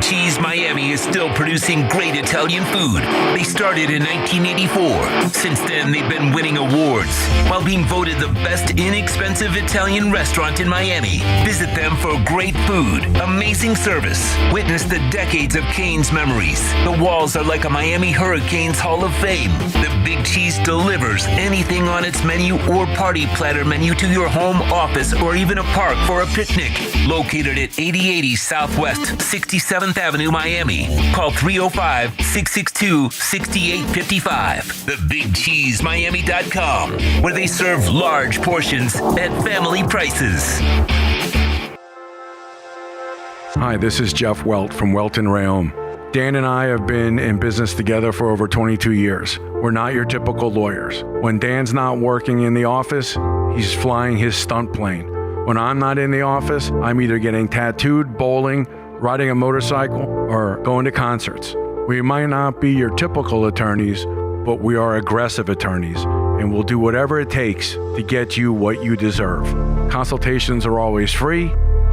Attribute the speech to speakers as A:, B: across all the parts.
A: Cheese Miami is still producing great Italian food. They started in 1984. Since then, they've been winning awards while being voted the best inexpensive Italian restaurant in Miami. Visit them for great food, amazing service. Witness the decades of Cane's memories. The walls are like a Miami Hurricanes Hall of Fame. The Big Cheese delivers anything on its menu or party platter menu to your home, office, or even a park for a picnic. Located at 8080 Southwest 67th Avenue, Miami. Call 305-662-6855. TheBigCheeseMiami.com, where they serve large portions at family prices.
B: Hi, this is Jeff Welt from Welt & Rayom. Dan and I have been in business together for over 22 years. We're not your typical lawyers. When Dan's not working in the office, he's flying his stunt plane. When I'm not in the office, I'm either getting tattooed, bowling, riding a motorcycle, or going to concerts. We might not be your typical attorneys, but we are aggressive attorneys, and we'll do whatever it takes to get you what you deserve. Consultations are always free.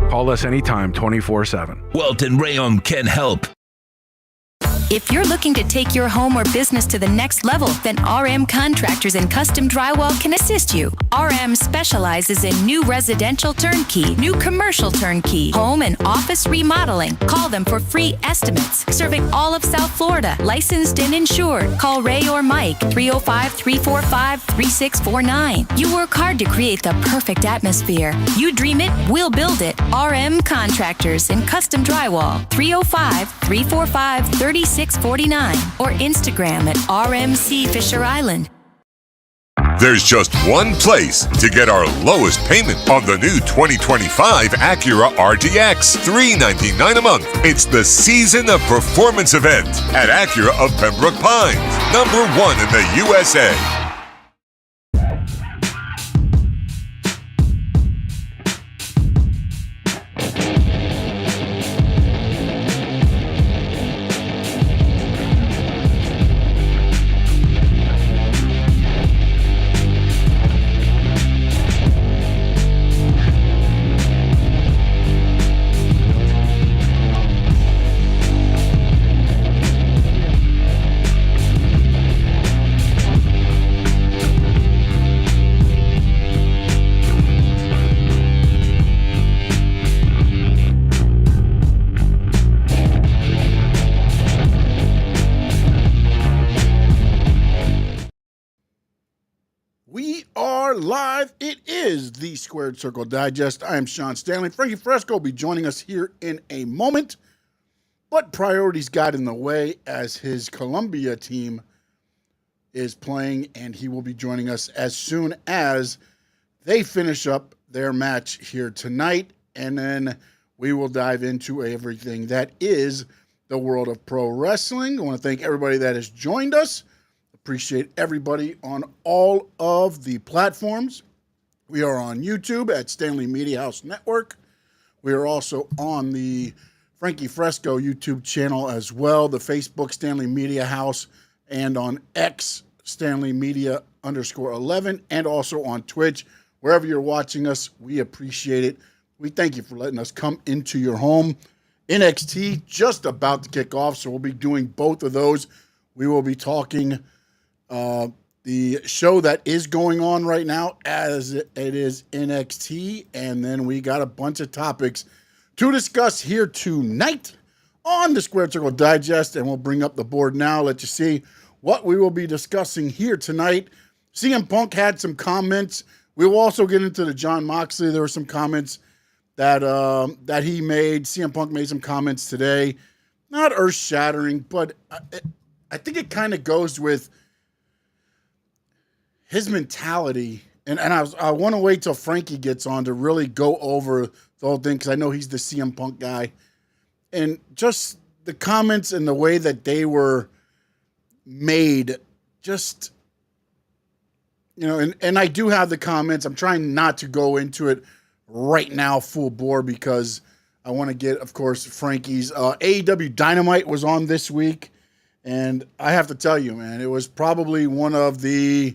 B: Call us anytime, 24/7.
A: Welt & Rayom can help.
C: If you're looking to take your home or business to the next level, then RM Contractors and Custom Drywall can assist you. RM specializes in new residential turnkey, new commercial turnkey, home and office remodeling. Call them for free estimates. Serving all of South Florida, licensed and insured. Call Ray or Mike, 305-345-3649. You work hard to create the perfect atmosphere. You dream it, we'll build it. RM Contractors and Custom Drywall, 305-345-3649. Or Instagram at RMC Fisher Island.
D: There's just one place to get our lowest payment on the new 2025 Acura RDX, $399 a month. It's the Season of Performance event at Acura of Pembroke Pines, #1 in the USA.
E: Live, it is the Squared Circle Digest. I am Sean Stanley. Frankie Frezko will be joining us here in a moment, but priorities got in the way as his Columbia team is playing, and he will be joining us as soon as they finish up their match here tonight, and then we will dive into everything that is the world of pro wrestling. I want to thank everybody that has joined us. Appreciate everybody on all of the platforms. We are on YouTube at Stanley Media House Network. We are also on the Frankie Frezko YouTube channel as well, the Facebook Stanley Media House, and on X Stanley Media _11, and also on Twitch. Wherever you're watching us, we appreciate it. We thank you for letting us come into your home. NXT just about to kick off, so we'll be doing both of those. We will be talking the show that is going on right now as it is NXT, and then we got a bunch of topics to discuss here tonight on the Squared Circle Digest, and we'll bring up the board now, let you see what we will be discussing here tonight. CM Punk had some comments. We will also get into the Jon Moxley. There were some comments that he made. CM Punk made some comments today. Not earth-shattering, but I think it kind of goes with his mentality, and I want to wait till Frankie gets on to really go over the whole thing, because I know he's the CM Punk guy. And just the comments and the way that they were made, just, you know, and I do have the comments. I'm trying not to go into it right now full bore, because I want to get, of course, Frankie's. AEW Dynamite was on this week, and I have to tell you, man, it was probably one of the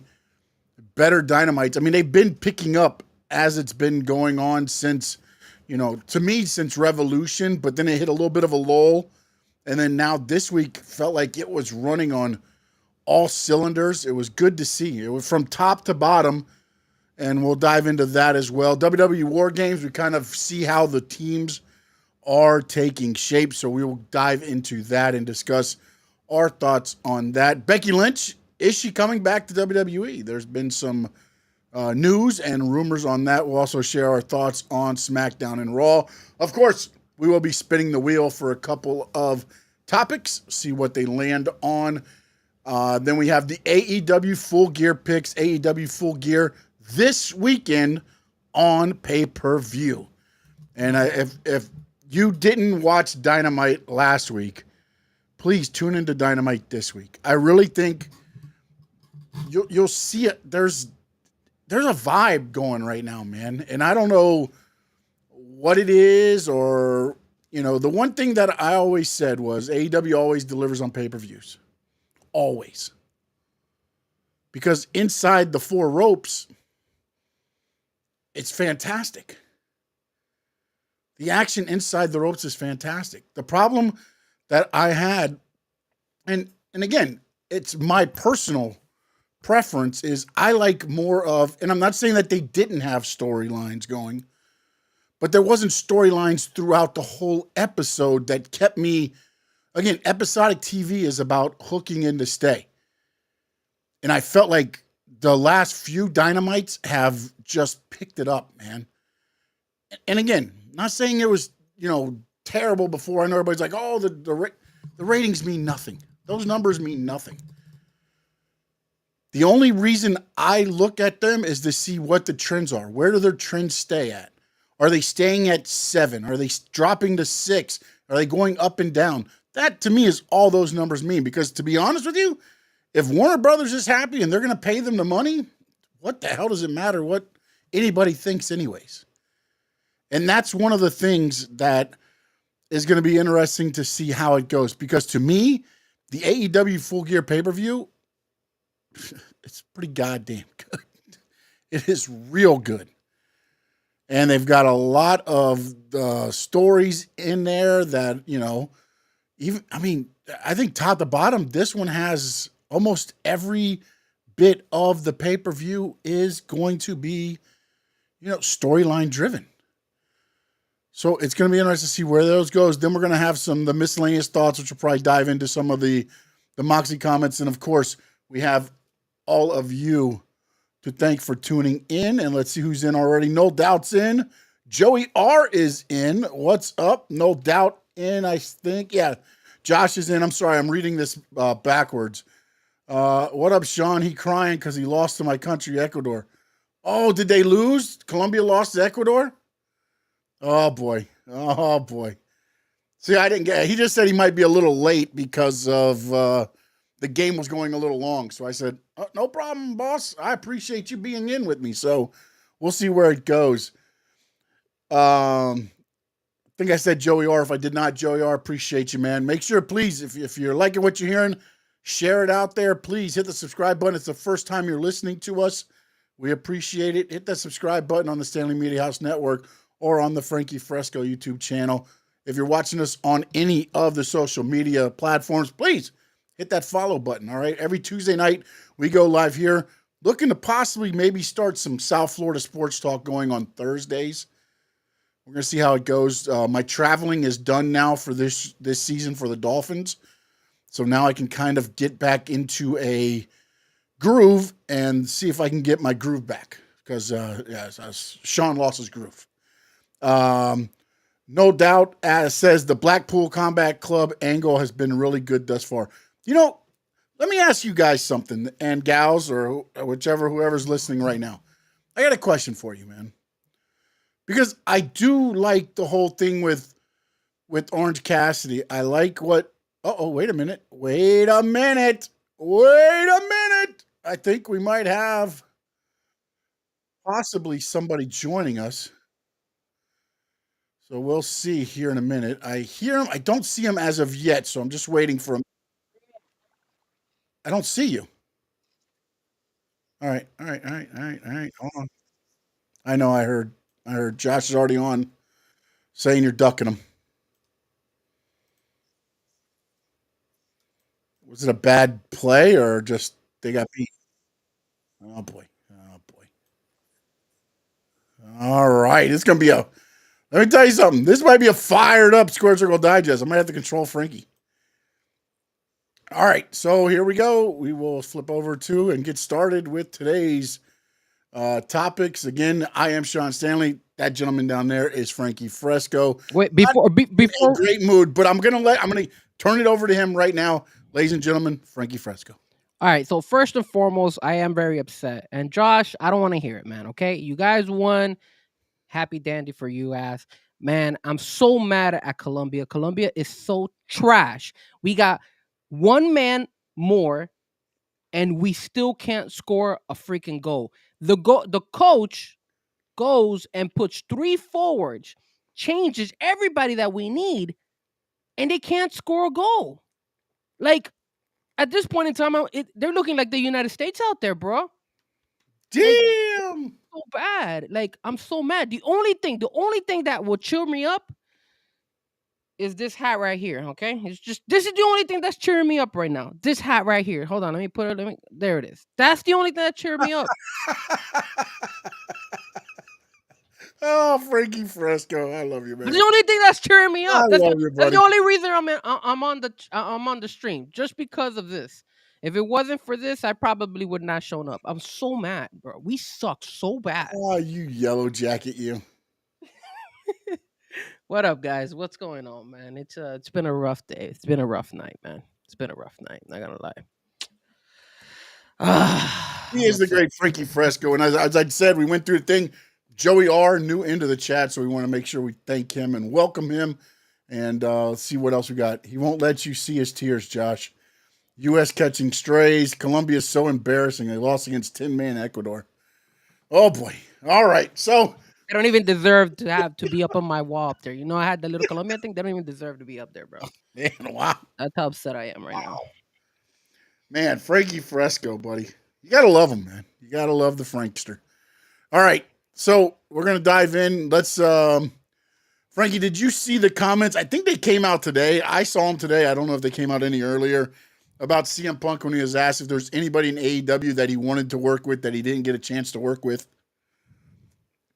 E: better Dynamites. I mean, they've been picking up as it's been going on since, you know, to me, since Revolution, but then it hit a little bit of a lull And then now this week felt like it was running on all cylinders. It was good to see. It was from top to bottom, and we'll dive into that as well. WWE WarGames, we kind of see how the teams are taking shape, so we will dive into that and discuss our thoughts on that. Becky Lynch, is she coming back to WWE? There's been some news and rumors on that. We'll also share our thoughts on SmackDown and Raw. Of course, we will be spinning the wheel for a couple of topics, see what they land on. Then we have the AEW Full Gear picks, AEW Full Gear this weekend on pay-per-view. And if you didn't watch Dynamite last week, please tune into Dynamite this week. I really think you'll see it. There's a vibe going right now, man. And I don't know what it is, or, the one thing that I always said was AEW always delivers on pay-per-views. Always. Because inside the four ropes, it's fantastic. The action inside the ropes is fantastic. The problem that I had, and again, it's my personal preference, is I like more of, and I'm not saying that they didn't have storylines going, but there wasn't storylines throughout the whole episode that kept me. Again, episodic TV is about hooking in to stay. And I felt like the last few Dynamites have just picked it up, man. And again, not saying it was, terrible before. I know everybody's like, oh, the ratings mean nothing. Those numbers mean nothing. The only reason I look at them is to see what the trends are. Where do their trends stay at? Are they staying at 7? Are they dropping to 6? Are they going up and down? That, to me, is all those numbers mean. Because, to be honest with you, if Warner Brothers is happy and they're going to pay them the money, what the hell does it matter what anybody thinks anyways? And that's one of the things that is going to be interesting to see how it goes. Because, to me, the AEW Full Gear pay-per-view, it's pretty goddamn good. It is real good. And they've got a lot of stories in there that, I think top to bottom, this one has almost every bit of the pay-per-view is going to be, storyline driven. So it's going to be interesting to see where those goes. Then we're going to have the miscellaneous thoughts, which will probably dive into some of the Moxie comments. And of course, we have all of you to thank for tuning in. And let's see who's in already. No Doubt's in. Joey R is in. What's up? No Doubt in, I think. Yeah, Josh is in. I'm sorry, I'm reading this backwards. What up, Sean? He crying because he lost to my country, Ecuador. Oh, did they lose? Colombia lost to Ecuador? Oh, boy. Oh, boy. See, I didn't get. He just said he might be a little late because of the game was going a little long. So I said, oh, no problem, boss. I appreciate you being in with me. So we'll see where it goes. I think I said Joey R. If I did not, Joey R., appreciate you, man. Make sure, please, if you're liking what you're hearing, share it out there. Please hit the subscribe button. It's the first time you're listening to us. We appreciate it. Hit that subscribe button on the Stanley Media House Network or on the Frankie Frezko YouTube channel. If you're watching us on any of the social media platforms, please hit that follow button, all right? Every Tuesday night, we go live here, looking to possibly maybe start some South Florida sports talk going on Thursdays. We're going to see how it goes. My traveling is done now for this season for the Dolphins. So now I can kind of get back into a groove and see if I can get my groove back. Because Sean lost his groove. No Doubt says the Blackpool Combat Club angle has been really good thus far. Let me ask you guys something, and gals, or whoever's listening right now. I got a question for you, man. Because I do like the whole thing with Orange Cassidy. I like what... wait a minute. I think we might have possibly somebody joining us. So we'll see here in a minute. I hear him. I don't see him as of yet, so I'm just waiting for him. I don't see you. All right. Hold on. I know I heard Josh is already on saying you're ducking him. Was it a bad play or just they got beat? Oh boy. Oh boy. All right. It's gonna be a let me tell you something. This might be a fired up Square Circle Digest. I might have to control Frankie. All right, so here we go. We will flip over to and get started with today's topics. Again, I am Sean Stanley. That gentleman down there is Frankie Frezko.
F: Wait, before
E: Great mood, but I'm gonna turn it over to him right now, ladies and gentlemen. Frankie Frezko.
F: All right, so first and foremost, I am very upset. And Josh, I don't want to hear it, man. Okay, you guys won. Happy dandy for you ass. Man, I'm so mad at Colombia. Colombia is so trash. We got one man more, and we still can't score a freaking goal. The coach goes and puts 3 forwards, changes everybody that we need, and they can't score a goal. Like, at this point in time, they're looking like the United States out there, bro.
E: Damn.
F: Like, so bad. Like, I'm so mad. The only thing that will cheer me up is this hat right here. Okay, this is the only thing that's cheering me up right now. This hat right here. Hold on, let me put it. There it is. That's the only thing that cheered me up.
E: Oh, Frankie Frezko, I love you, man.
F: That's the only thing that's cheering me up. That's
E: love you,
F: that's
E: buddy.
F: the only reason I'm on the stream, just because of this. If it wasn't for this, I probably would not shown up. I'm so mad, bro. We suck so bad.
E: Oh, you yellow jacket, you.
F: What up, guys? What's going on, man? It's been a rough day. It's been a rough night, man. It's been a rough night. Not gonna lie.
E: He is the great Frankie Frezko, and as I said, we went through the thing. Joey R. new into the chat, so we want to make sure we thank him and welcome him, and let's see what else we got. He won't let you see his tears, Josh. U.S. catching strays. Colombia is so embarrassing. They lost against 10-man Ecuador. Oh boy! All right, so.
F: They don't even deserve to be up on my wall up there. You know, I had the little Colombia thing. They don't even deserve to be up there, bro.
E: Man, wow.
F: That's how upset I am right now.
E: Man, Frankie Frezko, buddy. You got to love him, man. You got to love the Frankster. All right, so we're going to dive in. Let's, Frankie, did you see the comments? I think they came out today. I saw them today. I don't know if they came out any earlier about CM Punk when he was asked if there's anybody in AEW that he wanted to work with that he didn't get a chance to work with.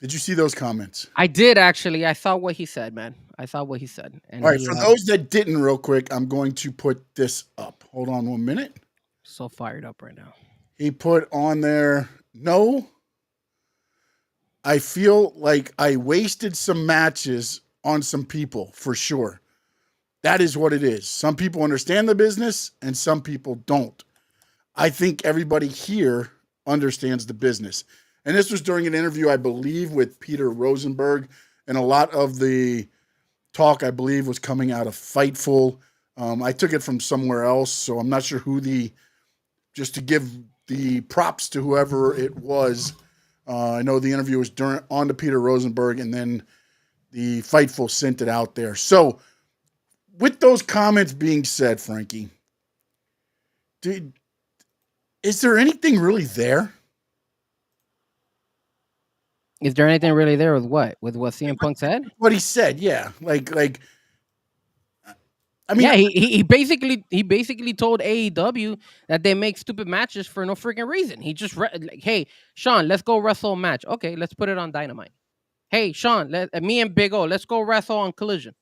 E: Did you see those comments?
F: I did, actually. I saw what he said, man. I saw what he said. And
E: all right, for those that didn't, real quick, I'm going to put this up. Hold on 1 minute.
F: So fired up right now.
E: He put on there, no, I feel like I wasted some matches on some people, for sure. That is what it is. Some people understand the business, and some people don't. I think everybody here understands the business. And this was during an interview, I believe, with Peter Rosenberg. And a lot of the talk, I believe, was coming out of Fightful. I took it from somewhere else, so I'm not sure who just to give the props to whoever it was. I know the interview was on to Peter Rosenberg, and then the Fightful sent it out there. So with those comments being said, Frankie, is there anything really there?
F: Is there anything really there with what? With what CM Punk said?
E: What he said, yeah. Like I mean,
F: yeah, he basically told AEW that they make stupid matches for no freaking reason. He just like, hey, Sean, let's go wrestle a match. Okay, let's put it on Dynamite. Hey, Sean, me and Big O, let's go wrestle on Collision.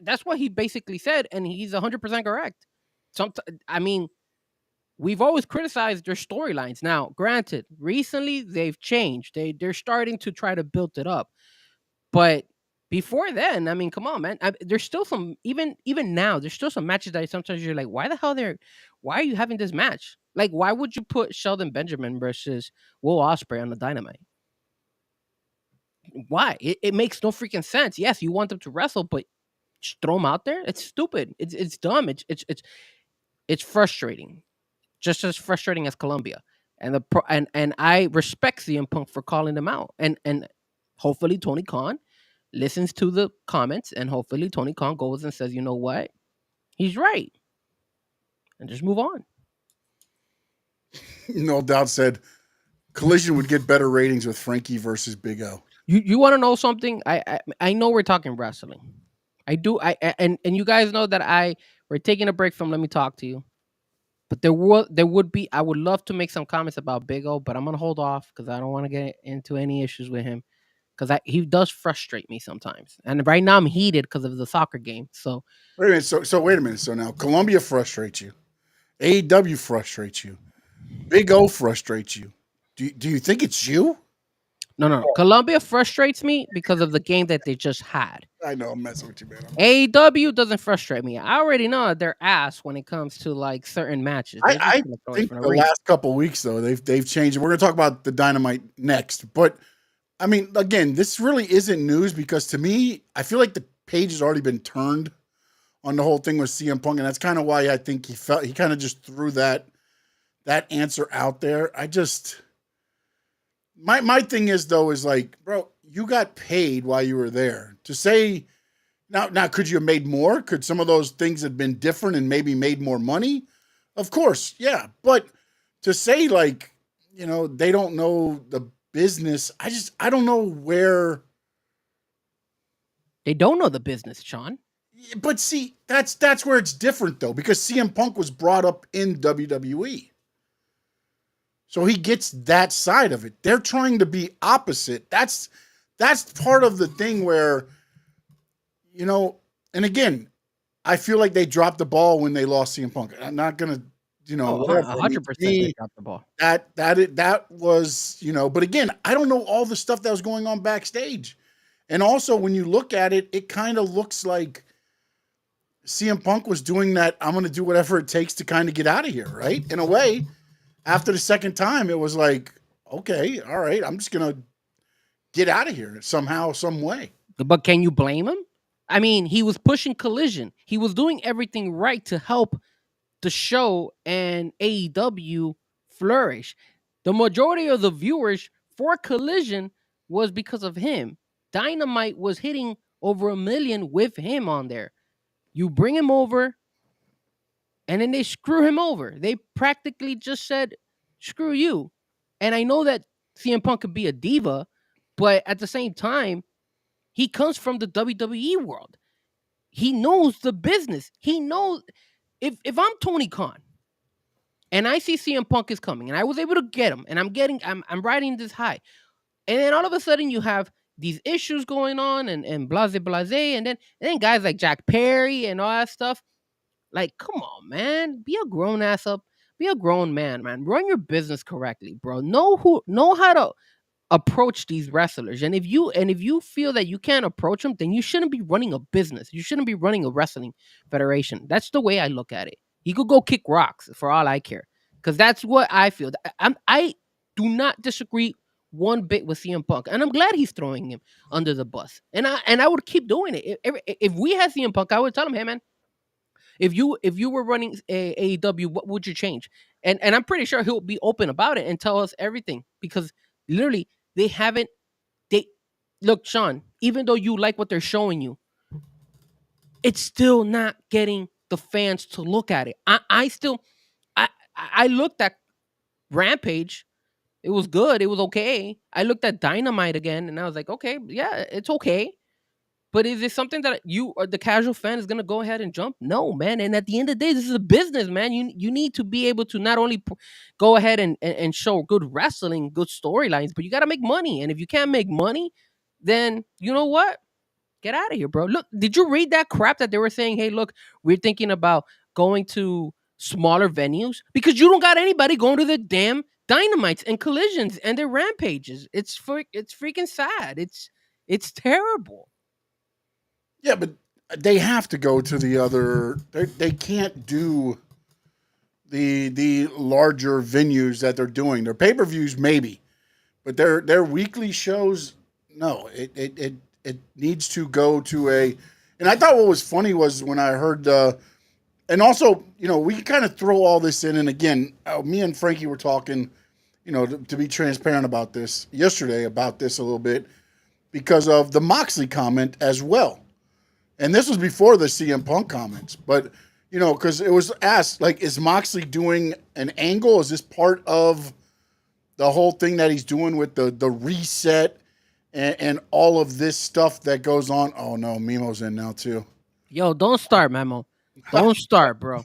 F: That's what he basically said, and he's 100% correct. I mean, we've always criticized their storylines. Now, granted, recently they've changed. They're starting to try to build it up. But before then, I mean, come on, man. There's still some, even now, there's still some matches that sometimes you're like, why are you having this match? Like, why would you put Sheldon Benjamin versus Will Ospreay on the Dynamite? Why? It makes no freaking sense. Yes, you want them to wrestle, but just throw them out there? It's stupid. It's dumb. It's frustrating. Just as frustrating as Colombia. And I respect CM Punk for calling them out. And hopefully Tony Khan listens to the comments, and hopefully Tony Khan goes and says, you know what? He's right. And just move on.
E: No doubt said Collision would get better ratings with Frankie versus Big O.
F: You want to know something? I know we're talking wrestling. I do. And you guys know that we're taking a break from Let Me Talk to You. But there would be. I would love to make some comments about Big O, but I'm gonna hold off because I don't want to get into any issues with him because he does frustrate me sometimes. And right now I'm heated because of the soccer game. So
E: Wait a minute. So wait a minute. So now Columbia frustrates you. AEW frustrates you. Big O frustrates you. Do you think it's you?
F: no. Colombia frustrates me because of the game that they just had.
E: I know I'm messing with you, man.
F: AEW doesn't frustrate me. I already know that they're ass when it comes to like certain matches. They're just
E: I
F: gonna throw us
E: think
F: from
E: the
F: ring.
E: last couple weeks though they've changed. We're going to talk about the Dynamite next, but I mean, again, this really isn't news because to me, I feel like the page has already been turned on the whole thing with CM Punk, and that's kind of why I think he kind of just threw that answer out there. I just my thing is though is like, bro, you got paid while you were there. To say now could you have made more? Could some of those things have been different and maybe made more money? Of course, yeah. But to say like, they don't know the business, I don't know where.
F: They don't know the business, Sean.
E: But see, that's where it's different though, because CM Punk was brought up in WWE. So he gets that side of it. They're trying to be opposite. That's part of the thing where, and again, I feel like they dropped the ball when they lost CM Punk. I'm not gonna, whatever.
F: 100% they dropped the ball.
E: That was, but again, I don't know all the stuff that was going on backstage. And also when you look at it, it kind of looks like CM Punk was doing that. I'm going to do whatever it takes to kind of get out of here. Right. In a way, after the second time, it was like, okay, all right, I'm just going to get out of here somehow, some way.
F: But can you blame him? I mean, he was pushing Collision. He was doing everything right to help the show and AEW flourish. The majority of the viewers for Collision was because of him. Dynamite was hitting over 1 million with him on there. You bring him over, and then they screw him over. They practically just said, screw you. And I know that CM Punk could be a diva, but at the same time, he comes from the WWE world. He knows the business. He knows if I'm Tony Khan and I see CM Punk is coming and I was able to get him and I'm riding this high. And then all of a sudden you have these issues going on and blase and then guys like Jack Perry and all that stuff. Like, come on, man. Be a grown ass up. Be a grown man. Run your business correctly, bro. Know how to approach these wrestlers. And if you feel that you can't approach them, then you shouldn't be running a business. You shouldn't be running a wrestling federation. That's the way I look at it. He could go kick rocks for all I care. Because that's what I feel. I do not disagree one bit with CM Punk, and I'm glad he's throwing him under the bus. And I would keep doing it. If we had CM Punk, I would tell him, hey man, if you were running AEW, what would you change? And I'm pretty sure he'll be open about it and tell us everything because literally they look, Sean, even though you like what they're showing you, it's still not getting the fans to look at it. I looked at Rampage. It was good. It was okay. I looked at Dynamite again and I was like, okay, yeah, it's okay. But is it something that you or the casual fan is going to go ahead and jump? No, man. And at the end of the day, this is a business, man. You need to be able to not only go ahead and show good wrestling, good storylines, but you got to make money. And if you can't make money, then you know what? Get out of here, bro. Look, did you read that crap that they were saying? Hey, look, we're thinking about going to smaller venues because you don't got anybody going to the damn Dynamites and Collisions and their Rampages. It's freaking sad. It's terrible.
E: Yeah, but they have to go to the other. They can't do the larger venues that they're doing. Their pay per views maybe, but their weekly shows, no. It needs to go to a. And I thought what was funny was when I heard, and also we kind of throw all this in. And again, me and Frankie were talking, to be transparent about this yesterday about this a little bit because of the Moxley comment as well. And this was before the CM Punk comments, but because it was asked, like, is Moxley doing an angle? Is this part of the whole thing that he's doing with the reset and all of this stuff that goes on? Oh no, Memo's in now too.
F: Yo, don't start, Memo. Don't start, bro.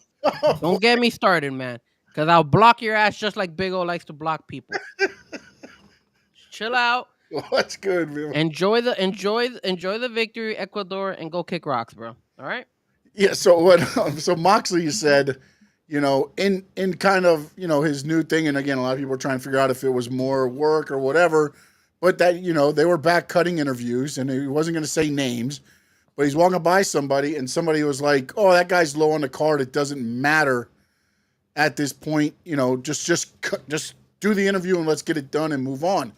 F: Don't get me started, man. Because I'll block your ass just like Big O likes to block people. Chill out.
E: Well, that's good, man.
F: Enjoy the victory, Ecuador, and go kick rocks, bro. All right.
E: Yeah. So what? So Moxley said, in kind of his new thing, and again, a lot of people are trying to figure out if it was more work or whatever, but that they were back cutting interviews, and he wasn't going to say names, but he's walking by somebody, and somebody was like, "Oh, that guy's low on the card. It doesn't matter at this point. Just do the interview and let's get it done and move on."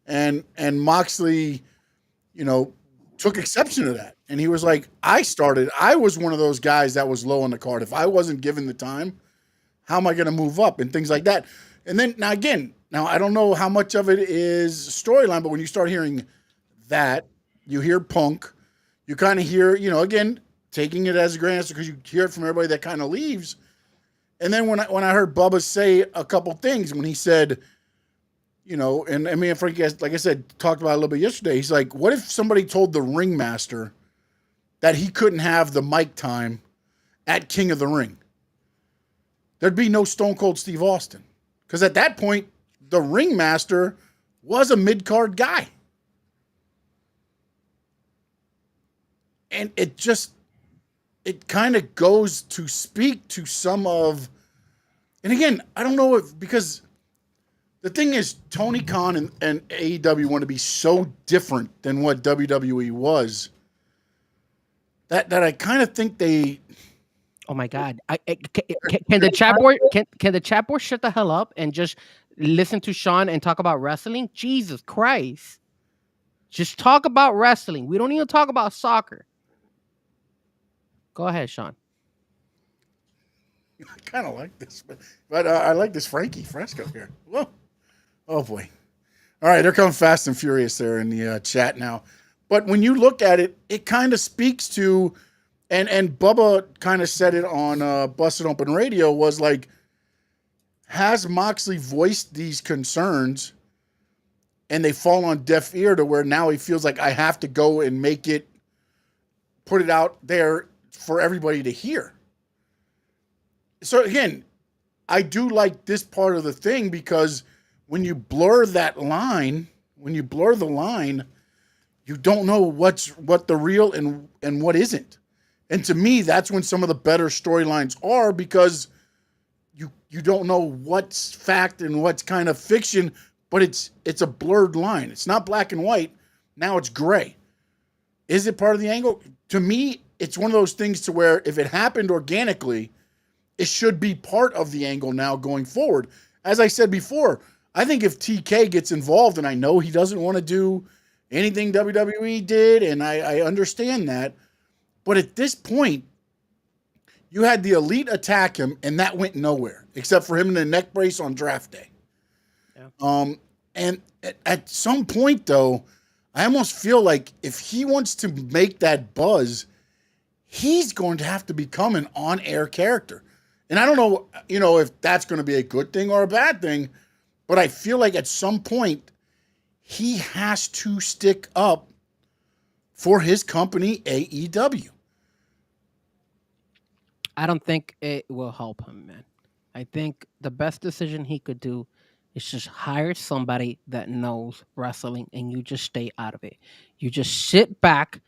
E: And Moxley, took exception to that. And he was like, I was one of those guys that was low on the card. If I wasn't given the time, how am I going to move up and things like that? And then now I don't know how much of it is storyline, but when you start hearing that, you hear Punk, you kind of hear, again, taking it as a grand answer because you hear it from everybody that kind of leaves. And then when I heard Bubba say a couple things, when he said, and I mean, Frankie, like I said, talked about it a little bit yesterday. He's like, what if somebody told the ringmaster that he couldn't have the mic time at King of the Ring? There'd be no Stone Cold Steve Austin. Because at that point, the ringmaster was a mid-card guy. And it kind of goes to speak to some of, and again, I don't know because the thing is, Tony Khan and AEW want to be so different than what WWE was that I kind of think they.
F: Oh my God! Can the chat board can the chat board shut the hell up and just listen to Sean and talk about wrestling? Jesus Christ! Just talk about wrestling. We don't even talk about soccer. Go ahead, Sean.
E: I kind of like this, but I like this Frankie Frezko here. Whoa. Oh, boy. All right, they're coming fast and furious there in the chat now. But when you look at it, it kind of speaks to, and Bubba kind of said it on Busted Open Radio, was like, has Moxley voiced these concerns and they fall on deaf ear to where now he feels like I have to go and put it out there for everybody to hear. So again, I do like this part of the thing because when you blur the line, you don't know what the real and what isn't. And to me, that's when some of the better storylines are because you don't know what's fact and what's kind of fiction, but it's a blurred line. It's not black and white. Now it's gray. Is it part of the angle? To me, it's one of those things to where if it happened organically, it should be part of the angle now going forward. As I said before, I think if TK gets involved, and I know he doesn't want to do anything WWE did, and I understand that, but at this point, you had the Elite attack him, and that went nowhere, except for him in the neck brace on draft day. Yeah. And at some point, though, I almost feel like if he wants to make that buzz, he's going to have to become an on-air character. And I don't know, if that's going to be a good thing or a bad thing, but I feel like at some point he has to stick up for his company, AEW.
F: I don't think it will help him, man. I think the best decision he could do is just hire somebody that knows wrestling and you just stay out of it. You just sit back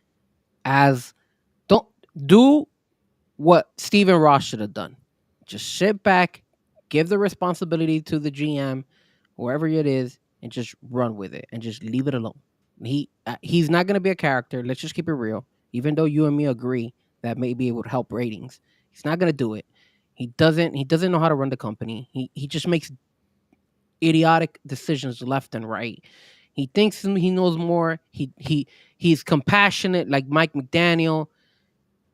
F: don't do what Steven Ross should have done. Just sit back, give the responsibility to the GM, whoever it is, and just run with it and just leave it alone. He's not going to be a character. Let's just keep it real. Even though you and me agree that maybe it would help ratings, he's not going to do it. He doesn't know how to run the company. He just makes idiotic decisions left and right. He thinks he knows more. He's compassionate like Mike McDaniel.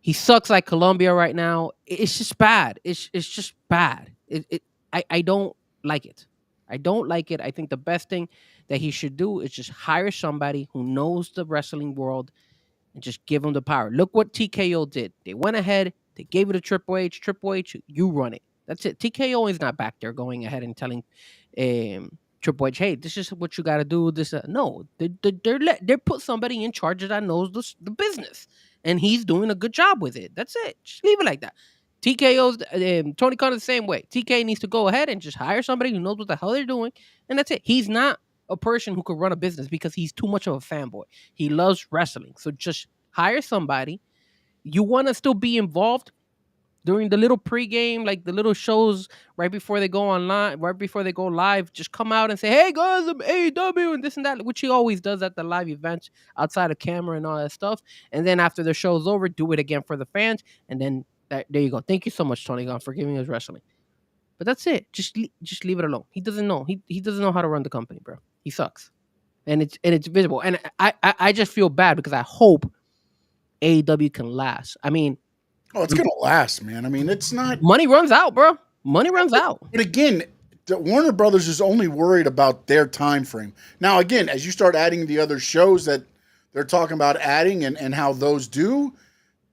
F: He sucks like Colombia right now. It's just bad. It's just bad. I don't like it. I don't like it. I think the best thing that he should do is just hire somebody who knows the wrestling world and just give him the power. Look what TKO did. They went ahead. They gave it to Triple H. Triple H, you run it. That's it. TKO is not back there going ahead and telling Triple H, hey, this is what you got to do. No, they put somebody in charge that knows the business, and he's doing a good job with it. That's it. Just leave it like that. TKO's Tony Khan is the same way. TK needs to go ahead and just hire somebody who knows what the hell they're doing, and that's it. He's not a person who could run a business because he's too much of a fanboy. He loves wrestling, so just hire somebody. You want to still be involved during the little pregame, like the little shows right before they go online, right before they go live. Just come out and say, "Hey guys, I'm AEW," and this and that, which he always does at the live events outside of camera and all that stuff. And then after the show's over, do it again for the fans, and then there you go. Thank you so much, Tony Khan, for giving us wrestling. But that's it. Just leave it alone. He doesn't know. He doesn't know how to run the company, bro. He sucks, and it's visible. And I just feel bad because I hope AEW can last. I mean,
E: it's gonna last, man. I mean, it's not.
F: Money runs out, bro. Money runs out.
E: But again, Warner Brothers is only worried about their time frame. Now, again, as you start adding the other shows that they're talking about adding and how those do,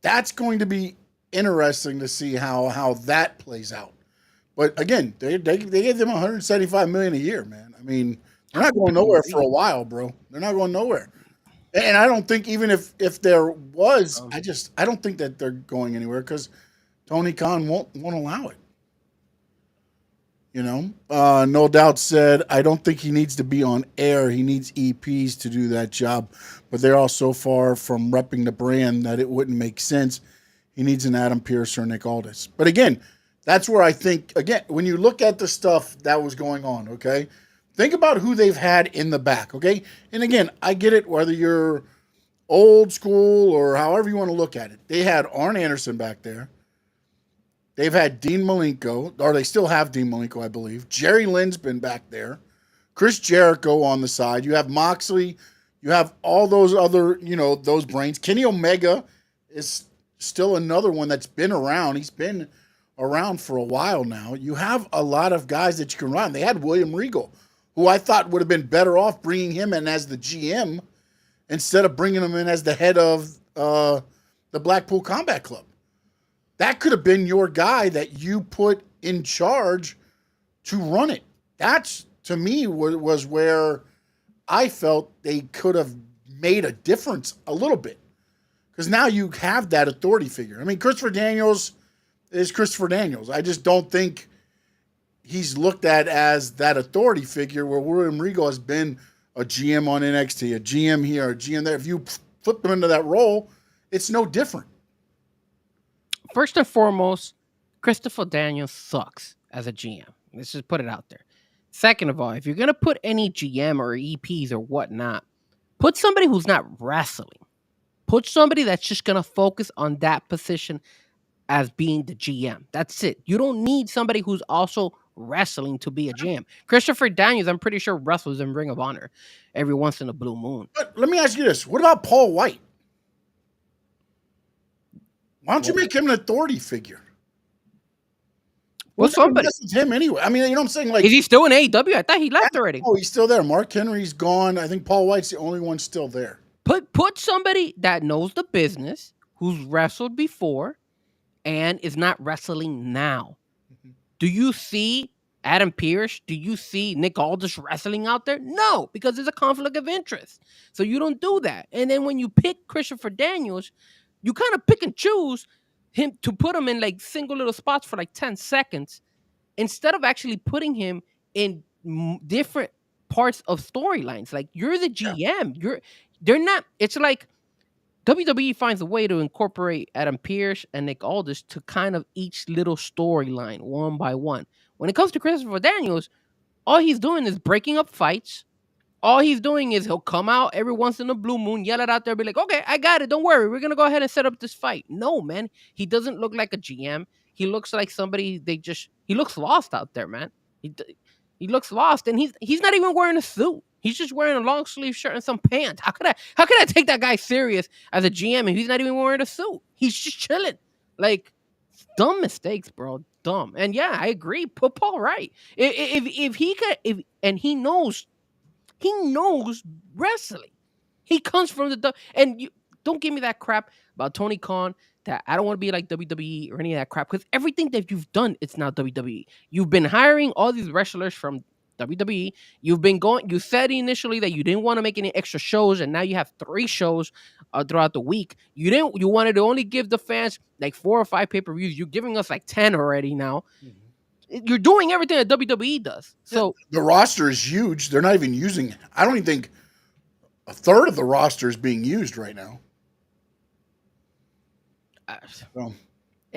E: that's going to be interesting to see how that plays out. But again, they gave them $175 million a year, man. I mean, they're not going nowhere for a while, bro. They're not going nowhere. And I don't think even if there was, I don't think that they're going anywhere because Tony Khan won't allow it. You know, No Doubt said, I don't think he needs to be on air. He needs EPs to do that job. But they're all so far from repping the brand that it wouldn't make sense. He needs an Adam Pearce or Nick Aldis. But again, that's where I think, again, when you look at the stuff that was going on, okay, think about who they've had in the back, okay? And again, I get it, whether you're old school or however you want to look at it. They had Arn Anderson back there. They've had Dean Malenko, or they still have Dean Malenko, I believe. Jerry Lynn's been back there. Chris Jericho on the side. You have Moxley. You have all those other, those brains. Kenny Omega is still another one that's been around. He's been around for a while now. You have a lot of guys that you can run. They had William Regal, who I thought would have been better off bringing him in as the GM instead of bringing him in as the head of the Blackpool Combat Club. That could have been your guy that you put in charge to run it. That's, to me, was where I felt they could have made a difference a little bit. Because now you have that authority figure. I mean, Christopher Daniels is Christopher Daniels. I just don't think he's looked at as that authority figure where William Regal has been a GM on NXT, a GM here, a GM there. If you flip him into that role, it's no different.
F: First and foremost, Christopher Daniels sucks as a GM. Let's just put it out there. Second of all, if you're going to put any GM or EPs or whatnot, put somebody who's not wrestling. Put somebody that's just going to focus on that position as being the GM. That's it. You don't need somebody who's also wrestling to be a GM. Christopher Daniels, I'm pretty sure, wrestles in Ring of Honor every once in a blue moon.
E: But let me ask you this. What about Paul White? Why don't you make him an authority figure?
F: Well, somebody.
E: It's him anyway. I mean, you know what I'm saying? Like,
F: is he still in AEW? I thought he left already.
E: Oh, he's still there. Mark Henry's gone. I think Paul White's the only one still there.
F: Put somebody that knows the business, who's wrestled before, and is not wrestling now. Mm-hmm. Do you see Adam Pearce? Do you see Nick Aldis wrestling out there? No, because there's a conflict of interest. So you don't do that. And then when you pick Christopher Daniels, you kind of pick and choose him to put him in like single little spots for like 10 seconds instead of actually putting him in different parts of storylines. Like, you're the GM. They're not. It's like WWE finds a way to incorporate Adam Pearce and Nick Aldis to kind of each little storyline one by one. When it comes to Christopher Daniels, all he's doing is breaking up fights. All he's doing is he'll come out every once in a blue moon, yell it out there, be like, okay, I got it. Don't worry. We're going to go ahead and set up this fight. No, man. He doesn't look like a GM. He looks like somebody he looks lost out there, man. He looks lost, and he's not even wearing a suit. He's just wearing a long sleeve shirt and some pants. How could I take that guy serious as a GM and he's not even wearing a suit? He's just chilling. Like, dumb mistakes, bro. Dumb. And yeah, I agree. Put Paul right. If he could, and he knows wrestling. He comes from and you don't give me that crap about Tony Khan that I don't want to be like WWE or any of that crap, because everything that you've done, it's now WWE. You've been hiring all these wrestlers from WWE, you said initially that you didn't want to make any extra shows, and now you have 3 shows throughout the week. You wanted to only give the fans like 4 or 5 pay-per-views. You're giving us like 10 already now. You're doing everything that WWE does. So
E: the roster is huge. They're not even using, I don't even think a third of the roster is being used right now. So,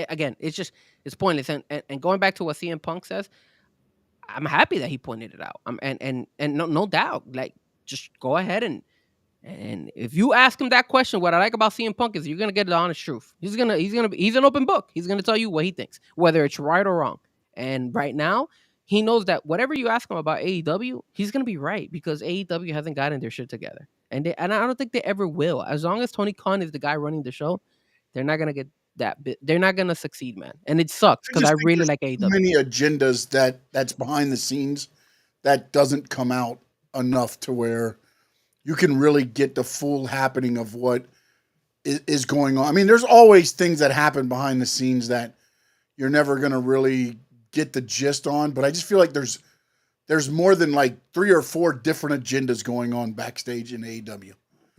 F: again, it's pointless. And going back to what CM Punk says, I'm happy that he pointed it out. And no doubt, like, just go ahead and if you ask him that question, what I like about CM Punk is you're gonna get the honest truth. He's an open book. He's gonna tell you what he thinks, whether it's right or wrong. And right now, he knows that whatever you ask him about AEW, he's gonna be right because AEW hasn't gotten their shit together, and I don't think they ever will. As long as Tony Khan is the guy running the show, they're not gonna get that bit. They're not gonna succeed, man. And it sucks because I really like AEW.
E: Too many agendas that's behind the scenes that doesn't come out enough to where you can really get the full happening of what is going on. I mean, there's always things that happen behind the scenes that you're never going to really get the gist on, but I just feel like there's more than like 3 or 4 different agendas going on backstage in AEW.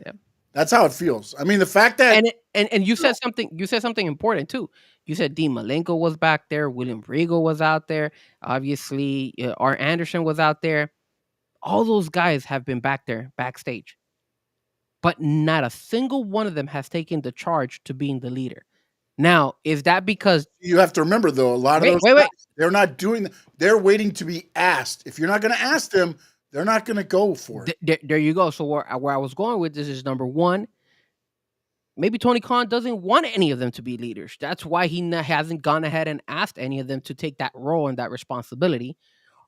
F: Yeah.
E: That's how it feels. I mean, the fact that
F: and you said something important too. You said Dean Malenko was back there, William Regal was out there, obviously Art Anderson was out there. All those guys have been back there backstage, but not a single one of them has taken the charge to being the leader. Now, is that because
E: you have to remember though, a lot of those guys, they're not doing, they're waiting to be asked. If you're not going to ask them, they're not going to go for it.
F: There you go. So where I was going with this is number one, maybe Tony Khan doesn't want any of them to be leaders. That's why he hasn't gone ahead and asked any of them to take that role and that responsibility.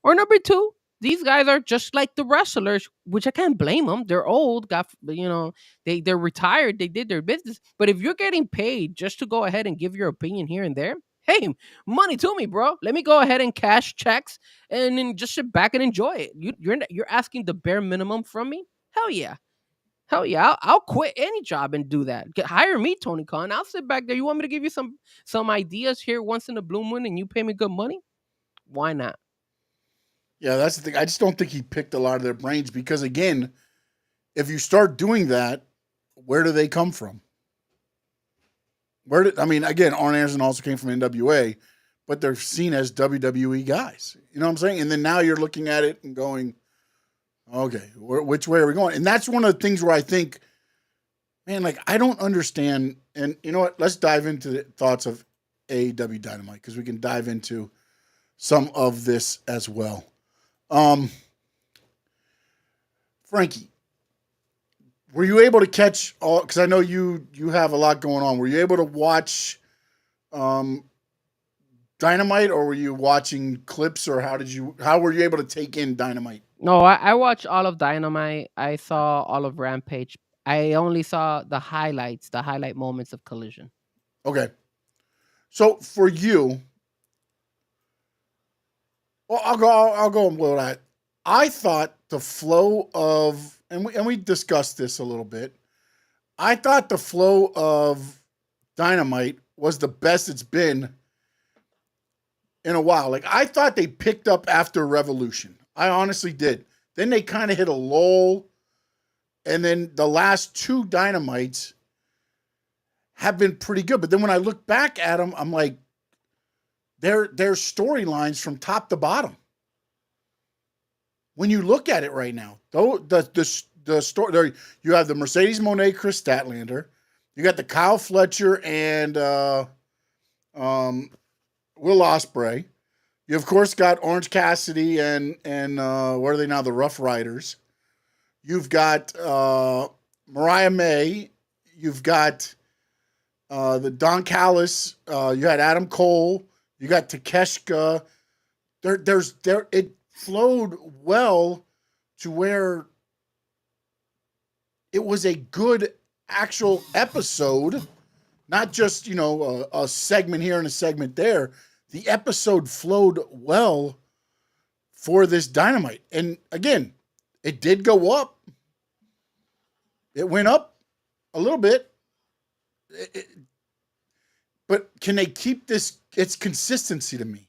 F: Or number two, these guys are just like the wrestlers, which I can't blame them. They're old, they're retired, they did their business. But if you're getting paid just to go ahead and give your opinion here and there, hey, money to me, bro. Let me go ahead and cash checks and then just sit back and enjoy it. You're asking the bare minimum from me? Hell yeah. I'll quit any job and do that. Hire me, Tony Khan. I'll sit back there. You want me to give you some ideas here once in a blue moon and you pay me good money? Why not?
E: Yeah, that's the thing. I just don't think he picked a lot of their brains because, again, if you start doing that, where do they come from? Again, Arn Anderson also came from NWA, but they're seen as WWE guys. You know what I'm saying? And then now you're looking at it and going, okay, which way are we going? And that's one of the things where I think, man, like, I don't understand. And you know what? Let's dive into the thoughts of AEW Dynamite because we can dive into some of this as well. Frankie, were you able to catch all? Because I know you have a lot going on. Were you able to watch Dynamite, or were you watching clips, or how were you able to take in Dynamite?
F: No, I watched all of Dynamite. I saw all of Rampage. I only saw the highlights, the highlight moments of Collision.
E: Okay, so for you. Well, I'll go with that. I thought the flow of, and we discussed this a little bit. I thought the flow of Dynamite was the best it's been in a while. Like, I thought they picked up after Revolution. I honestly did. Then they kind of hit a lull, and then the last 2 Dynamites have been pretty good. But then when I look back at them, I'm like, they're storylines from top to bottom. When you look at it right now, though, the story there, you have the Mercedes Moné, Chris Statlander, you got the Kyle Fletcher and Will Ospreay. You of course got Orange Cassidy and what are they now? The Rough Riders. You've got Mariah May. You've got the Don Callis. You had Adam Cole. You got Takeshita. It flowed well to where it was a good actual episode, not just, a segment here and a segment there. The episode flowed well for this Dynamite. And again, it did go up. It went up a little bit. But can they keep this? It's consistency to me.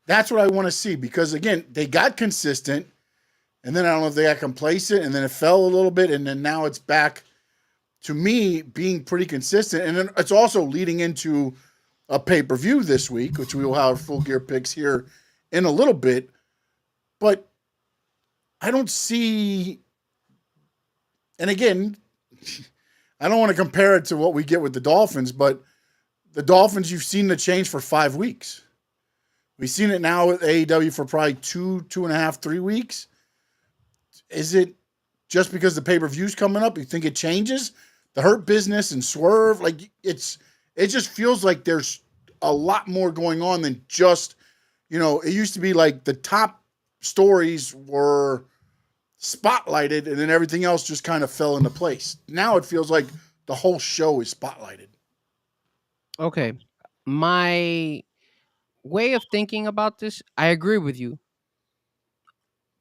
E: That's what I want to see because, again, they got consistent, and then I don't know if they got complacent, and then it fell a little bit, and then now it's back to me being pretty consistent. And then it's also leading into a pay-per-view this week, which we will have full gear picks here in a little bit. But I don't see, and again, I don't want to compare it to what we get with the Dolphins, but the Dolphins, you've seen the change for 5 weeks. We've seen it now with AEW for probably 2.5, 3 weeks. Is it just because the pay-per-view's coming up, you think it changes? The Hurt Business and Swerve, like it just feels like there's a lot more going on than just, it used to be like the top stories were spotlighted and then everything else just kind of fell into place. Now it feels like the whole show is spotlighted.
F: Okay. My way of thinking about this, I agree with you,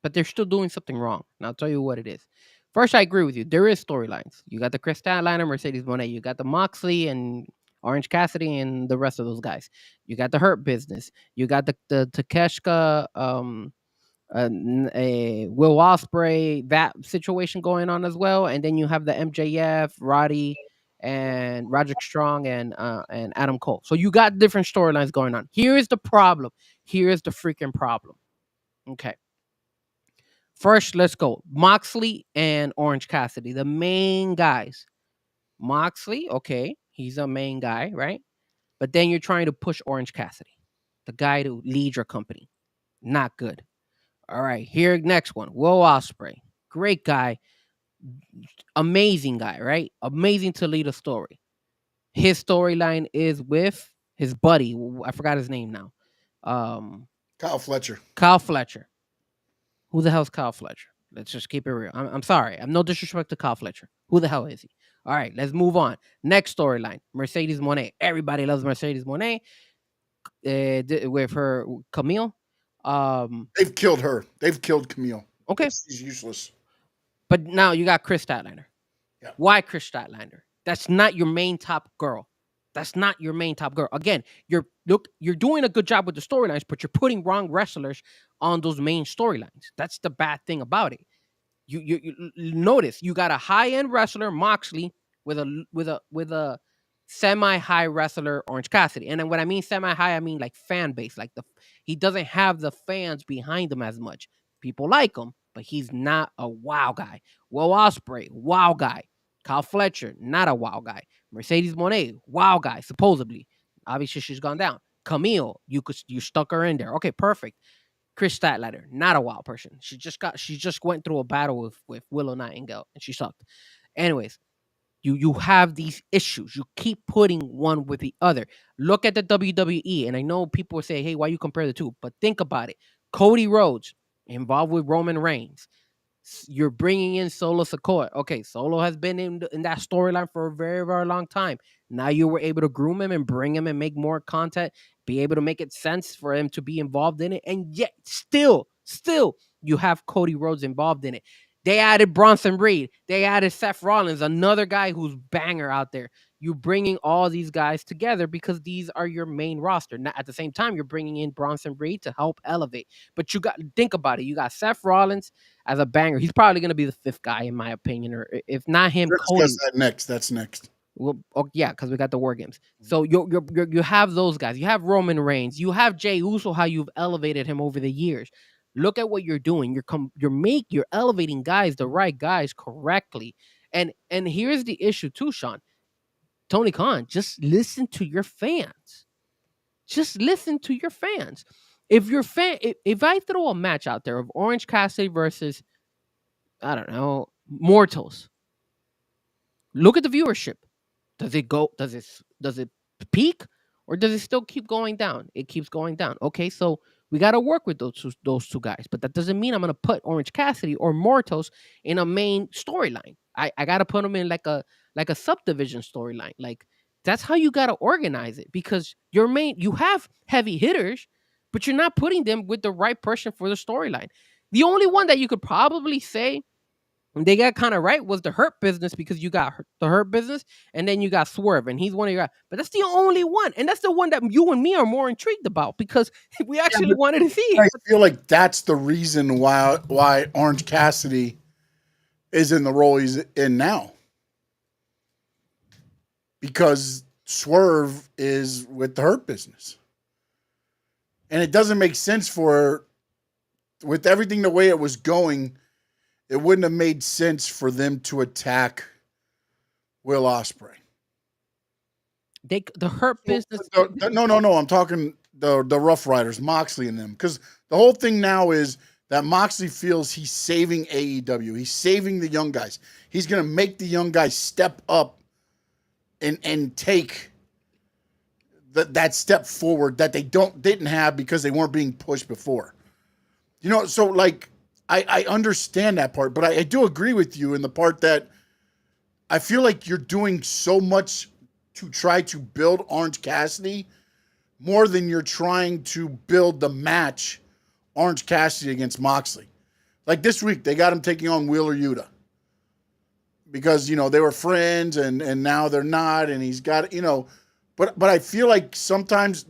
F: but they're still doing something wrong. And I'll tell you what it is. First, I agree with you. There is storylines. You got the Chris Statlander, Mercedes Moné. You got the Moxley and Orange Cassidy and the rest of those guys. You got the Hurt Business. You got the Takeshka, Will Ospreay, that situation going on as well. And then you have the MJF, Roddy, and Roderick Strong and Adam Cole. So you got different storylines going on. Here is the problem. Here is the freaking problem. Okay. First, let's go. Moxley and Orange Cassidy, the main guys. Moxley, okay, he's a main guy, right? But then you're trying to push Orange Cassidy, the guy to lead your company. Not good. All right, here, next one. Will Ospreay, great guy, amazing guy, right? Amazing to lead a story. His storyline is with his buddy. I forgot his name now.
E: Kyle Fletcher.
F: Kyle Fletcher. Who the hell's Kyle Fletcher? Let's just keep it real. I'm sorry. I'm no disrespect to Kyle Fletcher. Who the hell is he? All right, let's move on. Next storyline, Mercedes Moné. Everybody loves Mercedes Moné with her Camille.
E: They've killed her. They've killed Camille.
F: Okay.
E: She's useless.
F: But now you got Chris Statlander.
E: Yeah.
F: Why Chris Statlander? That's not your main top girl. That's not your main top girl. Again, you're doing a good job with the storylines, but you're putting wrong wrestlers on those main storylines. That's the bad thing about it. You notice you got a high-end wrestler, Moxley, with a semi-high wrestler, Orange Cassidy. And then when I mean semi-high, I mean like fan base. Like he doesn't have the fans behind him as much. People like him, but he's not a wow guy. Will Ospreay, wow guy. Kyle Fletcher, not a wow guy. Mercedes Moné, wow guy, supposedly. Obviously, she's gone down. Camille, you stuck her in there. Okay, perfect. Chris Statlander, not a wow person. She just went through a battle with Willow Nightingale and she sucked. Anyways, you have these issues. You keep putting one with the other. Look at the WWE, and I know people will say, "Hey, why you compare the two?" But think about it. Cody Rhodes involved with Roman Reigns. You're bringing in Solo Sikoa. Okay, Solo has been in that storyline for a very, very long time. Now you were able to groom him and bring him and make more content, be able to make it sense for him to be involved in it. And yet still, you have Cody Rhodes involved in it. They added Bronson Reed. They added Seth Rollins, another guy who's banger out there. You bringing all these guys together because these are your main roster. Now, at the same time, you're bringing in Bronson Reed to help elevate. But you got think about it. You got Seth Rollins as a banger. He's probably going to be the fifth guy in my opinion, or if not him, Cody.
E: That's next.
F: Well, yeah, because we got the WarGames. So you have those guys. You have Roman Reigns. You have Jey Uso. How you've elevated him over the years. Look at what you're doing. You're elevating guys, the right guys, correctly. And here's the issue too, Sean. Tony Khan, just listen to your fans. Just listen to your fans. If I throw a match out there of Orange Cassidy versus, I don't know, Mortals, look at the viewership. Does it peak or does it still keep going down? It keeps going down. Okay, so we got to work with those two guys, but that doesn't mean I'm going to put Orange Cassidy or Mortals in a main storyline. I got to put them in like a subdivision storyline. Like that's how you got to organize it because you have heavy hitters, but you're not putting them with the right person for the storyline. The only one that you could probably say And they got kind of right was the Hurt Business, because you got the Hurt Business and then you got Swerve, and he's one of your guys. But that's the only one, and that's the one that you and me are more intrigued about because we actually wanted to see
E: I
F: it.
E: feel like that's the reason why Orange Cassidy is in the role he's in now. Because Swerve is with the Hurt Business. And it doesn't make sense with everything the way it was going, it wouldn't have made sense for them to attack Will Ospreay.
F: The Hurt Business.
E: No. I'm talking the Rough Riders, Moxley and them. Because the whole thing now is that Moxley feels he's saving AEW. He's saving the young guys. He's going to make the young guys step up and take that step forward that they didn't have because they weren't being pushed before. You know, so like I understand that part, but I do agree with you in the part that I feel like you're doing so much to try to build Orange Cassidy more than you're trying to build the match Orange Cassidy against Moxley. Like this week, they got him taking on Wheeler Yuta because, you know, they were friends and now they're not, and he's got, you know, but I feel like sometimes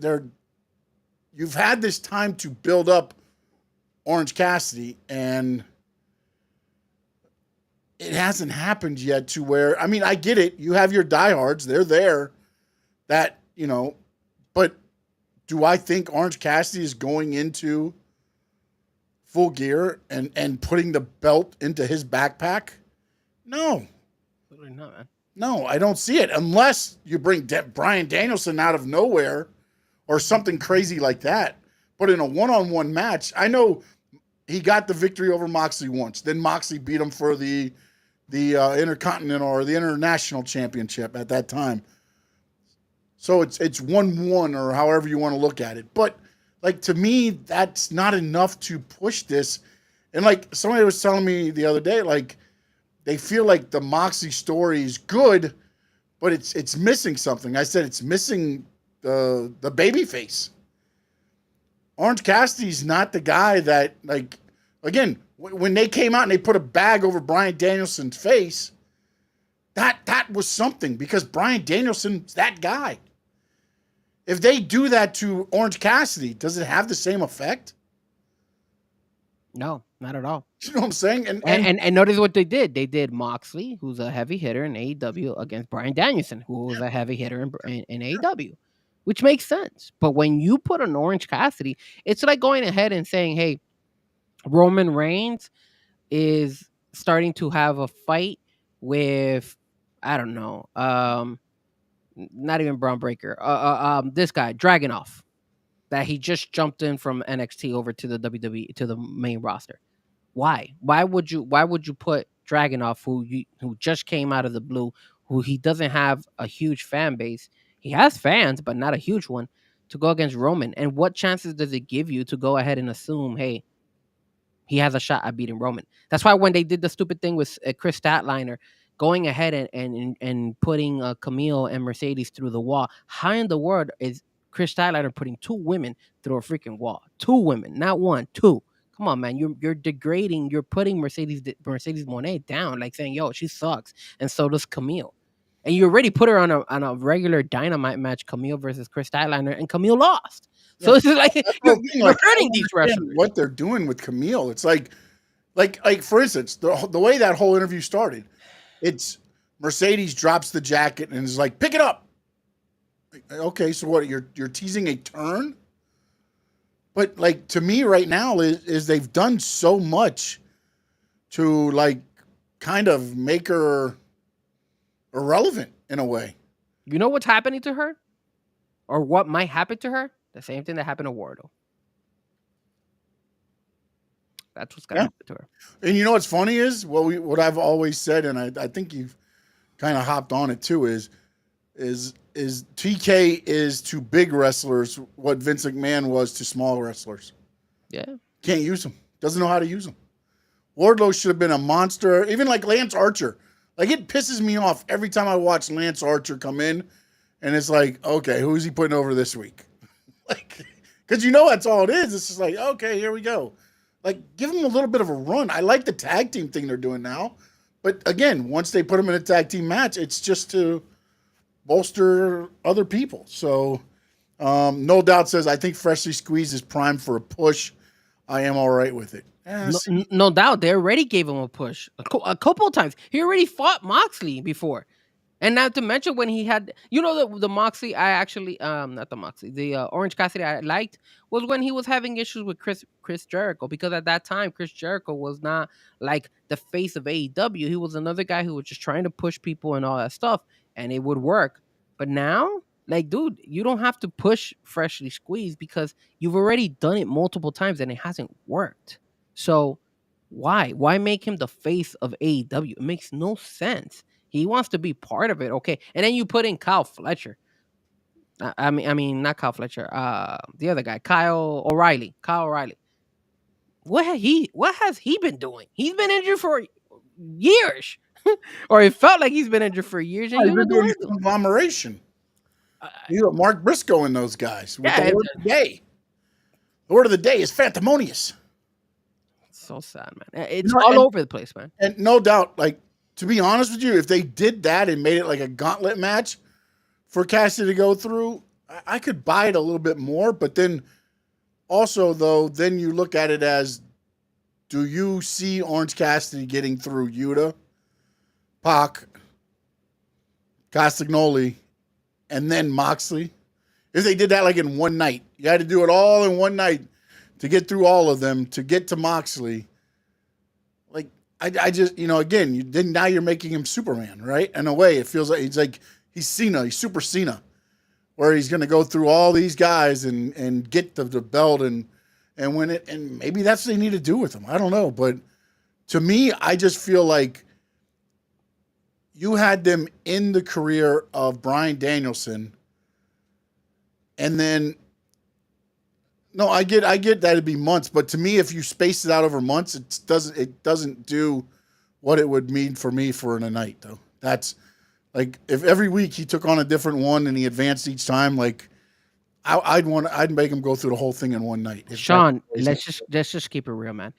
E: you've had this time to build up Orange Cassidy, and it hasn't happened yet to where, I mean, I get it. You have your diehards. They're there that, you know, but do I think Orange Cassidy is going into Full Gear and putting the belt into his backpack? No.
F: Absolutely not, man.
E: No, I don't see it unless you bring Bryan Danielson out of nowhere or something crazy like that. But in a one-on-one match, I know he got the victory over Moxley once. Then Moxley beat him for the Intercontinental or the International Championship at that time. So it's 1-1 or however you want to look at it. But like to me, that's not enough to push this. And like somebody was telling me the other day, like they feel like the Moxley story is good, but it's missing something. I said it's missing the baby face. Orange Cassidy's not the guy that, like, again, when they came out and they put a bag over Bryan Danielson's face, that was something because Bryan Danielson's that guy. If they do that to Orange Cassidy, does it have the same effect?
F: No, not at all.
E: You know what I'm saying?
F: And notice what they did. They did Moxley, who's a heavy hitter in AEW, against Bryan Danielson, who was a heavy hitter in AEW, which makes sense. But when you put an Orange Cassidy, it's like going ahead and saying, hey, Roman Reigns is starting to have a fight with, I don't know, not even Braun Breaker, this guy, Dragunov, that he just jumped in from NXT over to the WWE, to the main roster. Why? Why would you put Dragunov, who just came out of the blue, who he doesn't have a huge fan base? He has fans, but not a huge one, to go against Roman. And what chances does it give you to go ahead and assume, hey, he has a shot at beating Roman? That's why when they did the stupid thing with Chris Statlander, going ahead and putting Camille and Mercedes through the wall, how in the world is Chris Statlander putting two women through a freaking wall? Two women, not one, two. Come on, man. You're degrading. You're putting Mercedes Moné down, like saying, "Yo, she sucks," and so does Camille. And you already put her on a regular Dynamite match, Camille versus Chris Statlander, and Camille lost. Yeah. So it's like you're hurting these wrestlers.
E: What they're doing with Camille, it's like for instance, the way that whole interview started, it's Mercedes drops the jacket and is like, "Pick it up." Okay, so what? You're teasing a turn? But like to me right now is they've done so much to like kind of make her irrelevant in a way.
F: You know what's happening to her? Or what might happen to her? The same thing that happened to Wardlow. That's what's gonna happen to her.
E: And you know what's funny is what I've always said, and I think you've kind of hopped on it too, is TK is to big wrestlers what Vince McMahon was to small wrestlers.
F: Yeah.
E: Can't use them. Doesn't know how to use them. Wardlow should have been a monster. Even like Lance Archer. Like it pisses me off every time I watch Lance Archer come in and it's like, okay, who's he putting over this week? Like, because you know that's all it is. It's just like, okay, here we go. Like, give him a little bit of a run. I like the tag team thing they're doing now. But again, once they put them in a tag team match, it's just to bolster other people. So, No Doubt says, I think Freshly Squeezed is primed for a push. I am all right with it.
F: No doubt, they already gave him a push a couple of times. He already fought Moxley before. And not to mention when he had, the Moxley, I actually, not the Moxley, the Orange Cassidy I liked was when he was having issues with Chris Jericho, because at that time, Chris Jericho was not like the face of AEW. He was another guy who was just trying to push people and all that stuff, and it would work. But now, like, dude, you don't have to push Freshly Squeezed because you've already done it multiple times and it hasn't worked. So why make him the face of AEW? It makes no sense. He wants to be part of it, okay? And then you put in Kyle Fletcher. I mean, not Kyle Fletcher. The other guy, Kyle O'Reilly. Kyle O'Reilly. What has he been doing? He's been injured for years, or it felt like he's been injured for years. And
E: He's been doing this conglomeration. You got Mark Briscoe and those guys. With the word of the day. The word of the day is Phantomonious.
F: So sad, man. It's all over the place, man.
E: And No Doubt, like, to be honest with you, if they did that and made it like a gauntlet match for Cassidy to go through, I could buy it a little bit more. But then also, though, then you look at it as, do you see Orange Cassidy getting through Yuta, Pac, Castagnoli, and then Moxley? If they did that like in one night, you had to do it all in one night to get through all of them, to get to Moxley. Like, I just, again, now you're making him Superman, right? In a way, it feels like he's Cena, he's Super Cena, where he's going to go through all these guys and get the belt and win it. And maybe that's what they need to do with him. I don't know. But to me, I just feel like you had them in the career of Bryan Danielson. And then, no, I get that it'd be months, but to me, if you space it out over months, it doesn't do what it would mean for me for in a night, though. That's like, if every week he took on a different one and he advanced each time, like I'd make him go through the whole thing in one night.
F: Sean, let's just keep it real, man.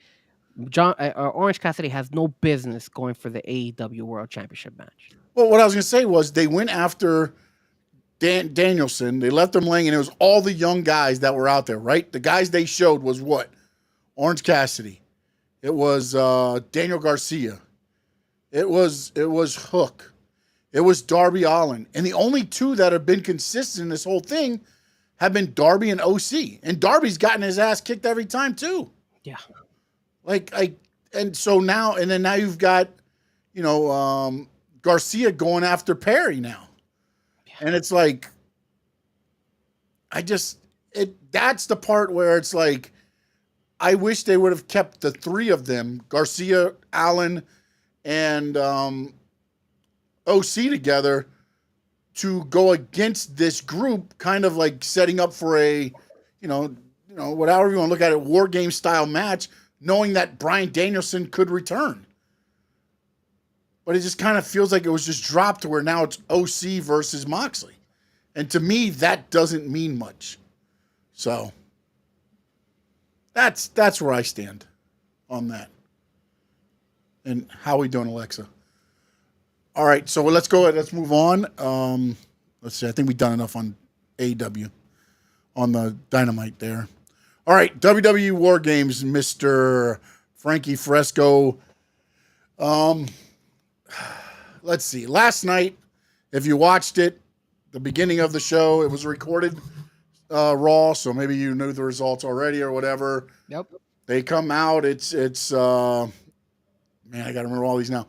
F: Orange Cassidy has no business going for the AEW World Championship match.
E: Well, what I was going to say was they went after Danielson. They left him laying, and it was all the young guys that were out there, right? The guys they showed was what? Orange Cassidy. It was Daniel Garcia. It was Hook. It was Darby Allin. And the only two that have been consistent in this whole thing have been Darby and OC. And Darby's gotten his ass kicked every time too.
F: Yeah.
E: And so now you've got, Garcia going after Perry now. And it's like, that's the part where it's like, I wish they would have kept the three of them, Garcia, Allen, and OC together to go against this group, kind of like setting up for a, whatever you want to look at it, WarGames style match, knowing that Bryan Danielson could return. But it just kind of feels like it was just dropped to where now it's OC versus Moxley. And to me, that doesn't mean much. So that's where I stand on that. And how we doing, Alexa? All right, so let's go ahead. Let's move on. Let's see. I think we've done enough on AEW, on the Dynamite there. All right, WWE WarGames, Mr. Frankie Frezko. Let's see. Last night, if you watched it, the beginning of the show, it was recorded Raw, so maybe you knew the results already or whatever.
F: Yep.
E: They come out. It's man, I got to remember all these now.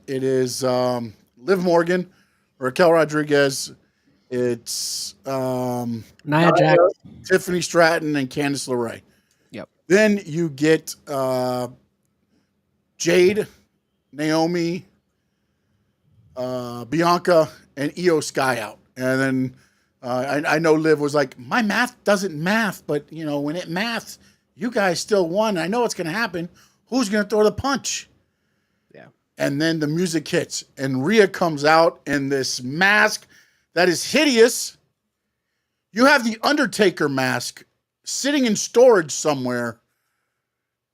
E: It is Liv Morgan, Raquel Rodriguez. It's
F: Nia Jax,
E: Tiffany Stratton, and Candice LeRae.
F: Yep.
E: Then you get Jade, Naomi, Bianca, and Io Sky out. And then I know Liv was like, my math doesn't math, but, when it maths, you guys still won. I know what's going to happen. Who's going to throw the punch?
F: Yeah.
E: And then the music hits, and Rhea comes out in this mask that is hideous. You have the Undertaker mask sitting in storage somewhere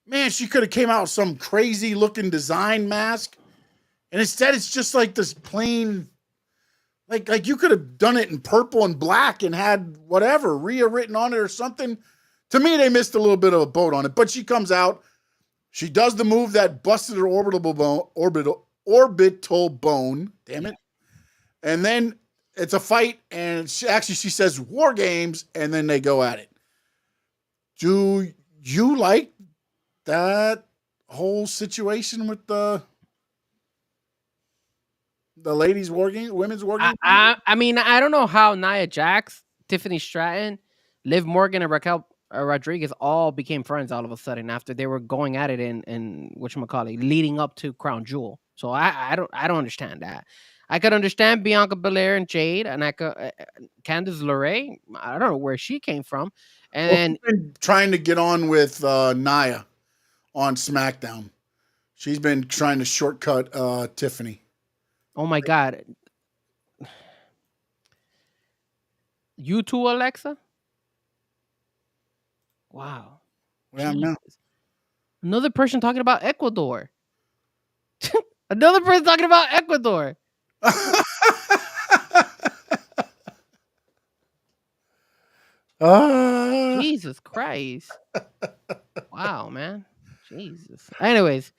E: man, she could have came out with some crazy looking design mask. And instead it's just like this plain, like you could have done it in purple and black and had whatever, Rhea written on it or something. To me, they missed a little bit of a boat on it. But she comes out, she does the move that busted her orbital bone. Damn it. And then it's a fight, and she says War Games, and then they go at it. Do you like that whole situation with the ladies' War Games, women's War Games?
F: I mean, I don't know how Nia Jax, Tiffany Stratton, Liv Morgan, and Raquel Rodriguez all became friends all of a sudden after they were going at it in whatchamacallit, leading up to Crown Jewel. So I don't understand that. I could understand Bianca Belair and Jade, and I could Candice LeRae. I don't know where she came from, and then
E: been trying to get on with Nia on SmackDown. She's been trying to shortcut Tiffany.
F: oh my God, you too, Alexa. Wow.
E: Yeah, no.
F: Another person talking about Ecuador. Another person talking about Ecuador. Jesus Christ. Wow, man. Jesus. Anyways,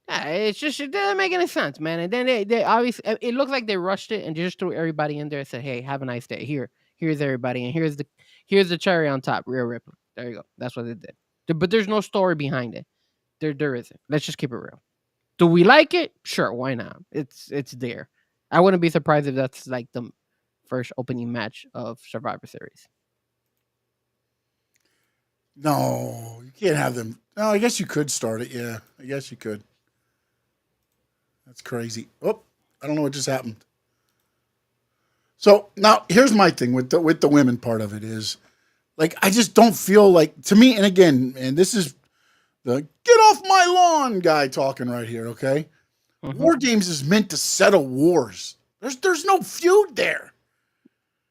F: it's it doesn't make any sense, man. And then they obviously, it looks like they rushed it and just threw everybody in there and said, "Hey, have a nice day. Here's everybody, and here's the cherry on top, Rhea Ripley." There you go. That's what they did. But there's no story behind it. There isn't. Let's just keep it real. Do we like it? Sure, why not? It's there. I wouldn't be surprised if that's like the first opening match of Survivor Series.
E: No, you can't have them. No, I guess you could start it. Yeah, I guess you could. That's crazy. Oh, I don't know what just happened. So now here's my thing with the women part of it is, like, I just don't feel like, to me, and again, and this is the get off my lawn guy talking right here, okay? War Games is meant to settle wars. There's no feud there.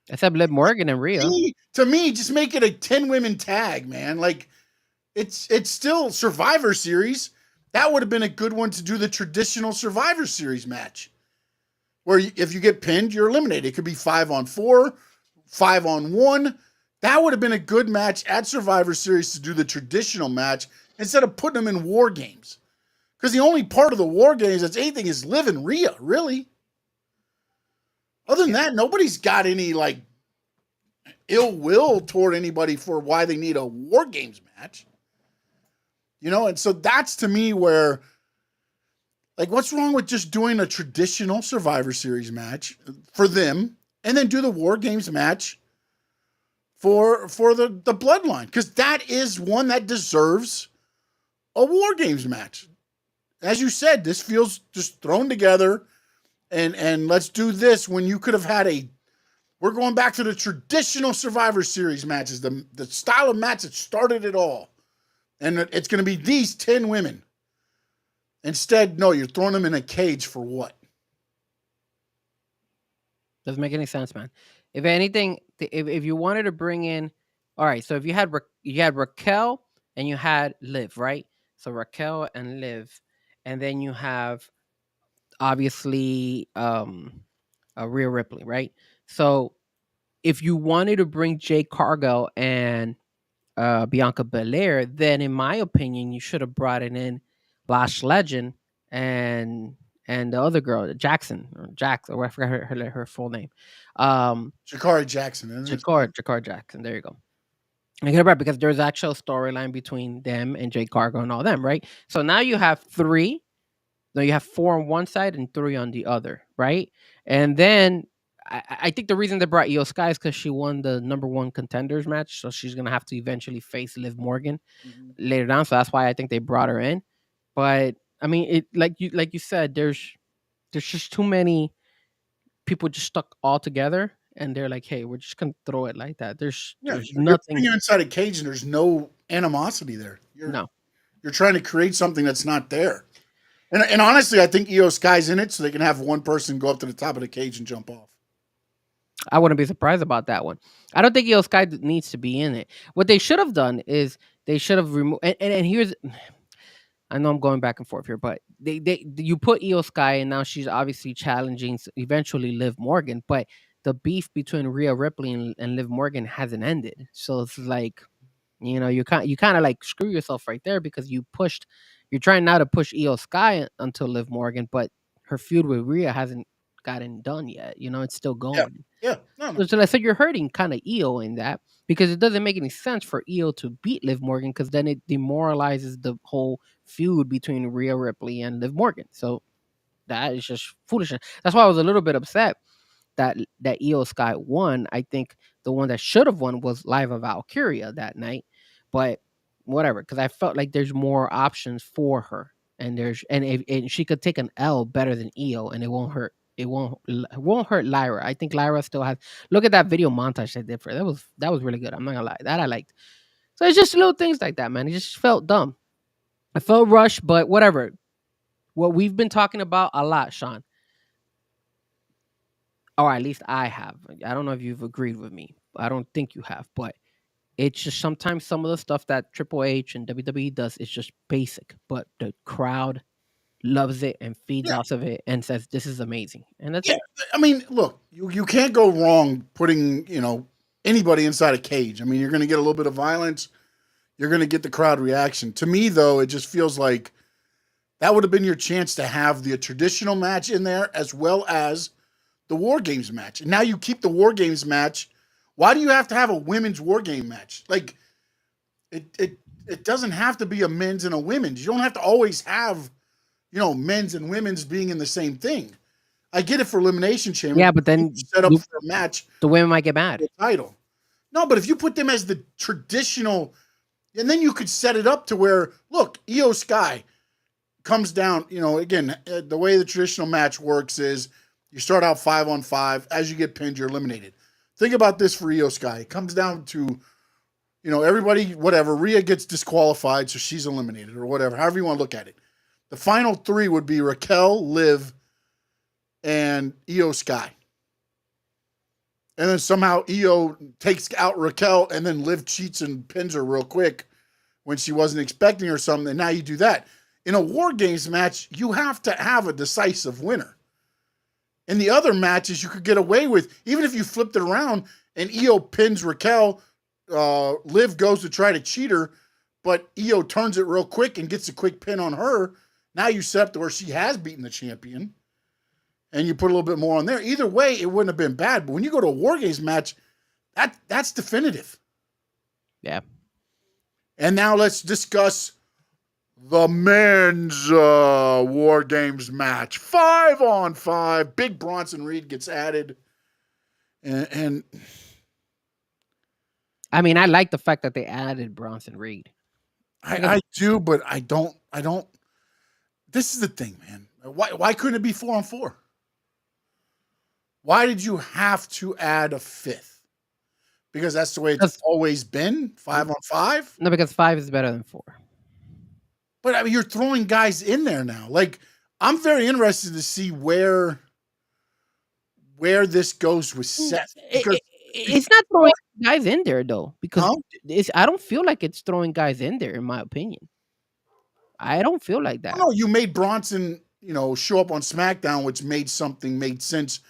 F: Except Liv Morgan and Rhea.
E: To me, just make it a 10 women tag, man. Like, it's still Survivor Series. That would have been a good one to do the traditional Survivor Series match. Where if you get pinned, you're eliminated. It could be 5-on-4, 5-on-1. That would have been a good match at Survivor Series to do the traditional match instead of putting them in War Games. Because the only part of the War Games that's anything is Liv and Rhea, really. Other than that, nobody's got any, like, ill will toward anybody for why they need a War Games match. You know, and so that's to me where, like, what's wrong with just doing a traditional Survivor Series match for them and then do the War Games match for the Bloodline? Because that is one that deserves a War Games match. As you said, this feels just thrown together, and let's do this when you could have had we're going back to the traditional Survivor Series matches, the style of match that started it all. And it's going to be these 10 women. Instead, no, you're throwing them in a cage for what?
F: Doesn't make any sense, man. If anything, if you wanted to bring in, all right, so if you had Raquel and you had Liv, right? So Raquel and Liv, and then you have obviously Rhea Ripley, right? So if you wanted to bring Jade Cargill and Bianca Belair, then in my opinion, you should have brought it in Lash Legend and the other girl, Jackson or Jax, or I forgot her full name.
E: Jakari Jackson, isn't it?
F: Jakari Jackson. There you go. I get it right because there's actual storyline between them and Jade Cargill and all them, right? So now you have 3. No, you have 4 on one side and 3 on the other, right? And then I think the reason they brought Io Sky is because she won the number 1 contenders match, so she's gonna have to eventually face Liv Morgan later down. So that's why I think they brought her in. But I mean, it like you said, there's just too many people just stuck all together, and they're like, hey, we're just gonna throw it like that. There's nothing.
E: You're inside a cage, and there's no animosity there. You're trying to create something that's not there. And honestly, I think Io Sky's in it so they can have one person go up to the top of the cage and jump off.
F: I wouldn't be surprised about that one. I don't think Io Sky needs to be in it. What they should have done is they should have removed. And here's, I know I'm going back and forth here, but you put Io Sky, and now she's obviously challenging eventually Liv Morgan, but the beef between Rhea Ripley and Liv Morgan hasn't ended. So it's like, you kind of like screw yourself right there, because you're trying now to push Io Sky until Liv Morgan, but her feud with Rhea hasn't gotten done yet. It's still
E: Yeah.
F: going.
E: Yeah. No, no.
F: So you're hurting kind of Io in that, because it doesn't make any sense for Io to beat Liv Morgan, because then it demoralizes the whole feud between Rhea Ripley and Liv Morgan. So that is just foolishness. That's why I was a little bit upset that Io Sky won. I think the one that should have won was Liva Valkyria that night, but whatever, because I felt like there's more options for her, and and she could take an L better than Io, and it won't hurt. It won't hurt Lyra. I think Lyra still has. Look at that video montage they did for her. That was really good. I'm not gonna lie, that I liked. So it's just little things like that, man. It just felt dumb. I felt rushed, but whatever. What we've been talking about a lot, Sean, or at least I have. I don't know if you've agreed with me. I don't think you have, but it's just sometimes some of the stuff that Triple H and WWE does is just basic, but the crowd loves it and feeds
E: Yeah.
F: off of it and says this is amazing, and that's
E: Yeah.
F: it.
E: I mean, look, you can't go wrong putting, anybody inside a cage. I mean, you're going to get a little bit of violence. You're going to get the crowd reaction. To me, though, it just feels like that would have been your chance to have the traditional match in there as well as the WarGames match. And now you keep the WarGames match. Why do you have to have a women's WarGame match? Like, it doesn't have to be a men's and a women's. You don't have to always have, men's and women's being in the same thing. I get it for Elimination Chamber.
F: Yeah, but then
E: set up for a match.
F: the women might get mad.
E: The title. No, but if you put them as the traditional, and then you could set it up to where, look, Io Sky comes down, again, the way the traditional match works is you start out 5-on-5. As you get pinned, you're eliminated. Think about this for Io Sky. It comes down to, everybody, whatever. Rhea gets disqualified, so she's eliminated or whatever, however you want to look at it. The final three would be Raquel, Liv, and Io Sky. And then somehow Io takes out Raquel, and then Liv cheats and pins her real quick when she wasn't expecting or something, and now you do that. In a WarGames match, you have to have a decisive winner. In the other matches, you could get away with, even if you flipped it around and Io pins Raquel, Liv goes to try to cheat her, but Io turns it real quick and gets a quick pin on her. Now you set up to where she has beaten the champion, and you put a little bit more on there. Either way, it wouldn't have been bad. But when you go to a WarGames match, that's definitive.
F: Yeah.
E: And now let's discuss the men's WarGames match. 5-on-5. Big Bronson Reed gets added. And
F: I mean, I like the fact that they added Bronson Reed.
E: I do, but I don't. This is the thing, man. Why couldn't it be 4-on-4? Why did you have to add a fifth? Because that's the way it's always been, 5-on-5?
F: No, because 5 is better than 4.
E: But I mean, you're throwing guys in there now. Like, I'm very interested to see where this goes with Seth.
F: It's not throwing guys in there, though, because I don't feel like it's throwing guys in there, in my opinion. I don't feel like that.
E: No, you made Bronson, show up on SmackDown, which made sense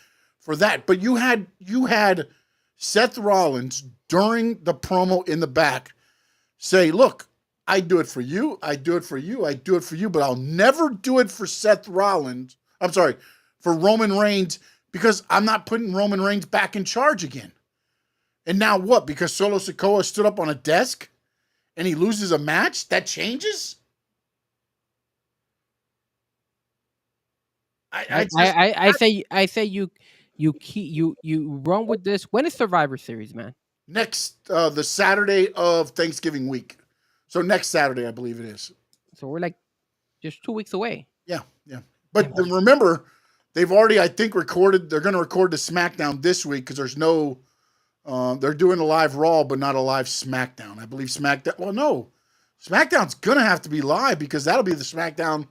E: for that. But you had Seth Rollins during the promo in the back say, look, I do it for you, I do it for you, I do it for you, but I'll never do it for Seth Rollins. I'm sorry, for Roman Reigns, because I'm not putting Roman Reigns back in charge again. And now what? Because Solo Sikoa stood up on a desk and he loses a match? That changes?
F: I say you run with this. When is Survivor Series, man?
E: Next the Saturday of Thanksgiving week. So next Saturday, I believe it is.
F: So we're like just 2 weeks away.
E: Yeah. But remember, they've already, I think, recorded. They're going to record the SmackDown this week because there's no. They're doing a live Raw, but not a live SmackDown. I believe SmackDown. Well, no, SmackDown's going to have to be live because that'll be the SmackDown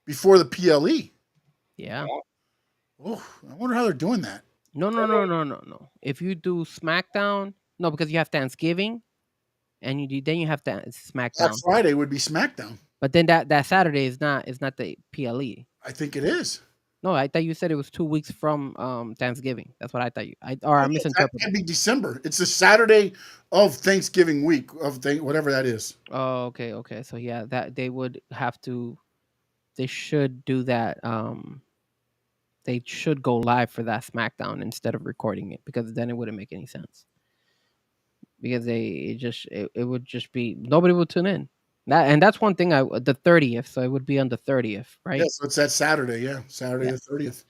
E: before the PLE.
F: Yeah.
E: Oh, I wonder how they're doing that.
F: No. If you do SmackDown, no, because you have Thanksgiving, and then you have to SmackDown.
E: That Friday would be SmackDown.
F: But then that Saturday is not the PLE.
E: I think it is.
F: No, I thought you said it was 2 weeks from Thanksgiving. That's what I thought I
E: Oh, yes, that
F: misinterpreted.
E: can be December. It's the Saturday of Thanksgiving week whatever that is.
F: Oh, okay. So yeah, that they would have to. They should do that. They should go live for that SmackDown instead of recording it because then it wouldn't make any sense. Because it would just be nobody would tune in. That's one thing. The 30th, so it would be on the 30th, right?
E: Yeah, so it's that Saturday. Yeah, Saturday the 30th.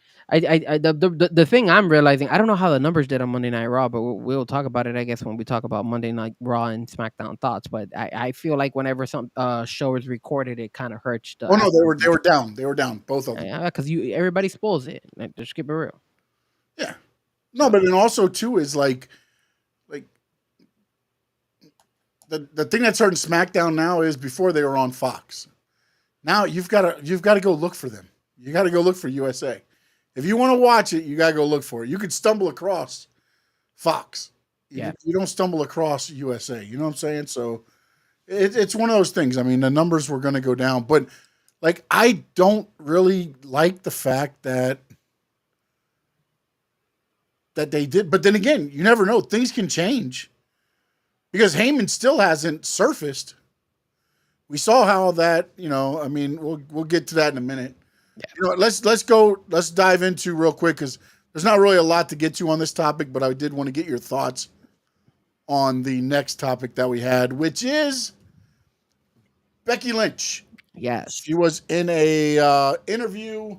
F: The thing I'm realizing, I don't know how the numbers did on Monday Night Raw, but we'll talk about it, I guess, when we talk about Monday Night Raw and SmackDown thoughts. But I feel like whenever some show is recorded, it kind of hurts.
E: Oh no, they were down. They were down, both of them.
F: Yeah, because everybody spoils it. Like, just keep it real.
E: Yeah. No, but then also too is like the thing that's hurting SmackDown now is before they were on Fox. Now you've got to go look for them. You got to go look for USA. If you want to watch it, you got to go look for it. You could stumble across Fox.
F: Yeah.
E: You don't stumble across USA. You know what I'm saying? So it's one of those things. I mean, the numbers were going to go down, but like I don't really like the fact that they did. But then again, you never know. Things can change. Because Heyman still hasn't surfaced. We saw how that, I mean, we'll get to that in a minute. Yeah. Let's dive into real quick because there's not really a lot to get to on this topic, but I did want to get your thoughts on the next topic that we had, which is Becky Lynch.
F: Yes.
E: She was in a interview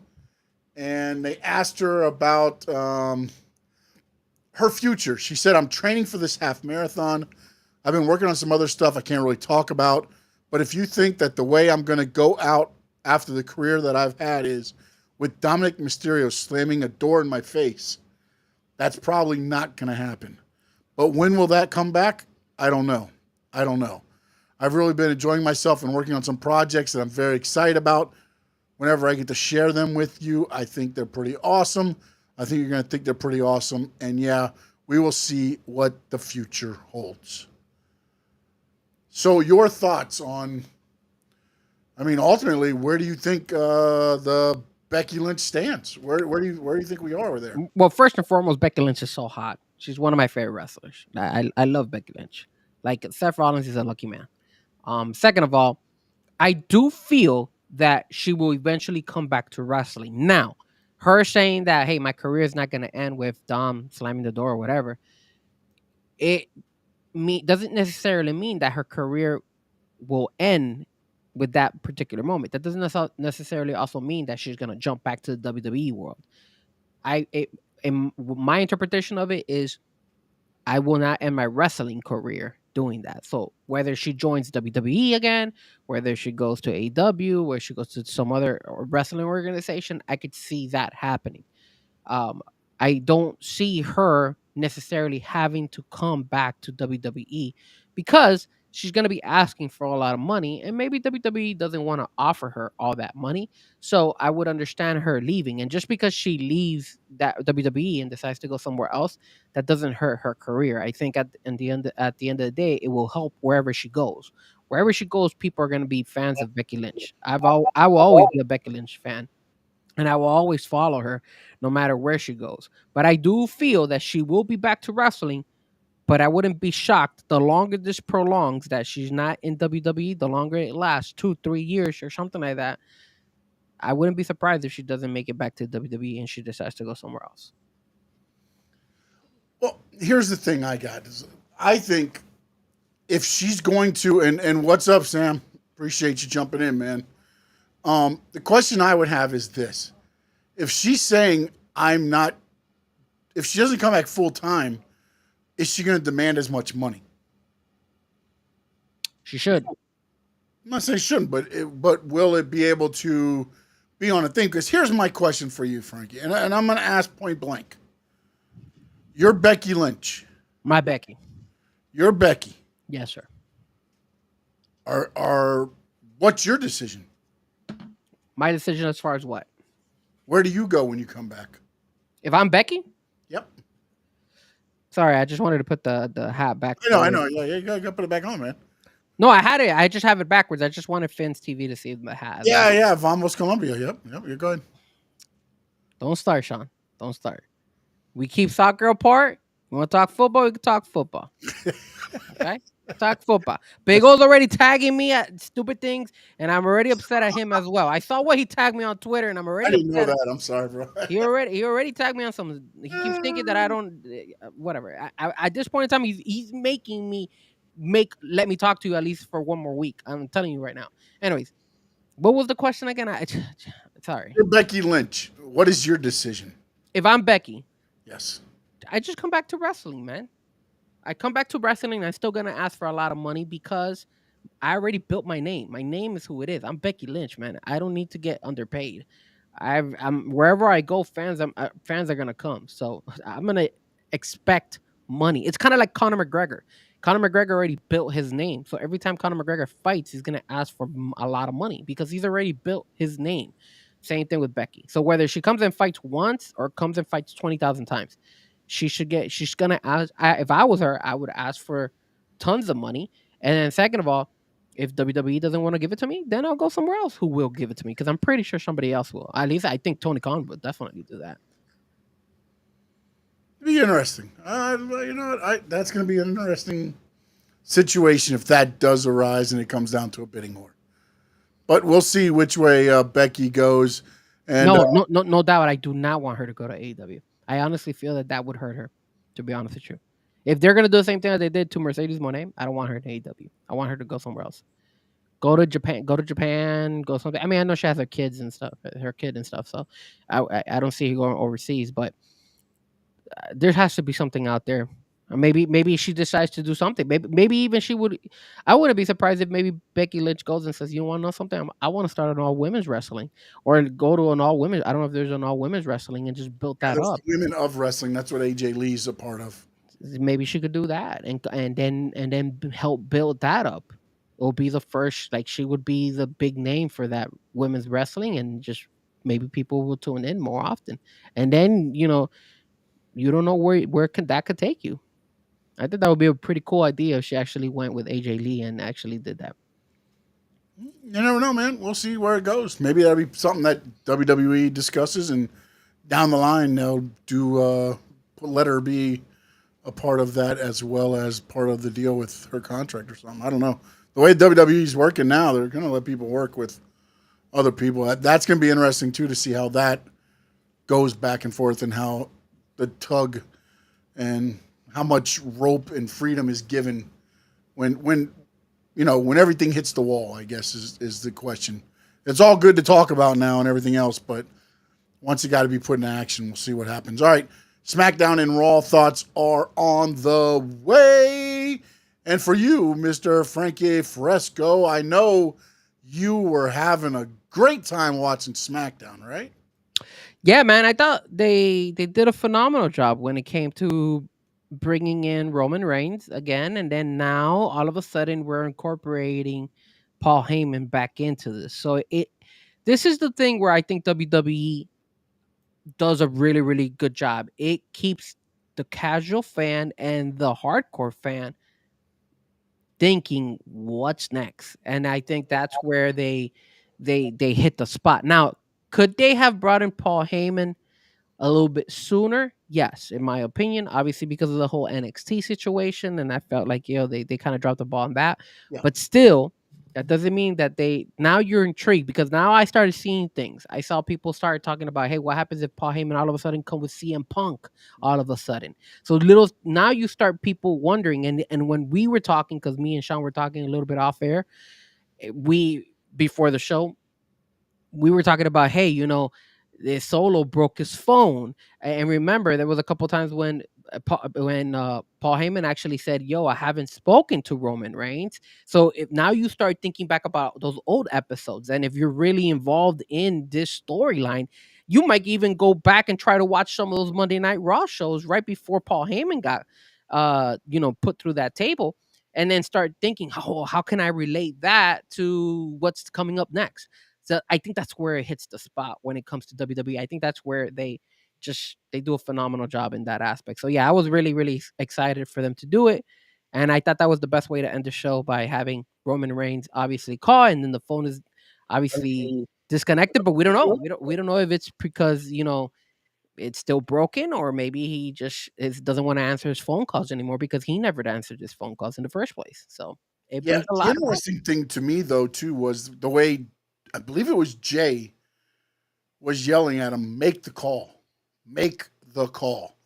E: and they asked her about her future. She said, I'm training for this half marathon. I've been working on some other stuff I can't really talk about. But if you think that the way I'm going to go out after the career that I've had is with Dominic Mysterio slamming a door in my face, that's probably not going to happen. But when will that come back? I don't know. I've really been enjoying myself and working on some projects that I'm very excited about. Whenever I get to share them with you, I think they're pretty awesome. I think you're going to think they're pretty awesome. And yeah, we will see what the future holds. So your thoughts on, I mean, ultimately, where do you think the Becky Lynch stands? Where do you think we are there?
F: Well, first and foremost, Becky Lynch is so hot. She's one of my favorite wrestlers. I love Becky Lynch. Like Seth Rollins is a lucky man. Second of all, I do feel that she will eventually come back to wrestling. Now, her saying that, hey, my career is not going to end with Dom slamming the door or whatever, doesn't necessarily mean that her career will end with that particular moment. That doesn't necessarily also mean that she's going to jump back to the WWE world. My interpretation of it is I will not end my wrestling career doing that. So whether she joins WWE again, whether she goes to AEW, where she goes to some other wrestling organization, I could see that happening. I don't see her necessarily having to come back to WWE because she's going to be asking for a lot of money and maybe WWE doesn't want to offer her all that money. So I would understand her leaving. And just because she leaves that WWE and decides to go somewhere else, that doesn't hurt her career. I think at the end of the day, it will help wherever she goes. Wherever she goes, people are going to be fans of Becky Lynch. I will always be a Becky Lynch fan. And I will always follow her no matter where she goes. But I do feel that she will be back to wrestling. But I wouldn't be shocked the longer this prolongs that she's not in WWE, the longer it lasts, 2-3 years or something like that. I wouldn't be surprised if she doesn't make it back to WWE and she decides to go somewhere else.
E: Well, here's the thing I got. I think if she's going to, and what's up, Sam? Appreciate you jumping in, man. The question I would have is this. If she's saying if she doesn't come back full time, is she going to demand as much money?
F: She should.
E: I'm not saying she shouldn't, but will it be able to be on a thing? Because here's my question for you, Frankie, and I'm going to ask point blank. You're Becky Lynch.
F: My Becky.
E: You're Becky.
F: Yes, sir.
E: What's your decision?
F: My decision as far as what?
E: Where do you go when you come back?
F: If I'm Becky?
E: Yep.
F: Sorry, I just wanted to put the hat back.
E: I know. Yeah, you gotta put it back on, man.
F: No, I had it. I just have it backwards. I just wanted Finn's TV to see if I had.
E: Yeah, Vamos Colombia. Yep, you're good.
F: Don't start, Sean. Don't start. We keep soccer apart. You want to talk football? We can talk football. Okay? Talk football. Big O's already tagging me at stupid things, and I'm already upset at him as well. I saw what he tagged me on Twitter, and I'm
E: I
F: already
E: didn't know
F: upset.
E: that. I'm sorry, bro.
F: He already tagged me on some. He keeps thinking that I don't. Whatever. At this point in time, he's making me let me talk to you at least for one more week. I'm telling you right now. Anyways, what was the question again? Sorry.
E: You're Becky Lynch. What is your decision?
F: If I'm Becky,
E: Yes.
F: I just come back to wrestling, man. I come back to wrestling, and I'm still gonna ask for a lot of money because I already built my name. My name is who it is. I'm Becky Lynch, man. I don't need to get underpaid. I'm wherever I go, fans are gonna come. So I'm gonna expect money. It's kind of like Conor McGregor. Conor McGregor already built his name, so every time Conor McGregor fights, he's gonna ask for a lot of money because he's already built his name. Same thing with Becky. So whether she comes and fights once or comes and fights 20,000 times, she should get. She's gonna ask. If I was her, I would ask for tons of money. And then second of all, if WWE doesn't want to give it to me, then I'll go somewhere else who will give it to me because I'm pretty sure somebody else will. At least I think Tony Khan would definitely do that.
E: Be interesting. You know what? That's going to be an interesting situation if that does arise and it comes down to a bidding war. But we'll see which way Becky goes. And
F: no doubt. I do not want her to go to AEW. I honestly feel that would hurt her. To be honest with you, if they're gonna do the same thing that they did to Mercedes Moné, I don't want her in AEW. I want her to go somewhere else. Go to Japan. Go something. I mean, I know she has her kids and stuff, her kid and stuff. So I don't see her going overseas, but there has to be something out there. Or maybe she decides to do something. Maybe even she would. I wouldn't be surprised if maybe Becky Lynch goes and says, "You want to know something? I want to start an all women's wrestling, or go to an all women's. I don't know if there's an all women's wrestling and just build that up.
E: Women of Wrestling. That's what AJ Lee's a part of.
F: Maybe she could do that and then help build that up. It'll be the first. Like she would be the big name for that women's wrestling, and just maybe people will tune in more often. And then you don't know where that could take you. I think that would be a pretty cool idea if she actually went with AJ Lee and actually did that.
E: You never know, man. We'll see where it goes. Maybe that'll be something that WWE discusses, and down the line they'll let her be a part of that as well as part of the deal with her contract or something. I don't know. The way WWE's working now, they're going to let people work with other people. That's going to be interesting too to see how that goes back and forth and how the tug and how much rope and freedom is given when everything hits the wall, I guess is the question. It's all good to talk about now and everything else, but once it got to be put in action, we'll see what happens. All right, SmackDown and Raw thoughts are on the way. And for you, Mr. Frankie Frezko, I know you were having a great time watching SmackDown, right?
F: Yeah, man, I thought they did a phenomenal job when it came to bringing in Roman Reigns again, and then now all of a sudden we're incorporating Paul Heyman back into this. So this is the thing where I think WWE does a really, really good job. It keeps the casual fan and the hardcore fan thinking what's next. And I think that's where they hit the spot. Now, could they have brought in Paul Heyman a little bit sooner? Yes, in my opinion, obviously because of the whole NXT situation, and I felt like they kind of dropped the ball on that.
E: Yeah.
F: But still, that doesn't mean that now you're intrigued, because now I started seeing things. I saw people start talking about, hey, what happens if Paul Heyman all of a sudden come with CM Punk all of a sudden? So now you start people wondering, and when we were talking, because me and Sean were talking a little bit off air, before the show, we were talking about, hey, the Solo broke his phone, and remember there was a couple times when Paul Heyman actually said, "Yo, I haven't spoken to Roman Reigns." So if now you start thinking back about those old episodes, and if you're really involved in this storyline, you might even go back and try to watch some of those Monday Night Raw shows right before Paul Heyman got, put through that table, and then start thinking, "Oh, how can I relate that to what's coming up next?" So I think that's where it hits the spot when it comes to WWE. I think that's where they do a phenomenal job in that aspect. So yeah, I was really, really excited for them to do it. And I thought that was the best way to end the show by having Roman Reigns obviously call, and then the phone is obviously disconnected, but we don't know. We don't know if it's because it's still broken, or maybe he just doesn't want to answer his phone calls anymore because he never answered his phone calls in the first place. So it
E: Yeah,
F: brings a
E: the
F: lot.
E: interesting thing to me though too was the way I believe it was Jay was yelling at him, "Make the call, make the call."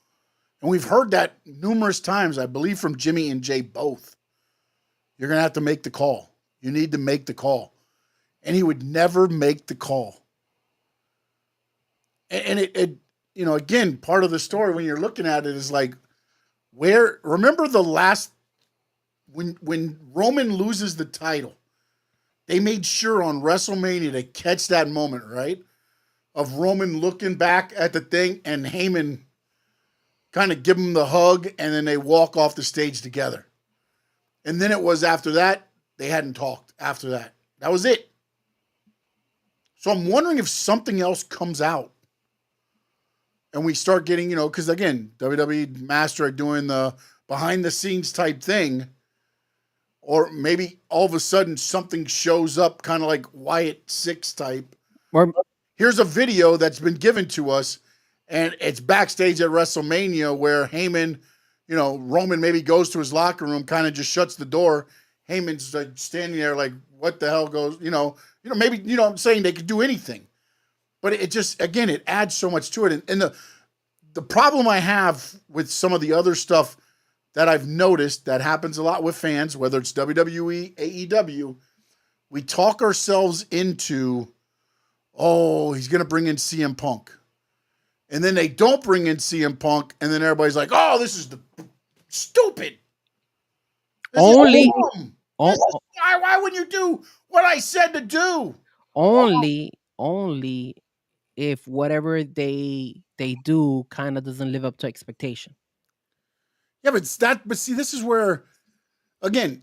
E: And we've heard that numerous times, I believe, from Jimmy and Jay both. You're gonna have to make the call. You need to make the call, and he would never make the call. And it again, part of the story when you're looking at it is like, where remember the last when Roman loses the title, they made sure on WrestleMania to catch that moment, right? Of Roman looking back at the thing and Heyman kind of give him the hug, and then they walk off the stage together. And then it was after that, they hadn't talked after that. That was it. So I'm wondering if something else comes out and we start getting, because again, WWE Master are doing the behind the scenes type thing, or maybe all of a sudden something shows up kind of like Wyatt 6 type.
F: Or
E: Here's a video that's been given to us, and it's backstage at WrestleMania where Heyman, Roman maybe goes to his locker room, kind of just shuts the door. Heyman's like standing there like, what the hell goes, maybe, I'm saying they could do anything. But it just, again, it adds so much to it. And the problem I have with some of the other stuff that I've noticed that happens a lot with fans, whether it's WWE, AEW, we talk ourselves into, oh, he's going to bring in CM Punk. And then they don't bring in CM Punk, and then everybody's like, oh, this is the stupid. This
F: only,
E: why wouldn't you do what I said to do?
F: only if whatever they do kind of doesn't live up to expectation.
E: Yeah, but see, this is where, again,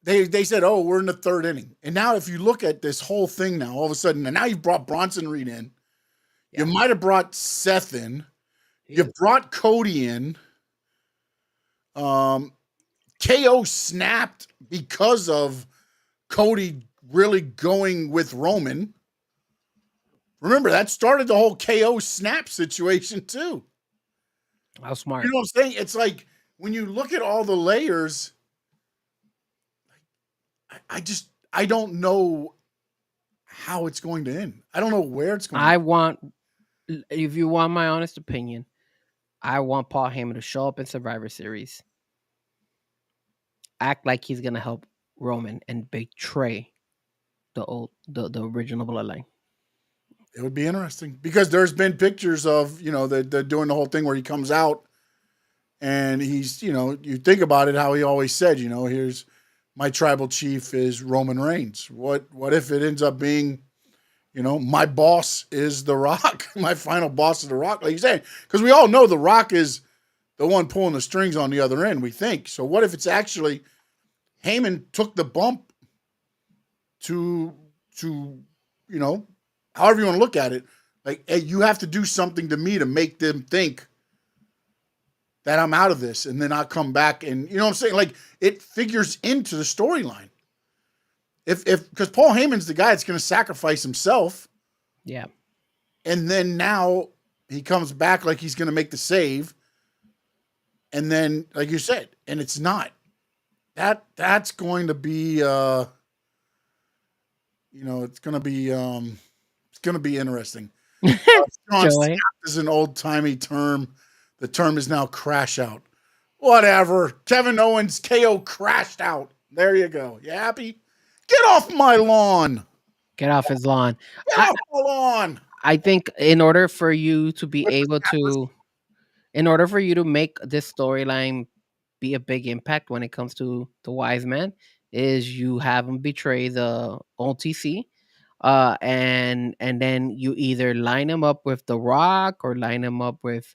E: they said, oh, we're in the third inning. And now if you look at this whole thing now, all of a sudden, and now you've brought Bronson Reed in. Yeah. You might have brought Seth in. You brought Cody in. KO snapped because of Cody really going with Roman. Remember, that started the whole KO snap situation too.
F: How smart.
E: You know what I'm saying? It's like when you look at all the layers, I don't know how it's going to end. I don't know where it's going to end.
F: If you want my honest opinion, I want Paul Heyman to show up in Survivor Series, act like he's gonna help Roman, and betray the original bloodline.
E: It would be interesting because there's been pictures of, they're doing the whole thing where he comes out and he's, you think about it, how he always said, here's my tribal chief is Roman Reigns. What if it ends up being, my boss is The Rock, my final boss is The Rock, like you said, because we all know The Rock is the one pulling the strings on the other end, we think. So what if it's actually Heyman took the bump to however you want to look at it, like, hey, you have to do something to me to make them think that I'm out of this, and then I'll come back, and you know what I'm saying? Like, it figures into the storyline. If because Paul Heyman's the guy that's going to sacrifice himself.
F: Yeah.
E: And then now he comes back like he's going to make the save. And then, like you said, and it's not. That's going to be it's going to be interesting. Snap is an old-timey term. The term is now crash out. Whatever. Kevin Owens KO crashed out. There you go. You happy? Get off my lawn.
F: Get off his lawn.
E: Get off my lawn.
F: I think in order for you to be able to, in order for you to make this storyline be a big impact when it comes to the Wise Man, is you have him betray the OTC. And then you either line him up with The Rock or line him up with,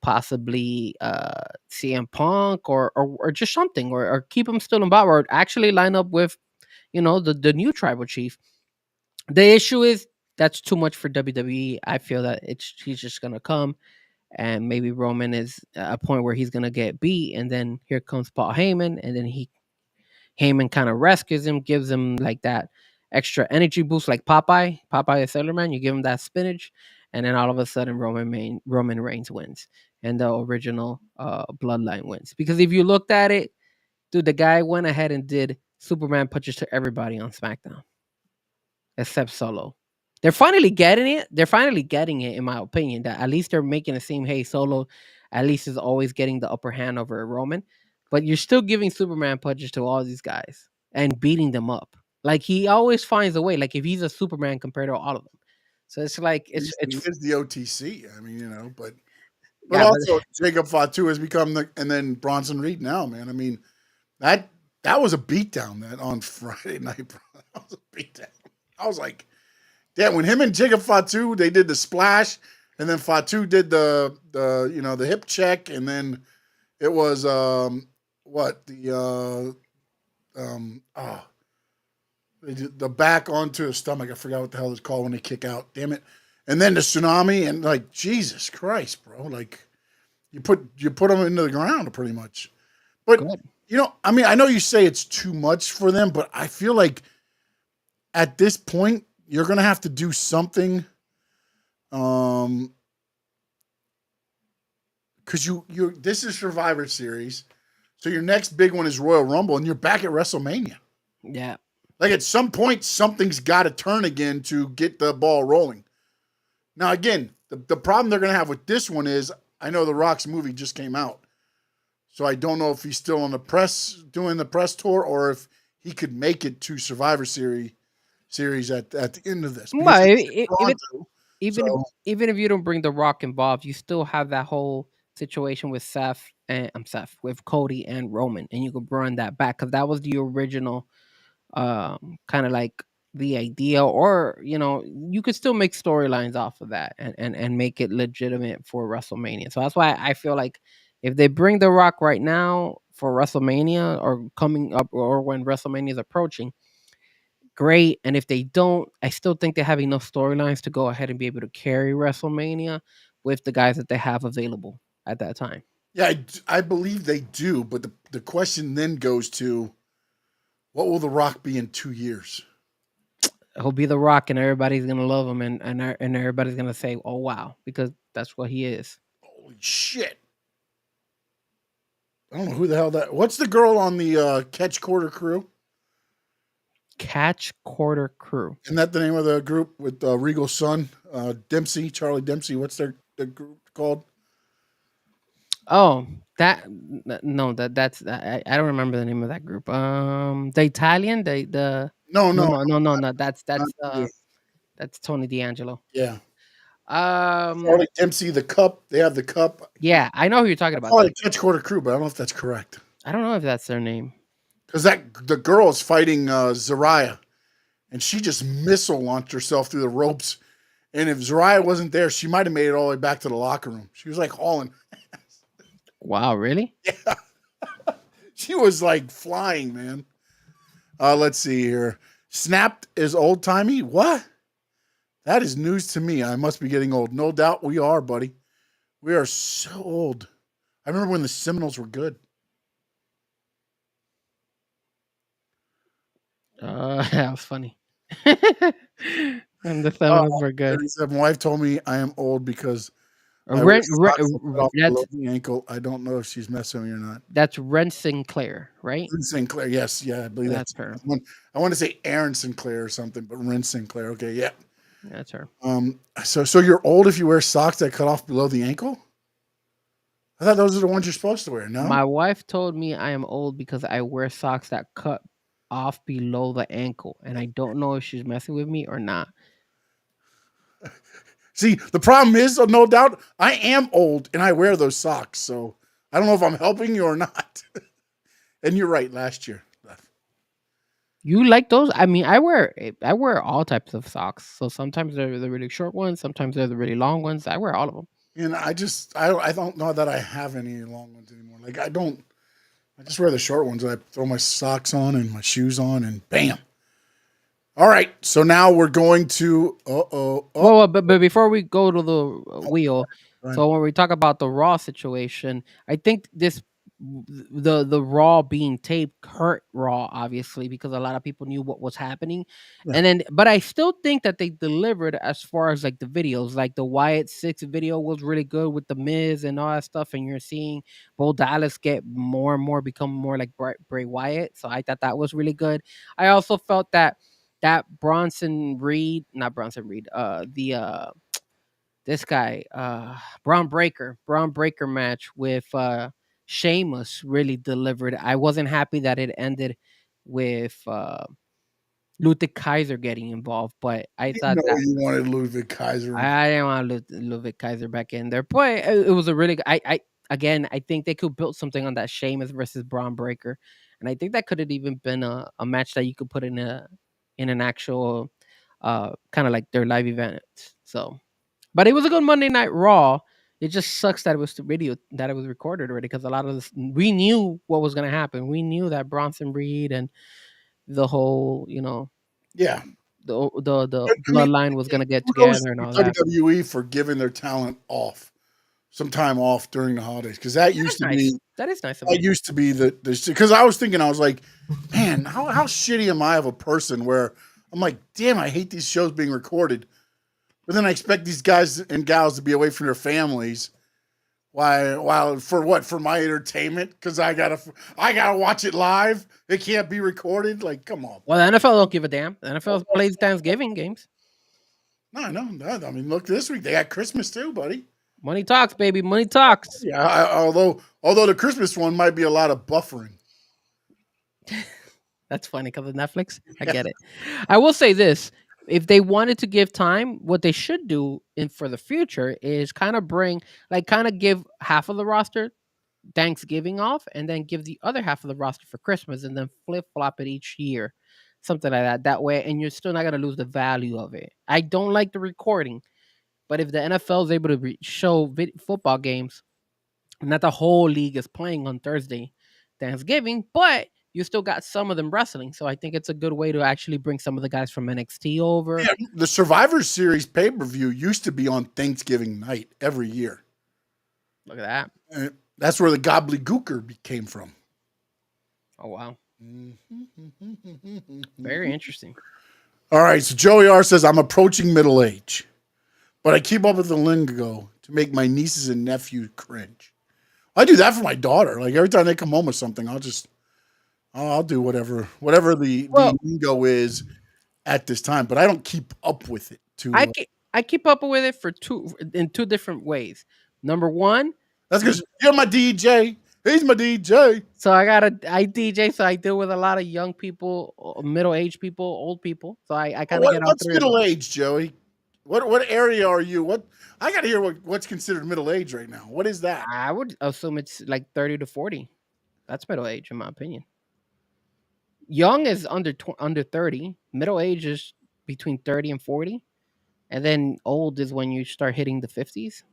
F: possibly CM Punk or just something, or keep him still involved, or actually line up with, the new tribal chief. The issue is that's too much for WWE. I feel that he's just gonna come and maybe Roman is at a point where he's gonna get beat, and then here comes Paul Heyman, and then Heyman kind of rescues him, gives him like that extra energy boost, like Popeye the Sailor Man. You give him that spinach, and then all of a sudden Roman Reigns wins, and the original Bloodline wins. Because if you looked at it, dude, the guy went ahead and did Superman punches to everybody on SmackDown except Solo. They're finally getting it. They're finally getting it, in my opinion. That at least they're making it seem, hey, Solo at least is always getting the upper hand over Roman. But you're still giving Superman punches to all these guys and beating them up. Like he always finds a way. Like if he's a Superman compared to all of them. So it's like
E: He
F: it's
E: is the OTC. I mean, but
F: yeah,
E: also Jacob Fatu has become and then Bronson Reed now, man. I mean, that was a beatdown that on Friday night, bro. That was a beatdown. I was like, damn, when him and Jacob Fatu, they did the splash, and then Fatu did the hip check, and then it was they did the back onto his stomach. I forgot what the hell it's called when they kick out. Damn it. And then the tsunami, and like, Jesus Christ, bro. Like you put them into the ground pretty much. But I mean, I know you say it's too much for them, but I feel like at this point, you're gonna have to do something. Because this is Survivor Series, so your next big one is Royal Rumble, and you're back at WrestleMania.
F: yeah.
E: Like at some point, something's got to turn again to get the ball rolling. Now, again, the problem they're going to have with this one is I know The Rock's movie just came out. So I don't know if he's still on the press, doing the press tour, or if he could make it to Survivor Series at the end of this.
F: Well,
E: Even
F: even if you don't bring The Rock involved, you still have that whole situation with with Cody and Roman, and you could run that back because that was the original kind of like the idea, or you could still make storylines off of that and make it legitimate for WrestleMania. So that's why I feel like if they bring The Rock right now for WrestleMania or coming up or when WrestleMania is approaching, great. And if they don't, I still think they have enough storylines to go ahead and be able to carry WrestleMania with the guys that they have available at that time.
E: Yeah, I believe they do, but the question then goes to, what will The Rock be in 2 years?
F: He'll be The Rock, and everybody's gonna love him, and everybody's gonna say, "Oh wow," because that's what he is.
E: Holy shit! I don't know who the hell that. What's the girl on the Catch Quarter Crew?
F: Catch Quarter Crew.
E: Isn't that the name of the group with Regal's son, Charlie Dempsey? What's the group called?
F: Oh, that's I don't remember the name of that group. The Italian, no. That's Tony D'Angelo.
E: Yeah.
F: Um,
E: Charlie Dempsey, the Cup. They have the Cup.
F: Yeah, I know who you're talking about.
E: Oh, the Catch Quarter Crew, but I don't know if that's correct.
F: I don't know if that's their name.
E: Because the girl is fighting Zariah, and she just missile launched herself through the ropes. And if Zariah wasn't there, she might have made it all the way back to the locker room. She was like hauling.
F: Wow, really?
E: Yeah. She was like flying, man. Let's see here. Snapped is old timey. What? That is news to me. I must be getting old. No doubt we are, buddy. We are so old. I remember when the Seminoles were good.
F: That was funny. And the Seminoles were good.
E: My wife told me I am old because
F: That's
E: the ankle. I don't know if she's messing with me or not.
F: That's Ren Sinclair, right?
E: Ren Sinclair, yes, yeah, I believe that's
F: her.
E: I want to say Aaron Sinclair or something, but Ren Sinclair. Okay, yeah,
F: that's her.
E: So you're old if you wear socks that cut off below the ankle? I thought those are the ones you're supposed to wear. No,
F: my wife told me I am old because I wear socks that cut off below the ankle, and I don't know if she's messing with me or not.
E: See, the problem is, no doubt, I am old and I wear those socks. So I don't know if I'm helping you or not. And you're right. Last year,
F: you like those? I mean, I wear all types of socks. So sometimes they're the really short ones. Sometimes they're the really long ones. I wear all of them.
E: And I don't know that I have any long ones anymore. Like I just wear the short ones. I throw my socks on and my shoes on, and bam. All right, so now we're going to.
F: Well, but before we go to the wheel,
E: Right.
F: So when we talk about the Raw situation, I think the Raw being taped hurt Raw obviously because a lot of people knew what was happening,
E: Yeah.
F: and then but I still think that they delivered as far as like the videos, like the Wyatt Six video was really good with the Miz and all that stuff, and you're seeing Bo Dallas get more and more become more like Bray Wyatt, so I thought that was really good. I also felt that Bronson Reed, not Bronson Reed, this guy, Braun Breaker match with Sheamus really delivered. I wasn't happy that it ended with Luther Kaiser getting involved, but I
E: You
F: thought
E: know
F: that
E: you wanted Ludwig Kaiser.
F: I didn't want Ludwig Kaiser back in there, but it was a really I again I think they could build something on that Sheamus versus Braun Breaker, and I think that could have even been a match that you could put in an actual kind of like their live event. So, but it was a good Monday Night Raw. It just sucks that it was the video that it was recorded already because a lot of this we knew what was gonna happen. We knew that Bronson Reed and the whole
E: Yeah.
F: the
E: I mean,
F: bloodline was gonna get
E: kudos
F: together and
E: to
F: all that.
E: WWE for giving their talent some time off during the holidays, because that used
F: That's
E: to
F: nice.
E: be
F: That is nice of
E: that
F: them.
E: used to be the because I was thinking, I was like, man, how shitty am I of a person where I'm like, damn, I hate these shows being recorded, but then I expect these guys and gals to be away from their families. While for what? For my entertainment? Because I gotta watch it live. It can't be recorded. Like, come on.
F: Well, the NFL don't give a damn. The NFL plays Thanksgiving games.
E: No. I mean, look, this week they got Christmas too, buddy.
F: Money talks, baby. Money talks.
E: Yeah. Although the Christmas one might be a lot of buffering.
F: That's funny because of Netflix. I get it. I will say this: if they wanted to give time, what they should do in for the future is kind of give half of the roster Thanksgiving off, and then give the other half of the roster for Christmas, and then flip flop it each year, something like that. That way, and you're still not gonna lose the value of it. I don't like the recording, but if the NFL is able to show football games, not the whole league is playing on Thursday, Thanksgiving, but you still got some of them wrestling. So I think it's a good way to actually bring some of the guys from NXT over.
E: Yeah, the Survivor Series pay-per-view used to be on Thanksgiving night every year.
F: Look at that.
E: And that's where the gobbledygooker came from.
F: Oh, wow. Very interesting.
E: All right, so Joey R says, I'm approaching middle age, but I keep up with the lingo to make my nieces and nephews cringe. I do that for my daughter. Like, every time they come home with something, I'll do whatever the lingo is at this time, but I don't keep up with it.
F: I keep up with it in two different ways. Number one,
E: that's because you're my DJ. He's my DJ.
F: So I DJ, so I deal with a lot of young people, middle-aged people, old people. So I kind of get all
E: what's
F: three of them.
E: middle age, Joey? What area are you? I got to hear what's considered middle age right now. What is that?
F: I would assume it's like 30 to 40. That's middle age, in my opinion. Young is under 30. Middle age is between 30 and 40, and then old is when you start hitting the 50s.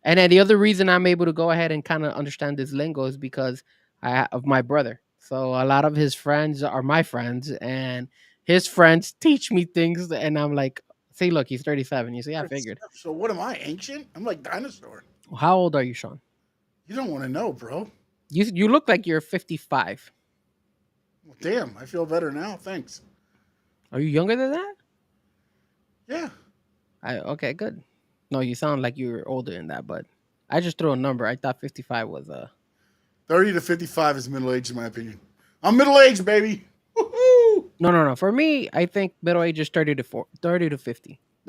F: And then the other reason I'm able to go ahead and kind of understand this lingo is because of my brother. So a lot of his friends are my friends, and his friends teach me things. And I'm like, see, look, he's 37. You see, I figured.
E: So what am I, ancient? I'm like dinosaur.
F: How old are you, Sean?
E: You don't want to know, bro.
F: You look like you're 55.
E: Well, damn, I feel better now. Thanks.
F: Are you younger than that?
E: Yeah.
F: Okay, good. No, you sound like you're older than that, but I just threw a number. I thought 55 was
E: 30 to 55 is middle age, in my opinion. I'm middle aged, baby. Woo-hoo!
F: No. For me, I think middle age is 30 to 50. 30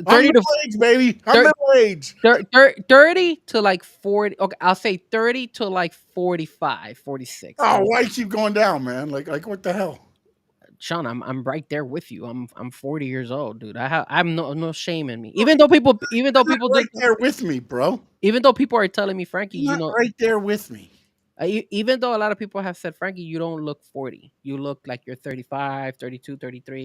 E: I'm
F: to
E: middle age, baby. I'm middle age.
F: 30 to like 40. Okay, I'll say 30 to like 45, 46.
E: Oh, why you keep going down, man? Like what the hell?
F: Sean, I'm right there with you. I'm 40 years old, dude. I'm no shame in me. Even though people
E: right there with me, bro.
F: Even though people are telling me, Frankie,
E: You're not right there with me.
F: Even though a lot of people have said, Frankie, you don't look 40. You look like you're 35, 32, 33.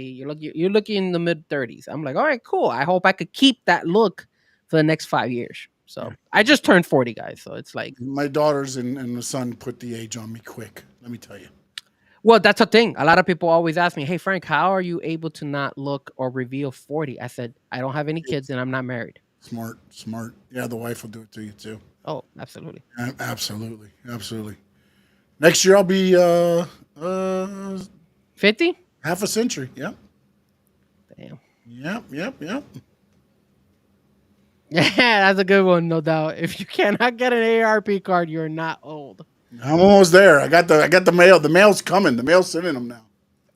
F: You're looking in the mid 30s. I'm like, all right, cool. I hope I could keep that look for the next 5 years. So I just turned 40, guys. So it's like
E: my daughters and the son put the age on me quick. Let me tell you.
F: Well, that's a thing. A lot of people always ask me, hey, Frank, how are you able to not look or reveal 40? I said, I don't have any kids and I'm not married.
E: Smart. Yeah, the wife will do it to you too.
F: Oh, absolutely.
E: Absolutely. Next year I'll be
F: 50?
E: half a century. Yep.
F: Damn.
E: Yep.
F: Yeah, that's a good one, no doubt. If you cannot get an AARP card, you're not old.
E: I'm almost there. I got the mail. The mail's coming. The mail's sending them now.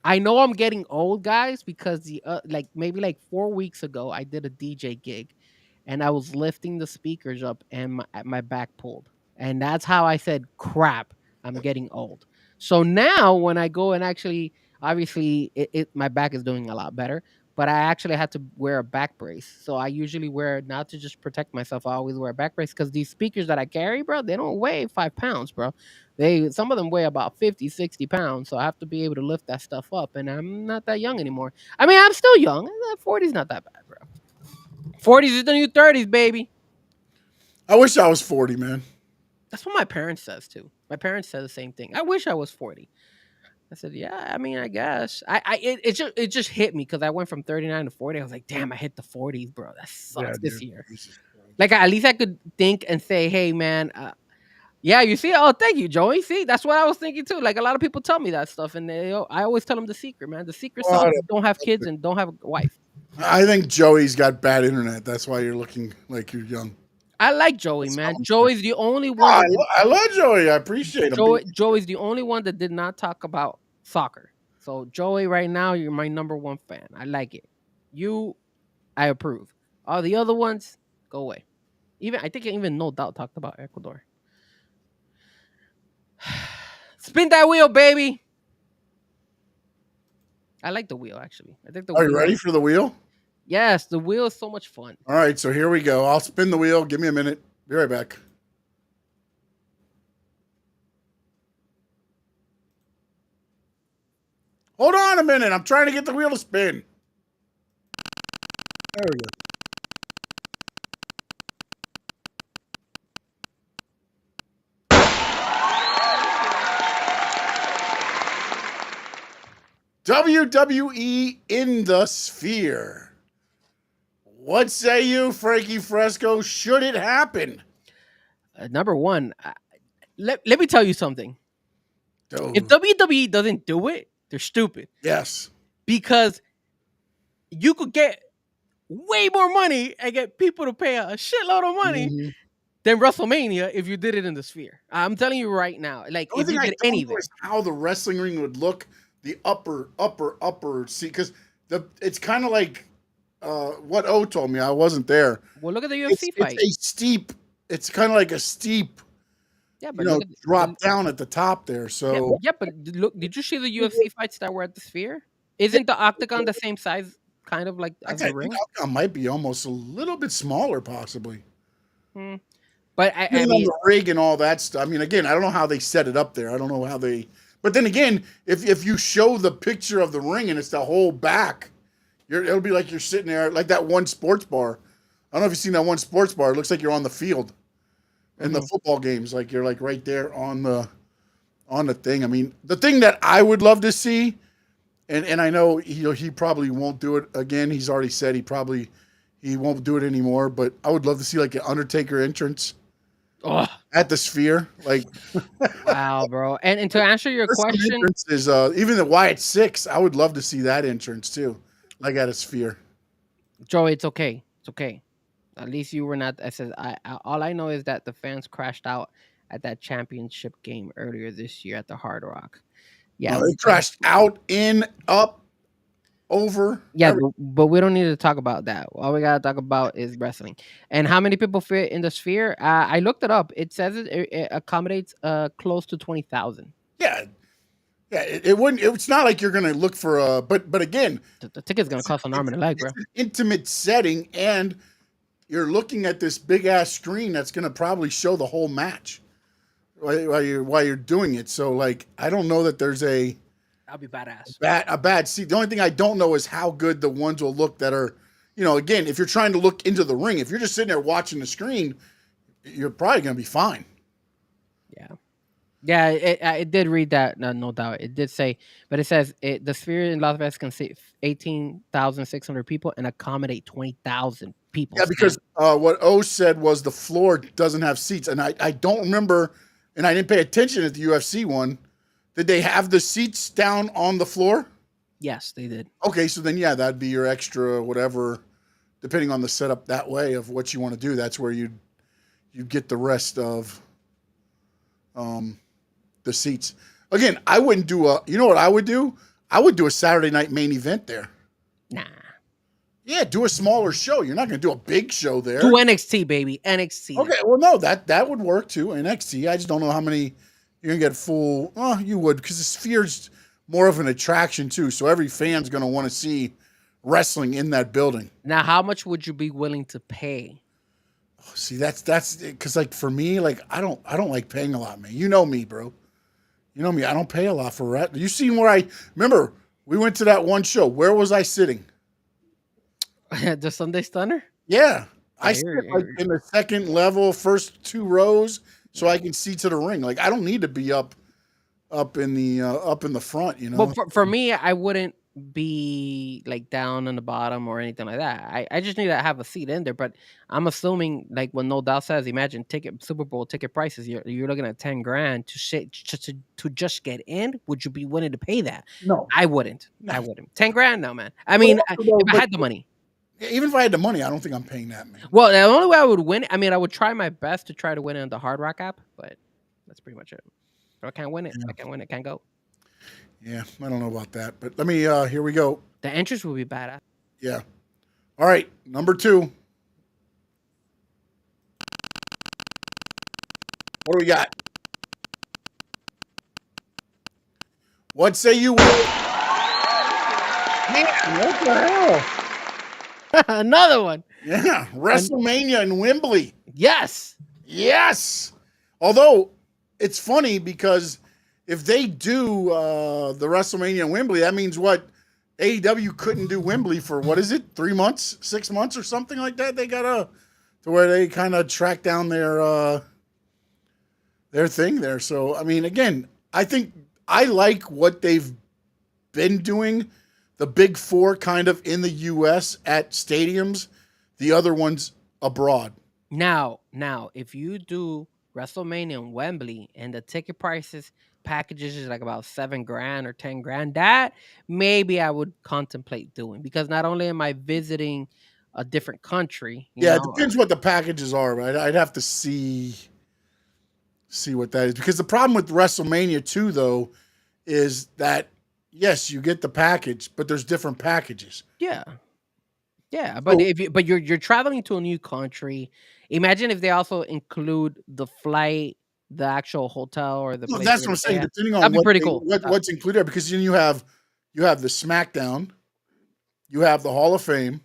F: I know I'm getting old, guys, because maybe 4 weeks ago, I did a DJ gig, and I was lifting the speakers up, and my back pulled, and that's how I said, "Crap, I'm getting old." So now, when I go and actually, obviously, my back is doing a lot better, but I actually had to wear a back brace. So I usually wear, not to just protect myself, I always wear a back brace because these speakers that I carry, bro, they don't weigh 5 pounds, bro. Some of them weigh about 50, 60 pounds, so I have to be able to lift that stuff up, and I'm not that young anymore. I mean, I'm still young. 40's not that bad, bro. 40's is the new 30's, baby.
E: I wish I was 40, man.
F: That's what my parents says too. My parents said the same thing. I wish I was 40. I said, yeah, I mean, I guess. It just hit me because I went from 39 to 40. I was like, damn, I hit the 40s, bro. That sucks this year. Like, at least I could think and say, hey, man, yeah, you see? Oh, thank you, Joey. See, that's what I was thinking too. Like, a lot of people tell me that stuff, and I always tell them the secret, man. The secret sauce is don't have kids and don't have a wife.
E: I think Joey's got bad internet. That's why you're looking like you're young.
F: I like Joey, man. Joey's the only one.
E: I love Joey. I appreciate him.
F: Joey's the only one that did not talk about soccer. So, Joey, right now, you're my number one fan. I like it. I approve. All the other ones, go away. I think even No Doubt talked about Ecuador. Spin that wheel, baby. I like the wheel, actually. I think
E: Are you ready for the wheel?
F: Yes, the wheel is so much fun.
E: All right, so here we go. I'll spin the wheel. Give me a minute. Be right back. Hold on a minute. I'm trying to get the wheel to spin. There we go. WWE in the Sphere. What say you, Frankie Frezko? Should it happen?
F: Number one, let me tell you something.
E: Dude.
F: If WWE doesn't do it, they're stupid.
E: Yes.
F: Because you could get way more money and get people to pay a shitload of money than WrestleMania if you did it in the Sphere. I'm telling you right now. Like, if you did anything.
E: How the wrestling ring would look, the upper seat, because it's kind of like what O told me. I wasn't there.
F: Well, look at the UFC fight.
E: It's a steep. It's kind of like a steep.
F: Yeah, but
E: drop down at the top there. So
F: but look, did you see the UFC fights that were at the Sphere? Isn't the octagon the same size, kind of like as the ring?
E: The octagon might be almost a little bit smaller, possibly.
F: But I mean,
E: the rig and all that stuff. I mean, again, I don't know how they set it up there. I don't know how they. But then again, if you show the picture of the ring and it's the whole back, it'll be like you're sitting there like that one sports bar. I don't know if you've seen that one sports bar. It looks like you're on the field in the football games, like you're like right there on the thing. I mean, the thing that I would love to see, and I know he probably won't do it again. He's already said he won't do it anymore. But I would love to see like an Undertaker entrance. At the Sphere, like
F: wow, bro. And to answer your question,
E: is even the Wyatt 6. I would love to see that entrance too, like at a Sphere.
F: Joey, it's okay. It's okay. At least you were not. I said, all I know is that the fans crashed out at that championship game earlier this year at the Hard Rock. Yeah,
E: they crashed out, in, up, over.
F: Yeah, but we don't need to talk about that. All we gotta talk about is wrestling. And how many people fit in the Sphere? I looked it up. It says it accommodates close to 20,000.
E: Yeah. It wouldn't. It's not like you're gonna look for a. But again,
F: the ticket's gonna cost an arm and a leg, bro.
E: It's an intimate setting, and you're looking at this big ass screen that's gonna probably show the whole match while you're doing it. So like, I don't know that there's a.
F: That'd be badass.
E: A bad seat. The only thing I don't know is how good the ones will look that are, again, if you're trying to look into the ring, if you're just sitting there watching the screen, you're probably going to be fine.
F: Yeah. Yeah, it did read that, no doubt. It did say, but it says the Sphere in Las Vegas can seat 18,600 people and accommodate 20,000 people.
E: Yeah,
F: stand.
E: because what O said was the floor doesn't have seats, and I don't remember, and I didn't pay attention at the UFC one. Did they have the seats down on the floor?
F: Yes, they did.
E: Okay, so then yeah, that'd be your extra whatever, depending on the setup that way of what you want to do. That's where you get the rest of the seats. Again, I wouldn't do a. You know what I would do? I would do a Saturday night main event there.
F: Nah.
E: Yeah, do a smaller show. You're not going to do a big show there.
F: Do NXT, baby. NXT.
E: Okay, well, no, that would work too. NXT, I just don't know how many you're gonna get full. Oh, you would, because the Sphere's more of an attraction too. So every fan's gonna want to see wrestling in that building.
F: Now, how much would you be willing to pay?
E: See, that's because like for me, like I don't like paying a lot, man. You know me, bro. You know me. I don't pay a lot for wrestling. You seen where I remember we went to that one show. Where was I sitting?
F: The Sunday Stunner?
E: Yeah. I sit
F: you're-
E: like in the second level, first 2 rows, so I can see to the ring. Like I don't need to be up in the front, you know.
F: Well, for me, I wouldn't be like down on the bottom or anything like that. I just need to have a seat in there. But I'm assuming, like what No Doubt says, imagine Super Bowl ticket prices. You're looking at $10,000 to just get in. Would you be willing to pay that?
E: No.
F: I wouldn't.
E: No.
F: I wouldn't. $10,000, no, man. I mean,
E: Well, no,
F: if I
E: but-
F: had the money.
E: Even if I had the money, I don't think I'm paying that, man.
F: Well, the only way I would win, I mean, I would try my best to try to win it on the Hard Rock app, but that's pretty much it. If I can't win it. I can't win it. Can't go.
E: Yeah, I don't know about that, but let me. Here we go.
F: The entrance would be badass.
E: Yeah. All right, number 2. What do we got? What say you? Man, what the hell?
F: Another one.
E: Yeah, WrestleMania in Wembley.
F: Yes.
E: Yes. Although it's funny because if they do the WrestleMania in Wembley, that means what? AEW couldn't do Wembley for what is it? 3 months, 6 months, or something like that. They got to where they kind of track down their thing there. So I mean, again, I think I like what they've been doing. The big 4 kind of in the U.S. at stadiums, the other ones abroad.
F: Now, if you do WrestleMania in Wembley and the ticket prices packages is like about $7,000 or $10,000, that maybe I would contemplate doing, because not only am I visiting a different country, you
E: Yeah,
F: know,
E: it depends what the packages are, right? I'd have to see what that is, because the problem with WrestleMania 2 though is that yes, you get the package, but there's different packages.
F: Yeah, but you're traveling to a new country. Imagine if they also include the flight, the actual hotel, or the
E: No,
F: place
E: that's
F: you're
E: what I'm saying.
F: gonna stay at.
E: Depending on
F: That'd be pretty cool.
E: what's included, because then you have the SmackDown, you have the Hall of Fame,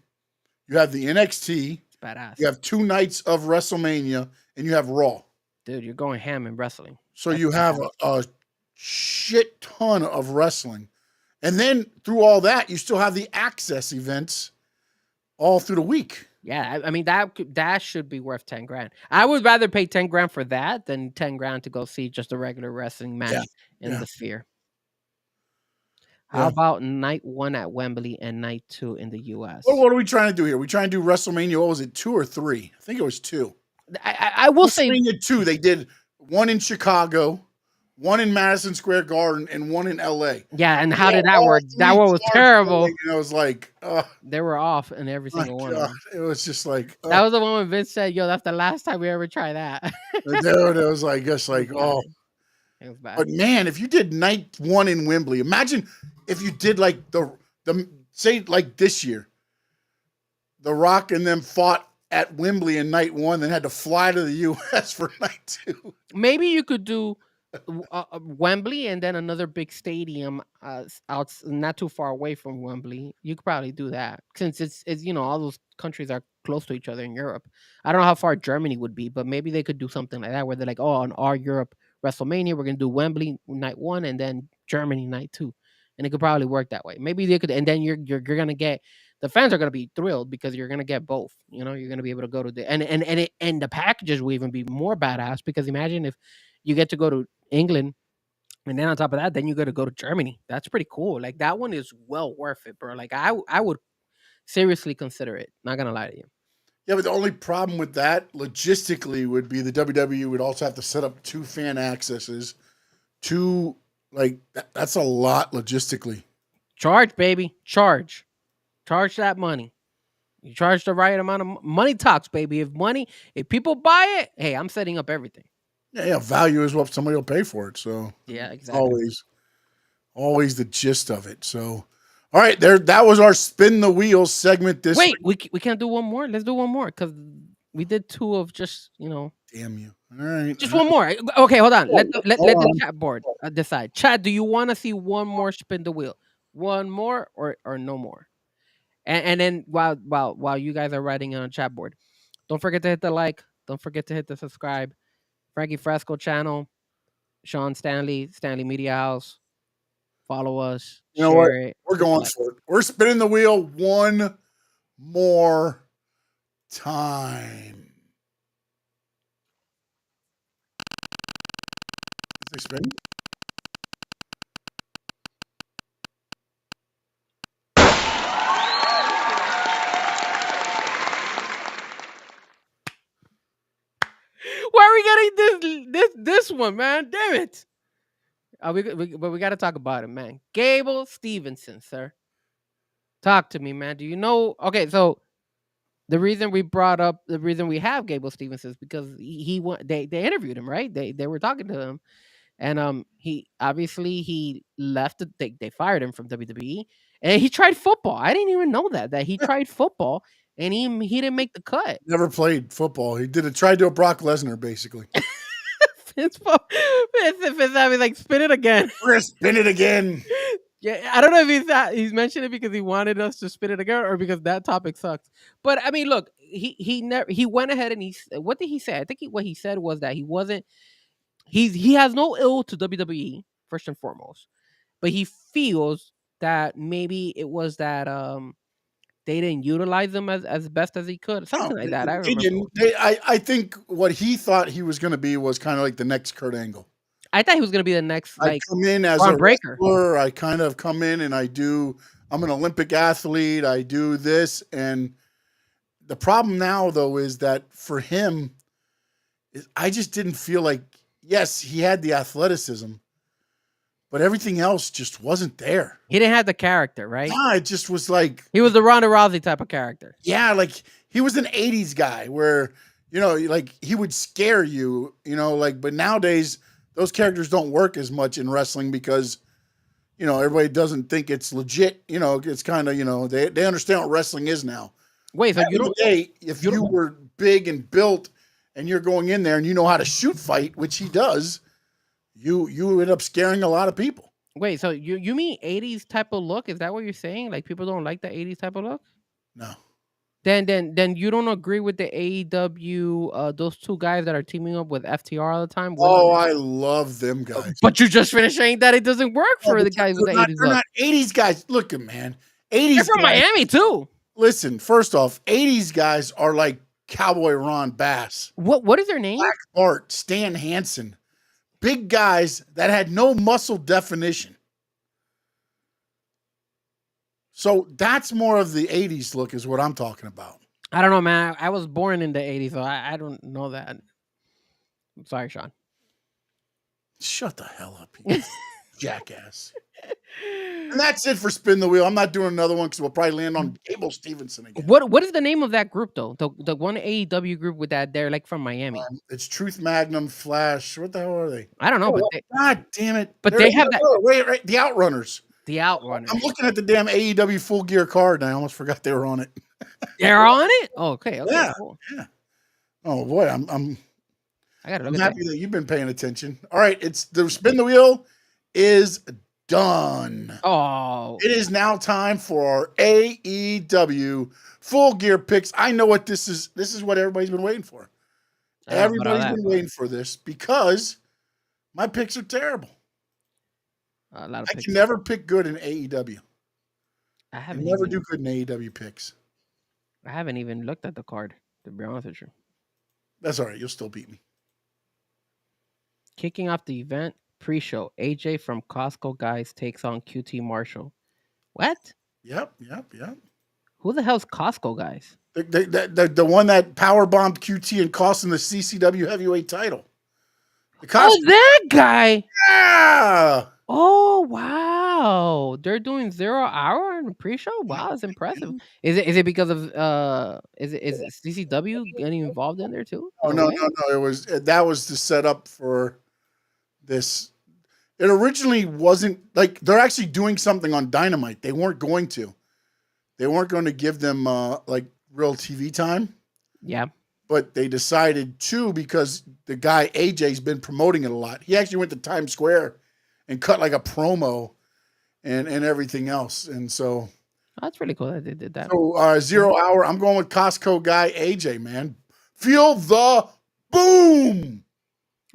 E: you have the NXT,
F: It's badass,
E: you have 2 nights of WrestleMania, and you have Raw.
F: dude. You're going ham in wrestling.
E: So you have a shit ton of wrestling. And then through all that, you still have the access events all through the week.
F: Yeah, I mean that should be worth $10,000. I would rather pay $10,000 for that than $10,000 to go see just a regular wrestling match in the Sphere. How about night 1 at Wembley and night 2 in the U.S.?
E: Well, what are we trying to do here? We trying to do WrestleMania, what was it, 2 or 3? I think it was 2.
F: I will say
E: WrestleMania 2, they did 1 in Chicago, 1 in Madison Square Garden, and 1 in L.A.
F: Yeah, and how did that work? That one was terrible.
E: And I was like,
F: They were off in every
E: my
F: single one.
E: God. It was just like,
F: That was the one when Vince said, "Yo, that's the last time we ever try that."
E: dude, it was like, just like, oh.
F: It was bad.
E: But man, if you did night 1 in Wembley, imagine if you did like the say like this year, The Rock and them fought at Wembley in night 1, then had to fly to the U.S. for night 2.
F: Maybe you could do Wembley and then another big stadium out not too far away from Wembley. You could probably do that, since it's all those countries are close to each other in Europe. I don't know how far Germany would be, but maybe they could do something like that where they're like, oh, on our Europe WrestleMania, we're gonna do Wembley night 1 and then Germany night 2, and it could probably work that way. Maybe they could, and then you're gonna get, the fans are gonna be thrilled because you're gonna get both. You're gonna be able to go to the and the packages will even be more badass, because imagine if you get to go to England, and then on top of that, then you got to go to Germany. That's pretty cool. Like that one is well worth it, bro. Like I would seriously consider it. Not gonna lie to you.
E: Yeah, but the only problem with that logistically would be the WWE would also have to set up 2 fan accesses. That's a lot logistically.
F: Charge, baby. Charge that money. You charge the right amount of money. Talks, baby. If people buy it, hey, I'm setting up everything.
E: Yeah, value is what somebody will pay for it. So
F: yeah, exactly.
E: Always the gist of it. So, all right, that was our spin the wheel segment.
F: Wait, we can't do one more. Let's do one more because we did 2 of just
E: Damn you! All right,
F: just one more. Okay, hold on. Let the chat board decide. Chat, do you want to see one more spin the wheel? One more or no more? And then while you guys are writing on a chat board, don't forget to hit the like. Don't forget to hit the subscribe. Frankie Frezko channel, Sean Stanley Media House. Follow us.
E: You know what?
F: Share it.
E: We're going for it. We're spinning the wheel one more time. Is they spin?
F: Why are we getting this one, man? Damn it! But we got to talk about it, man. Gable Stevenson, sir. Talk to me, man. Do you know? Okay, so the reason we have Gable Stevenson is because they interviewed him, right? They were talking to him, and he left. They fired him from WWE, and he tried football. I didn't even know that he tried football, and he didn't make the cut.
E: Never played football. He tried to a Brock Lesnar, basically.
F: It's like spin it again.
E: We're gonna spin it again.
F: Yeah, I don't know if he's mentioned it because he wanted us to spin it again or because that topic sucks. But I mean, look, he went ahead and what did he say? I think what he said was that he has no ill to WWE first and foremost, but he feels that maybe it was that they didn't utilize him as best as he could, something like that. I remember.
E: I think what he thought he was going to be was kind of like the next Kurt Angle.
F: I thought he was going to be the next.
E: I come in as a
F: breaker.
E: Wrestler. I kind of come in and I'm an Olympic athlete. I do this, and the problem now though is that for him, I just didn't feel like. Yes, he had the athleticism, but everything else just wasn't there.
F: He didn't have the character, right?
E: Nah, it just was like
F: he was the Ronda Rousey type of character.
E: Yeah, like he was an '80s guy where like he would scare you, like. But nowadays, those characters don't work as much in wrestling because everybody doesn't think it's legit. It's kind of they understand what wrestling is now.
F: Wait, so
E: if you were big and built and you're going in there and you know how to shoot fight, which he does, you end up scaring a lot of people.
F: Wait, so you mean 80s type of look? Is that what you're saying? Like people don't like the 80s type of look?
E: No.
F: Then you don't agree with the AEW those 2 guys that are teaming up with FTR all the time?
E: I love them guys.
F: But you just finished saying that it doesn't work for the guys with the 80s look.
E: They're not 80s guys. Look, man. 80s
F: They're from Miami too.
E: Listen, first off, 80s guys are like Cowboy Ron Bass.
F: What is their name?
E: Black Bart, Stan Hansen. Big guys that had no muscle definition. So that's more of the 80s look is what I'm talking about.
F: I don't know, man. I was born in the 80s, so I don't know that. I'm sorry, Sean.
E: Shut the hell up, you jackass. And that's it for Spin the Wheel. I'm not doing another one because we'll probably land on Gable Stevenson again.
F: What is the name of that group, though? The one AEW group with that they're like from Miami.
E: It's Truth Magnum, Flash. What the hell are they?
F: I don't know.
E: God damn it.
F: But they have that.
E: Wait, the Outrunners.
F: The Outrunners.
E: I'm looking at the damn AEW Full Gear card and I almost forgot they were on it.
F: They're on it? Oh, okay.
E: Yeah.
F: Cool.
E: Yeah. Oh boy, I'm happy that you've been paying attention. All right, it's the Spin the Wheel is done.
F: Oh.
E: It is now time for our AEW Full Gear picks. I know what this is. This is what everybody's been waiting for. Everybody's been waiting for this because my picks are terrible.
F: A lot of
E: I can never pick good in AEW. I never do good in AEW picks.
F: I haven't even looked at the card, to be honest with you.
E: That's all right. You'll still beat me.
F: Kicking off the event, pre-show, AJ from Costco Guys takes on QT Marshall. What?
E: Yep.
F: Who the hell's Costco Guys?
E: The one that power bombed QT and cost him the CCW heavyweight title.
F: Oh, that guy.
E: Yeah.
F: Oh wow, they're doing 0 hour in the pre-show. Wow, that's impressive. Is it because of is CCW getting involved in there too?
E: Oh
F: In a
E: no,
F: way?
E: no, no! It was that was the setup for this. It originally wasn't like they're actually doing something on Dynamite. They weren't going to. They weren't going to give them like real TV time,
F: Yeah.
E: but they decided to because the guy AJ's been promoting it a lot. He actually went to Times Square and cut like a promo and everything else. And so
F: That's really cool that they did that.
E: So 0 hour, I'm going with Costco guy AJ, man. Feel the boom.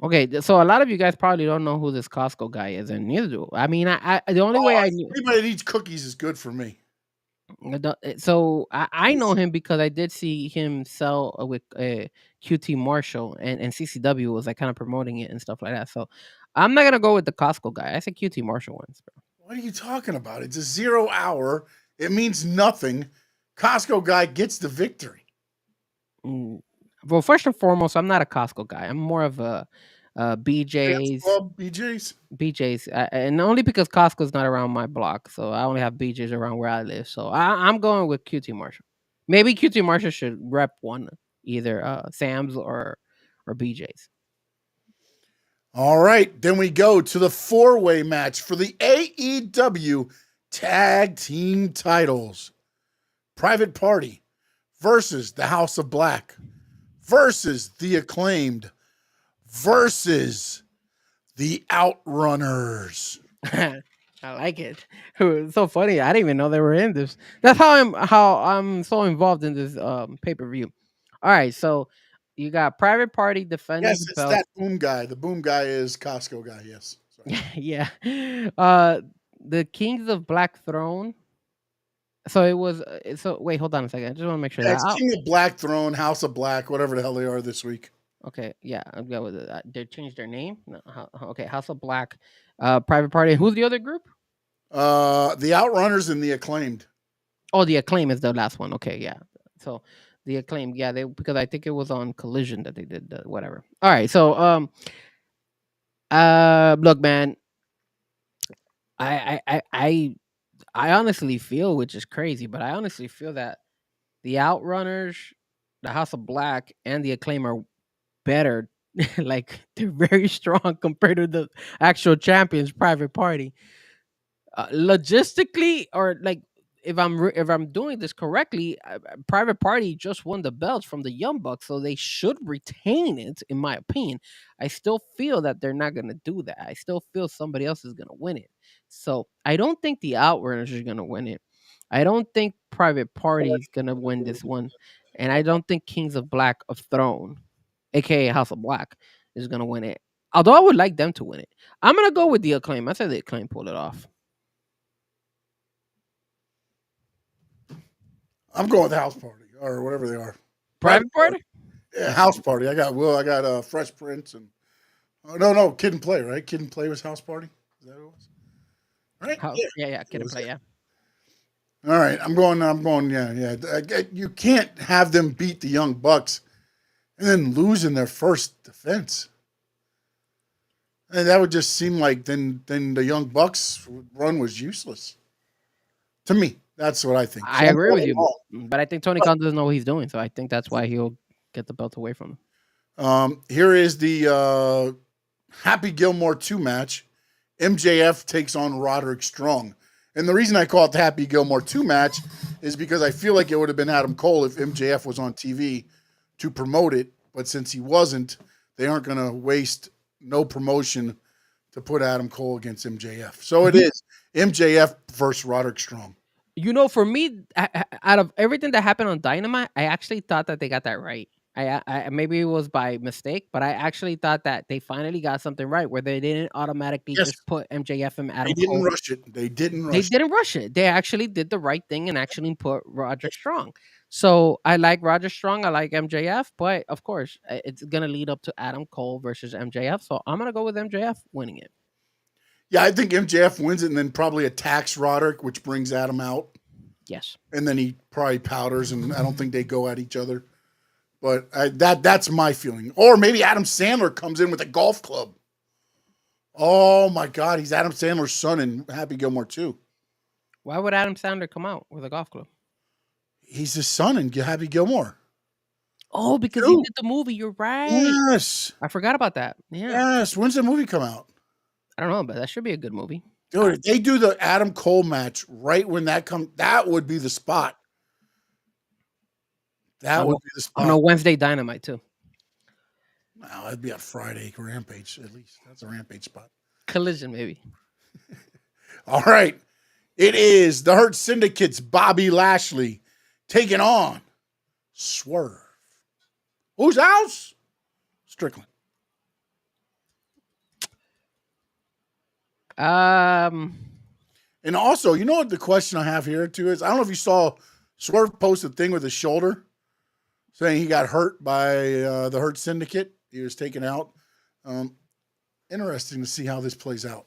F: Okay, so a lot of you guys probably don't know who this Costco guy is, and neither do I. Mean, I the only way I knew.
E: Anybody that eats cookies is good for me.
F: So I know him because I did see him sell with QT Marshall and CCW was like kind of promoting it and stuff like that. So I'm not gonna go with the Costco guy. I said QT Marshall wins, bro.
E: What are you talking about? It's a 0 hour. It means nothing. Costco guy gets the victory.
F: Well, first and foremost, I'm not a Costco guy. I'm more of a BJ's.
E: BJ's.
F: BJ's, and only because Costco's not around my block, so I only have BJ's around where I live. So I'm going with QT Marshall. Maybe QT Marshall should rep one, either Sam's or BJ's.
E: All right, then we go to the 4-way match for the AEW Tag Team titles. Private Party versus the House of Black versus the Acclaimed versus the Outrunners.
F: I like it. It's so funny. I didn't even know they were in this. That's how I'm so involved in this pay-per-view. All right, so you got Private Party defending
E: Yes,
F: the
E: it's
F: belt.
E: that Boom guy. The Boom guy is Costco guy. Yes. Sorry.
F: Yeah. The Kings of Black Throne. So it was. So wait, hold on a second. I just want to make sure
E: That's
F: that.
E: King of Black Throne, House of Black, whatever the hell they are this week.
F: Okay, yeah, I'll go with it. They changed their name. No, okay, House of Black, Private Party. Who's the other group?
E: The Outrunners and the Acclaimed.
F: Oh, the Acclaim is the last one. Okay, yeah. So the Acclaim, yeah, because I think it was on Collision that they did whatever. All right, so look, man, I honestly feel, which is crazy, but I honestly feel that the Outrunners, the House of Black, and the Acclaim are better. Like they're very strong compared to the actual champions, Private Party. Logistically, or like if I'm doing this correctly, Private Party just won the belts from the Young Bucks, so they should retain it. In my opinion, I still feel that they're not gonna do that. I still feel somebody else is gonna win it. So I don't think the Outrunners are gonna win it. I don't think Private Party is gonna win this one, and I don't think Kings of Black of Throne, aka House of Black, is gonna win it. Although I would like them to win it. I'm gonna go with the Acclaim. I said the Acclaim pulled it off.
E: I'm going with House Party or whatever they are.
F: Private Party?
E: Yeah, House Party. I got Will. I got Fresh Prince and no, Kid and Play. Right? Kid and Play was House Party. Is that what it was? Right?
F: Yeah, Kid and Play. Yeah.
E: All right, I'm going. Yeah. You can't have them beat the Young Bucks and then lose in their first defense. And that would just seem like then the Young Bucks run was useless. To me, that's what I think.
F: I agree with you, but I think Tony Khan doesn't know what he's doing, so I think that's why he'll get the belt away from him.
E: Here is the Happy Gilmore 2 match. MJF takes on Roderick Strong. And the reason I call it the Happy Gilmore 2 match is because I feel like it would have been Adam Cole if MJF was on TV to promote it. But since he wasn't, they aren't going to waste no promotion to put Adam Cole against MJF. So it is MJF versus Roderick Strong.
F: You know, for me, out of everything that happened on Dynamite, I actually thought that they got that right. I maybe it was by mistake, but I actually thought that they finally got something right where they didn't automatically just put MJF and Adam
E: They didn't
F: Cole.
E: rush it. They didn't rush it.
F: They actually did the right thing and actually put Roderick Strong. So I like Roger Strong. I like MJF, but of course, it's going to lead up to Adam Cole versus MJF. So I'm going to go with MJF winning it.
E: Yeah, I think MJF wins it and then probably attacks Roderick, which brings Adam out.
F: Yes.
E: And then he probably powders, and I don't think they go at each other. But that's my feeling. Or maybe Adam Sandler comes in with a golf club. Oh, my God. He's Adam Sandler's son in Happy Gilmore 2.
F: Why would Adam Sandler come out with a golf club?
E: He's his son in Happy Gilmore.
F: Oh, because he did the movie. You're right.
E: Yes.
F: I forgot about that. Yeah.
E: Yes. When's the movie come out?
F: I don't know, but that should be a good movie.
E: Dude, if they do the Adam Cole match right when that comes, that would be the spot. That would be the spot.
F: On a Wednesday Dynamite, too.
E: Wow, that'd be a Friday Rampage, at least. That's a Rampage spot.
F: Collision, maybe.
E: All right. It is the Hurt Syndicate's Bobby Lashley taking on Swerve. Whose house? Strickland. And also, you know what the question I have here too is? I don't know if you saw Swerve post a thing with his shoulder saying he got hurt by the Hurt Syndicate. He was taken out. Interesting to see how this plays out.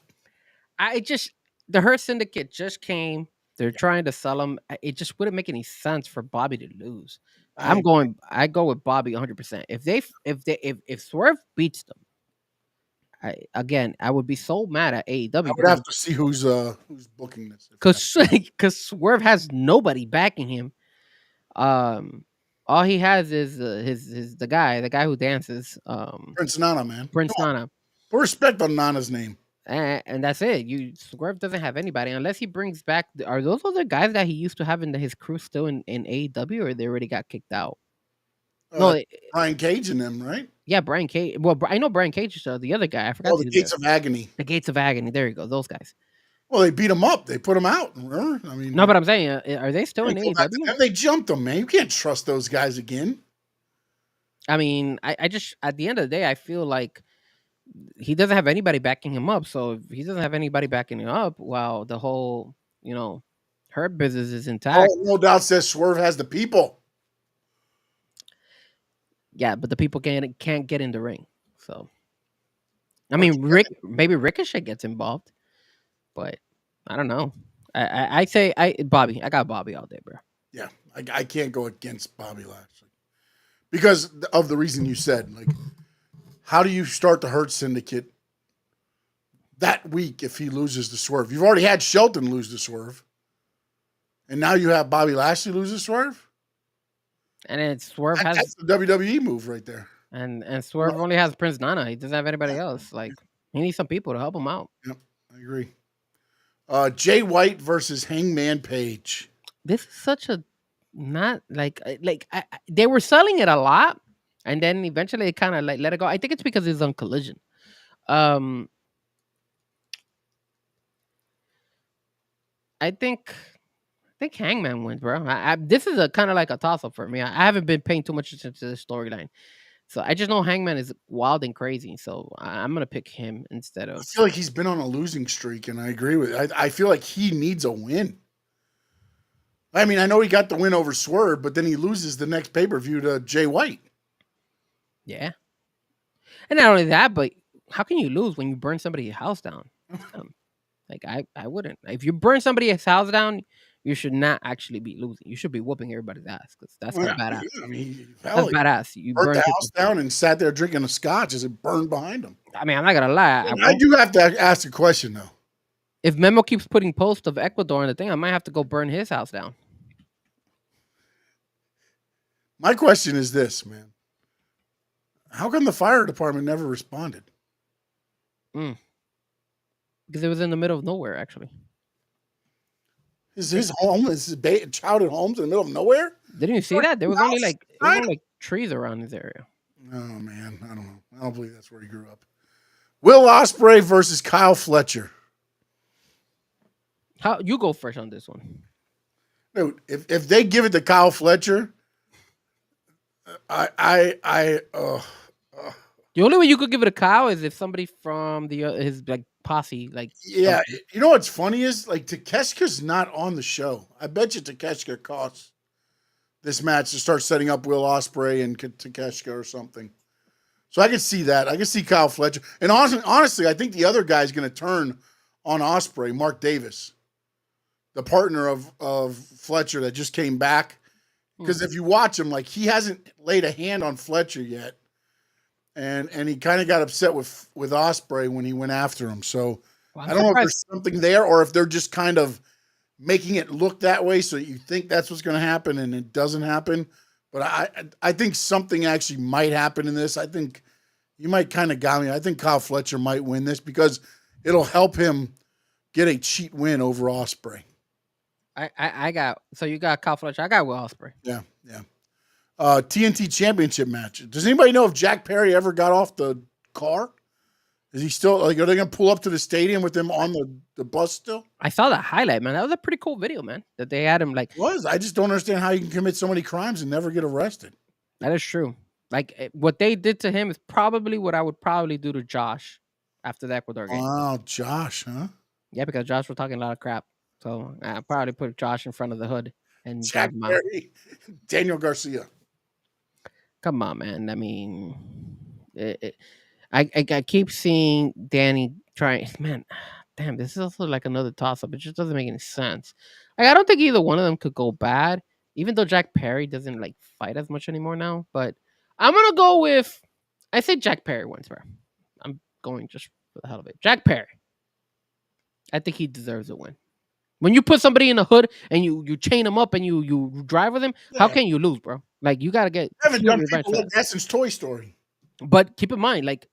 F: The Hurt Syndicate just came. They're trying to sell him. It just wouldn't make any sense for Bobby to lose. I go with Bobby 100%. If Swerve beats them, I would be so mad at AEW.
E: I would have to see who's booking this.
F: Because Swerve has nobody backing him. All he has is the guy who dances.
E: Prince Nana, man.
F: Prince Nana.
E: Put respect on Nana's name.
F: And that's it. Swerve doesn't have anybody unless he brings back. Are those other guys that he used to have in his crew still in AEW, or they already got kicked out?
E: No, Brian Cage and them, right?
F: Yeah, Brian Cage. Well, I know Brian Cage is the other guy. I forgot.
E: Oh, the Gates of Agony.
F: The Gates of Agony. There you go. Those guys.
E: Well, they beat him up. They put him out. Remember? I mean,
F: no, but I'm saying, are they still in AEW?
E: They jumped him, man. You can't trust those guys again.
F: I mean, I just at the end of the day, I feel like he doesn't have anybody backing him up. So if he doesn't have anybody backing him up, well, the whole Hurt business is intact.
E: Oh, no doubt says Swerve has the people.
F: Yeah, but the people can't get in the ring. So, I mean, maybe Ricochet gets involved, but I don't know. I say Bobby. I got Bobby all day, bro.
E: Yeah, I can't go against Bobby Lashley because of the reason you said. Like, how do you start the Hurt Syndicate that week if he loses to Swerve? You've already had Shelton lose to Swerve, and now you have Bobby Lashley lose to Swerve.
F: And then Swerve
E: that's the WWE move right there.
F: And Swerve only has Prince Nana. He doesn't have anybody else. Like, he needs some people to help him out.
E: Yep, I agree. Jay White versus Hangman Page.
F: This is such a not like they were selling it a lot, and then eventually they kind of let it go. I think it's because it's on Collision. I think Hangman wins, bro. This is a kind of like a toss up for me. I haven't been paying too much attention to this storyline, so I just know Hangman is wild and crazy. So I'm gonna pick him instead of.
E: I feel like he's been on a losing streak, and I agree with it. I feel like he needs a win. I mean, I know he got the win over Swerve, but then he loses the next pay-per-view to Jay White.
F: Yeah, and not only that, but how can you lose when you burn somebody's house down? Like I wouldn't. If you burn somebody's house down, you should not actually be losing. You should be whooping everybody's ass because that's badass.
E: I mean,
F: that's badass. You
E: burnt the house down and sat there drinking a scotch as it burned behind him.
F: I mean, I'm not gonna lie.
E: I do have to ask a question though.
F: If Memo keeps putting posts of Ecuador in the thing, I might have to go burn his house down.
E: My question is this, man. How come the fire department never responded?
F: Because it was in the middle of nowhere, actually.
E: Is his home, his childhood homes in the middle of nowhere?
F: Didn't you see that? There was only like trees around his area.
E: Oh, man. I don't know. I don't believe that's where he grew up. Will Ospreay versus Kyle Fletcher.
F: How you go first on this one?
E: Dude, if they give it to Kyle Fletcher,
F: the only way you could give it to Kyle is if somebody from his like posse, like
E: yeah. You know what's funny is like Takeshita's not on the show. I bet you Takeshita costs this match to start setting up Will Ospreay and Takeshita or something. So I can see that. I can see Kyle Fletcher, and honestly, I think the other guy's going to turn on Ospreay, Mark Davis. the partner of Fletcher that just came back. Because if you watch him, like he hasn't laid a hand on Fletcher yet, and he kind of got upset with Ospreay when he went after him. So
F: Well,
E: I don't know if there's something there or if they're just kind of making it look that way so you think that's what's going to happen and it doesn't happen. But I think something actually might happen in this. I think you might kind of got me. I think Kyle Fletcher might win this because it'll help him get a cheat win over Ospreay.
F: I got, so you got Kyle Fletcher. I got Will Ospreay.
E: Yeah. TNT Championship match. Does anybody know if Jack Perry ever got off the car? Is he still, like, are they going to pull up to the stadium with him on the bus still?
F: I saw that highlight, man. That was a pretty cool video, man. That they had him like.
E: I just don't understand how you can commit so many crimes and never get arrested.
F: That is true. Like what they did to him is probably what I would probably do to Josh after the Ecuador game.
E: Oh, Josh, huh?
F: Yeah, because Josh was talking a lot of crap. So I probably put Josh in front of the hood and
E: Jack
F: drive him out.
E: Perry, Daniel Garcia.
F: Come on, man. I mean, I keep seeing Danny trying. Man, damn, this is also like another toss up. It just doesn't make any sense. Like, I don't think either one of them could go bad, even though Jack Perry doesn't like fight as much anymore now. But I'm gonna go with. I say Jack Perry wins, bro. I'm going just for the hell of it. Jack Perry. I think he deserves a win. When you put somebody in the hood and you chain them up and you drive with them, how can you lose, bro? Like, you gotta get.
E: I haven't done people like that since Toy Story.
F: But keep in mind, like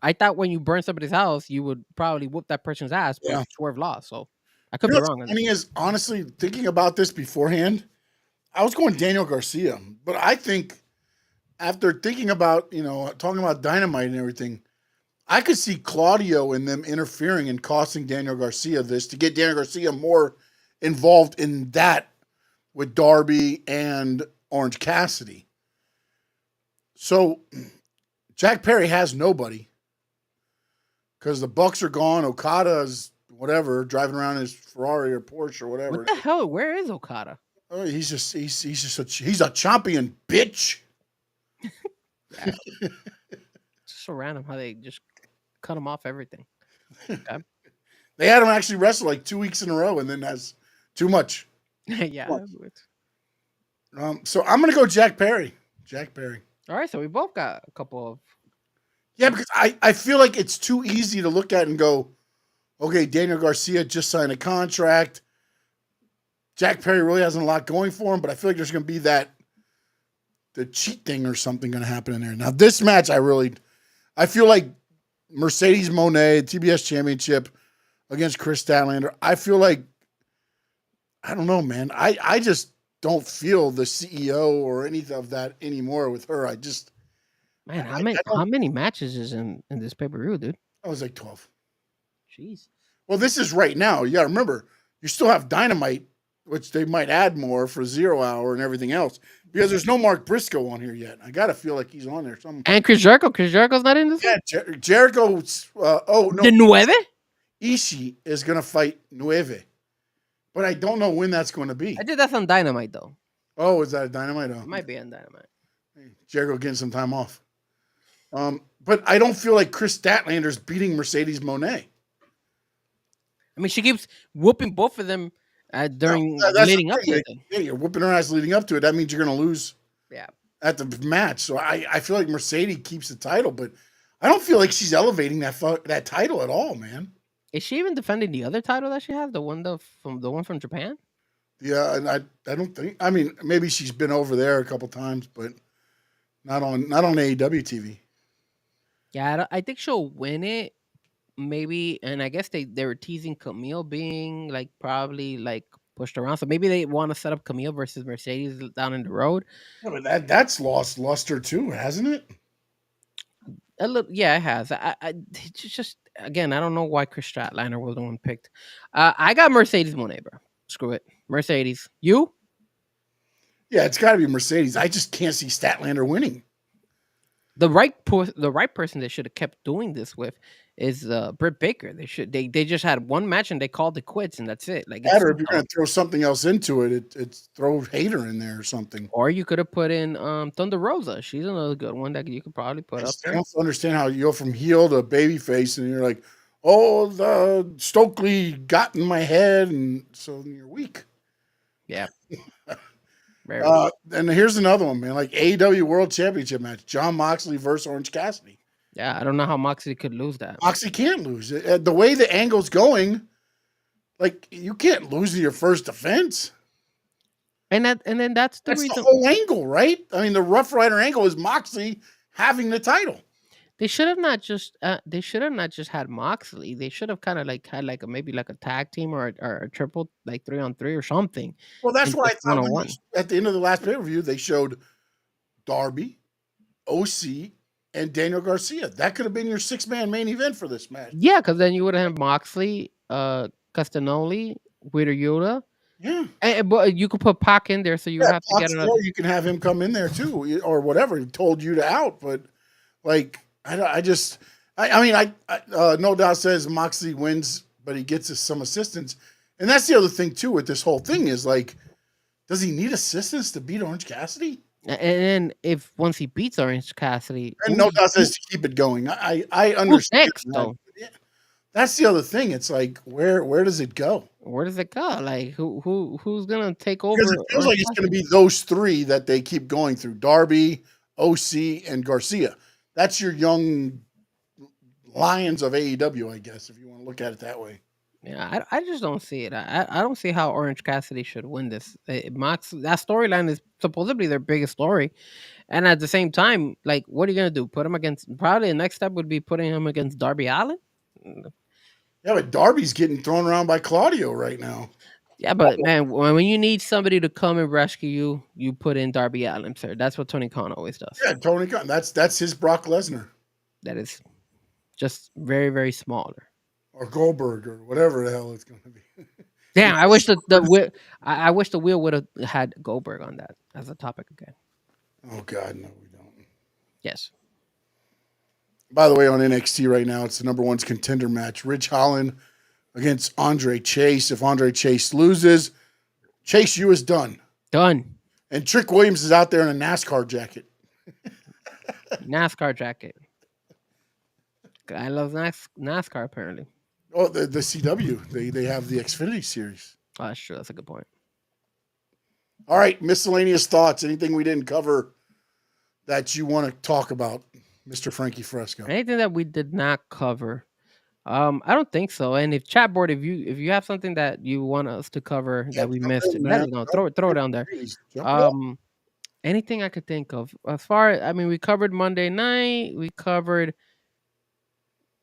F: I thought when you burn somebody's house, you would probably whoop that person's ass, but Swerve lost. So I could be wrong.
E: The thing is, honestly, thinking about this beforehand, I was going Daniel Garcia, but I think after thinking about talking about Dynamite and everything, I could see Claudio and them interfering and costing Daniel Garcia this to get Daniel Garcia more involved in that with Darby and Orange Cassidy. So Jack Perry has nobody because the Bucks are gone. Okada's whatever, driving around his Ferrari or Porsche or whatever.
F: What the hell? Where is Okada?
E: Oh, he's a champion, bitch.
F: So random how they just cut him off everything. Okay.
E: They had him actually wrestle like 2 weeks in a row, and then that's too much.
F: Yeah.
E: So I'm gonna go Jack Perry. Jack Perry.
F: All right, so we both got a couple of.
E: Yeah, because I feel like it's too easy to look at and go, okay, Daniel Garcia just signed a contract. Jack Perry really hasn't a lot going for him, but I feel like there's going to be the cheat thing or something going to happen in there. Now, this match, I feel like Mercedes Moné, TBS Championship against Chris Statlander. I feel like, I don't know, man. I just don't feel the CEO or anything of that anymore with her.
F: Man, how many matches is in this pay-per-view, dude?
E: I was like 12.
F: Jeez.
E: Well, this is right now. You got to remember, you still have Dynamite, which they might add more for 0 Hour and everything else, because there's no Mark Briscoe on here yet. I got to feel like he's on there somewhere.
F: And Chris Jericho. Chris Jericho's not in this?
E: Yeah, Jericho's, no.
F: The Nueve?
E: Ishii is going to fight Nueve. But I don't know when that's going to be.
F: I think that's on Dynamite, though.
E: Oh, is that a Dynamite? Oh.
F: It might be on Dynamite.
E: Jericho getting some time off. But I don't feel like Chris Statlander's beating Mercedes Moné.
F: I mean, she keeps whooping both of them during leading up to it.
E: Yeah, you're whooping her ass leading up to it. That means you're going to lose
F: Yeah.
E: at the match. So I feel like Mercedes keeps the title, but I don't feel like she's elevating that title at all, man.
F: Is she even defending the other title that she has? The one from Japan?
E: Yeah, and I don't think. I mean, maybe she's been over there a couple times, but not on AEW TV.
F: Yeah, I think she'll win it. Maybe, and I guess they were teasing Camille being like probably like pushed around, so maybe they want to set up Camille versus Mercedes down in the road.
E: Yeah, but that's lost luster too, hasn't it?
F: A little, yeah, it has. It's just again, I don't know why Chris Statlander was the one picked. I got Mercedes Moné, bro. Screw it, Mercedes. You?
E: Yeah, it's got to be Mercedes. I just can't see Statlander winning.
F: The right person they should have kept doing this with is Britt Baker. They just had one match and they called it quits and that's it. Like,
E: or if you're gonna throw something else into it, it's throw Hater in there or something.
F: Or you could have put in Thunder Rosa. She's another good one that you could probably put up there.
E: I don't understand how you go from heel to babyface and you're like, oh, the Stokely got in my head, and so you're weak.
F: Yeah. Very weak.
E: And here's another one, man. Like AEW World Championship match: John Moxley versus Orange Cassidy.
F: Yeah, I don't know how Moxley could lose that.
E: Moxley can't lose. The way the angle's going, like you can't lose in your first defense.
F: And then that's the
E: That's
F: reason
E: the whole angle, right? I mean, the Rough Rider angle is Moxley having the title.
F: they should have not just had Moxley. They should have kind of like had like maybe like a tag team or a triple like 3-on-3 or something.
E: Well, that's
F: And
E: what I
F: just
E: thought.
F: one-on-one.
E: At the end of the last pay-per-view, they showed Darby, OC, and Daniel Garcia. That could have been your 6-man main event for this match.
F: Yeah, because then you would have had Moxley, Castagnoli, Wheeler Yuta.
E: Yeah.
F: But you could put Pac in there, so you would have to get
E: Pac,
F: another.
E: or you can have him come in there too, or whatever. He told you to out, but like I mean, no doubt says Moxley wins, but he gets us some assistance, and that's the other thing too with this whole thing is like, does he need assistance to beat Orange Cassidy?
F: And then if once he beats Orange Cassidy,
E: And no doubt says to keep it going. I understand
F: next, though?
E: That's the other thing. It's like where does it go?
F: Where does it go? Like who's gonna take over?
E: Because it feels like it's going to be those three that they keep going through: Darby, OC, and Garcia. That's your young lions of AEW, I guess, if you want to look at it that way.
F: Yeah, I just don't see it. I don't see how Orange Cassidy should win this. Mox, that storyline is supposedly their biggest story, and at the same time, like, what are you gonna do? Put him against? Probably the next step would be putting him against Darby Allin.
E: Yeah, but Darby's getting thrown around by Claudio right now.
F: Yeah, but man, when you need somebody to come and rescue you, you put in Darby Allin, sir. That's what Tony Khan always does.
E: Yeah, Tony Khan. That's his Brock Lesnar
F: That is just very, very smaller.
E: or Goldberg or whatever the hell it's going to be.
F: Damn, I wish I wish the wheel would have had Goldberg on that as a topic again.
E: Oh God, no, we don't.
F: Yes.
E: By the way, on NXT right now, it's the number 1 contender match: Ridge Holland against Andre Chase. If Andre Chase loses, Chase U is done.
F: Done.
E: And Trick Williams is out there in a NASCAR jacket.
F: NASCAR jacket. Guy loves NASCAR apparently.
E: Oh, the CW. They have the Xfinity series.
F: Oh, that's true. That's a good point.
E: All right, miscellaneous thoughts. Anything we didn't cover that you want to talk about, Mr. Frankie Frezko?
F: Anything that we did not cover? I don't think so. And if chat board, if you have something that you want us to cover that we missed, let us know. Throw it down there. Anything I could think of. As far as, I mean, we covered Monday night. We covered,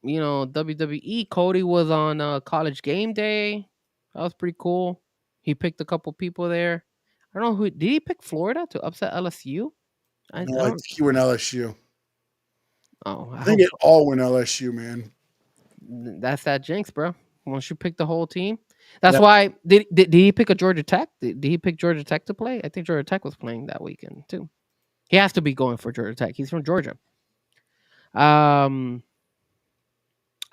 F: WWE. Cody was on College Game Day. That was pretty cool. He picked a couple people there. I don't know who did he pick. Florida to upset LSU.
E: I think he went LSU.
F: Oh,
E: I think it all went LSU, man.
F: That's that jinx, bro. Once you pick the whole team, that's why. Did he pick a Georgia Tech? Did he pick Georgia Tech to play? I think Georgia Tech was playing that weekend too. He has to be going for Georgia Tech. He's from Georgia.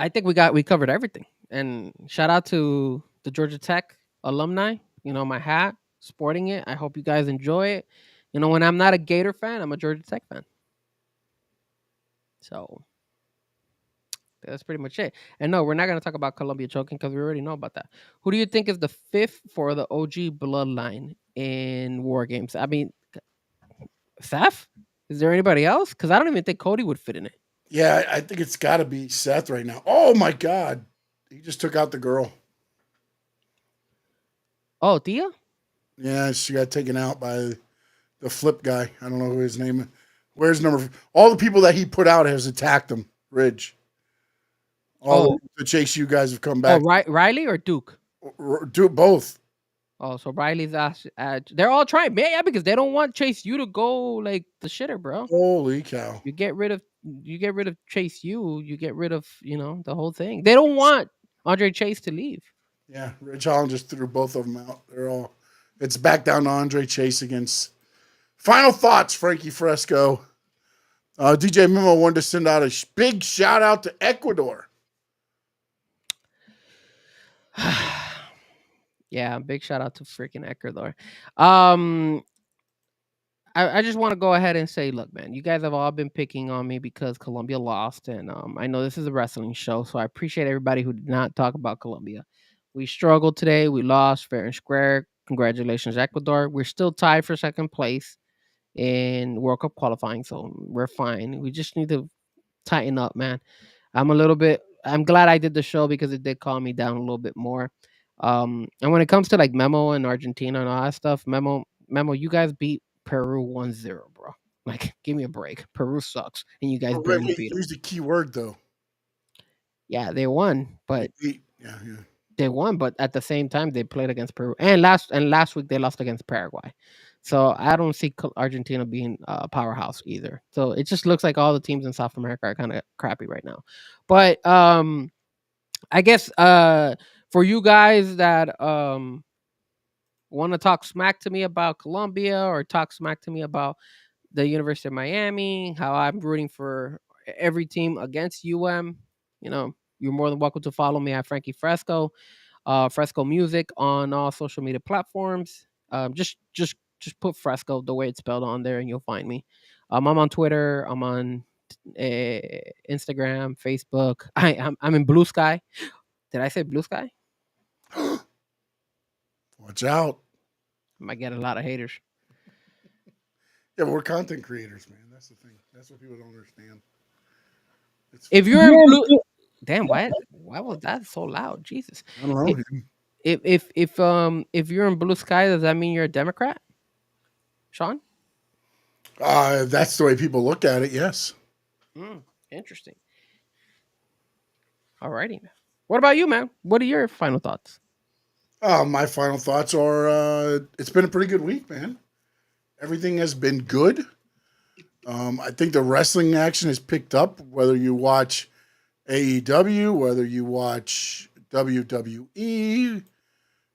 F: I think we covered everything. And shout out to the Georgia Tech alumni. My hat, sporting it. I hope you guys enjoy it. When I'm not a Gator fan, I'm a Georgia Tech fan. So that's pretty much it. And no, we're not going to talk about Columbia choking because we already know about that. Who do you think is the 5th for the OG bloodline in WarGames? I mean, Seth? Is there anybody else? Because I don't even think Cody would fit in it.
E: Yeah, I think it's got to be Seth right now. Oh, my God. He just took out the girl.
F: Oh, Thea?
E: Yeah, she got taken out by the flip guy. I don't know who his name is. Where's number? All the people that he put out has attacked him. Ridge. All the Chase U guys have come back.
F: Oh, Riley or Duke?
E: Do both.
F: Oh, so Riley's they're all trying, man. Yeah, because they don't want Chase U to go like the shitter, bro.
E: Holy cow!
F: You get rid of Chase U, you get rid of the whole thing. They don't want Andre Chase to leave.
E: Yeah, Ridge Holland just threw both of them out. It's back down to Andre Chase against. Final thoughts, Frankie Frezko. DJ Memo wanted to send out a big shout out to Ecuador.
F: Yeah, big shout out to freaking Ecuador. I just want to go ahead and say, look, man, you guys have all been picking on me because Colombia lost, and I know this is a wrestling show, so I appreciate everybody who did not talk about Colombia. We struggled today. We lost fair and square. Congratulations, Ecuador. We're still tied for second place in World Cup qualifying, so we're fine. We just need to tighten up, man. I'm glad I did the show because it did calm me down a little bit more. And when it comes to like Memo and Argentina and all that stuff, Memo, you guys beat Peru 1-0, bro. Like, give me a break. Peru sucks, and you guys
E: Oh,
F: barely beat them.
E: use the key word though.
F: Yeah, they won, but
E: Yeah.
F: they won, but at the same time they played against Peru, and last week they lost against Paraguay. So I don't see Argentina being a powerhouse either. So it just looks like all the teams in South America are kind of crappy right now. But I guess for you guys that want to talk smack to me about Colombia or talk smack to me about the University of Miami, how I'm rooting for every team against you're more than welcome to follow me at Frankie Frezko, Fresco Music on all social media platforms. Just put Fresco the way it's spelled on there, and you'll find me. I'm on Twitter. I'm on Instagram, Facebook. I'm in Blue Sky. Did I say Blue Sky?
E: Watch out.
F: I might get a lot of haters.
E: Yeah, but we're content creators, man. That's the thing. That's what people don't understand.
F: If you're in Blue, damn, why was that so loud? Jesus.
E: I don't know.
F: If you're in Blue Sky, does that mean you're a Democrat, Sean?
E: That's the way people look at it. Yes.
F: Interesting. Alrighty. What about you, man? What are your final thoughts?
E: My final thoughts are it's been a pretty good week, man. Everything has been good. I think the wrestling action has picked up, whether you watch AEW, whether you watch WWE,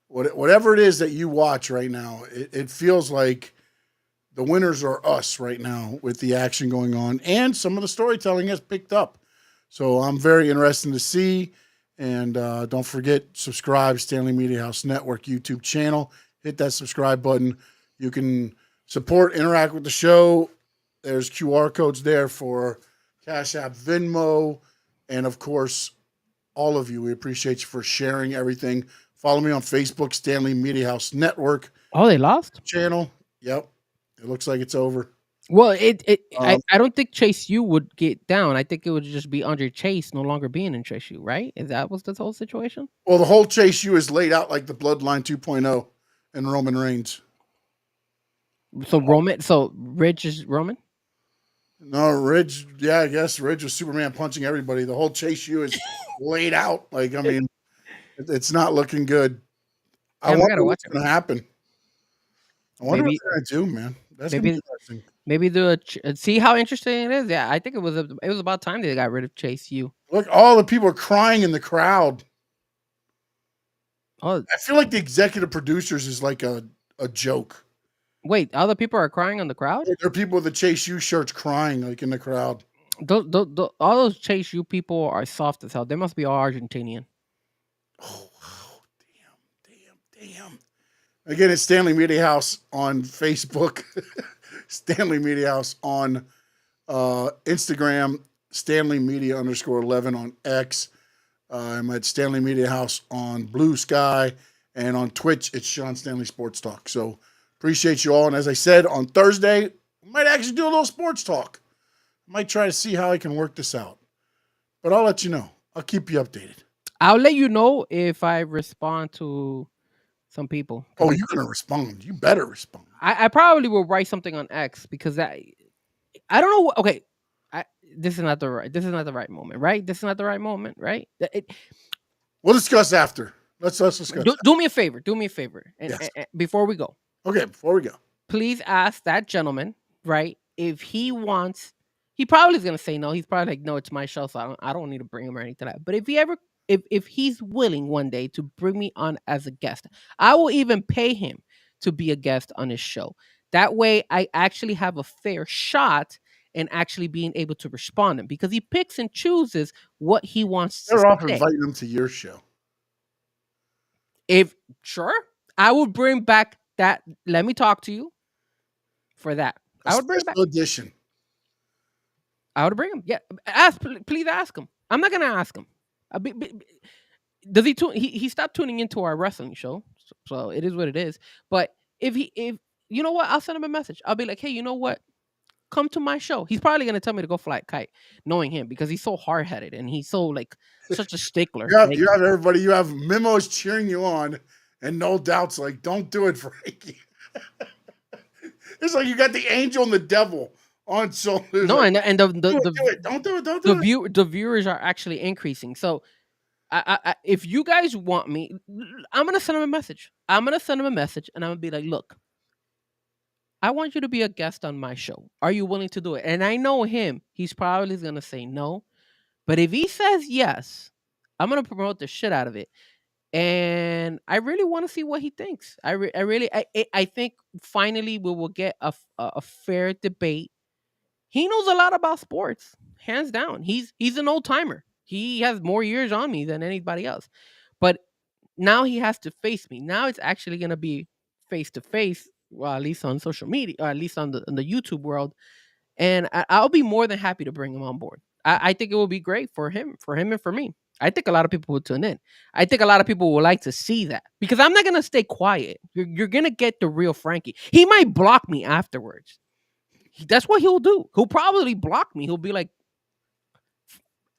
E: whatever it is that you watch right now, it feels like the winners are us right now with the action going on, and some of the storytelling has picked up. So I'm very interested to see. And don't forget, subscribe, Stanley Media House Network YouTube channel. Hit that subscribe button. You can support, interact with the show. There's QR codes there for Cash App, Venmo, and of course, all of you. We appreciate you for sharing everything. Follow me on Facebook, Stanley Media House Network.
F: Oh, they lost?
E: Channel. Yep. It looks like it's over.
F: Well, I don't think Chase U would get down. I think it would just be Andre Chase no longer being in Chase U, right? Is that was the whole situation?
E: Well, the whole Chase U is laid out like the Bloodline 2.0 and Roman Reigns.
F: So Ridge is Roman?
E: No, Ridge, yeah, I guess Ridge was Superman punching everybody. The whole Chase U is laid out. Like, I mean, it's not looking good. I wonder what's going to happen. I wonder what they're going to do, man. That's going to be interesting.
F: Maybe do see how interesting it is. Yeah, I think it was about time they got rid of Chase U.
E: Look, all the people are crying in the crowd.
F: Oh,
E: I feel like the executive producers is like a joke.
F: Wait, other people are crying on the crowd?
E: There are people with the Chase U shirts crying like in the crowd.
F: All those Chase U people are soft as hell. They must be all Argentinian.
E: Oh, wow. Damn. Again, it's Stanley Media House on Facebook. Stanley Media House on Instagram, Stanley Media _11 on X. I'm at Stanley Media House on Blue Sky, and on Twitch, it's Sean Stanley Sports Talk. So appreciate you all. And as I said, on Thursday, I might actually do a little sports talk. I might try to see how I can work this out. But I'll let you know. I'll keep you updated.
F: I'll let you know if I respond to some people.
E: Oh, you're going to respond. You better respond.
F: I probably will write something on X because I don't know. Okay, this is not the right moment, right? This is not the right moment, right?
E: We'll discuss after. Let's discuss.
F: Do me a favor. And,
E: yes.
F: and before we go.
E: Okay, before we go.
F: Please ask that gentleman, right, if he wants. He probably is gonna say no. He's probably like, no, it's my show, so I don't need to bring him or anything like that. But if he's willing one day to bring me on as a guest, I will even pay him to be a guest on his show. That way, I actually have a fair shot in actually being able to respond to him because he picks and chooses what he wants to say.
E: They're off inviting him to your show.
F: Sure, I will bring back that. Let me talk to you for that. I would bring him back.
E: Special edition.
F: I would bring him. Yeah, please ask him. I'm not gonna ask him. Does he tune? He stopped tuning into our wrestling show, so it is what it is. But if you know what, I'll send him a message. I'll be like, hey, you know what? Come to my show. He's probably gonna tell me to go fly a kite, knowing him because he's so hard headed and he's so like such a stickler.
E: You have everybody. You have memos cheering you on, and no doubts like, don't do it, Frankie. It's like you got the angel and the devil on shoulders.
F: No,
E: like,
F: and
E: don't do it. Don't do it.
F: The viewers are actually increasing. So if you guys want me, I'm gonna send him a message. I'm gonna send him a message, and I'm gonna be like, look, I want you to be a guest on my show. Are you willing to do it? And I know him. He's probably gonna say no, but if he says yes, I'm gonna promote the shit out of it. And I really want to see what he thinks. I think finally we will get a fair debate. He knows a lot about sports, hands down. He's an old timer. He has more years on me than anybody else. But now he has to face me. Now it's actually going to be face to face, well, at least on social media, or at least on the YouTube world. And I'll be more than happy to bring him on board. I think it will be great for him and for me. I think a lot of people will tune in. I think a lot of people would like to see that because I'm not going to stay quiet. You're going to get the real Frankie. He might block me afterwards. That's what he'll do. He'll probably block me. He'll be like,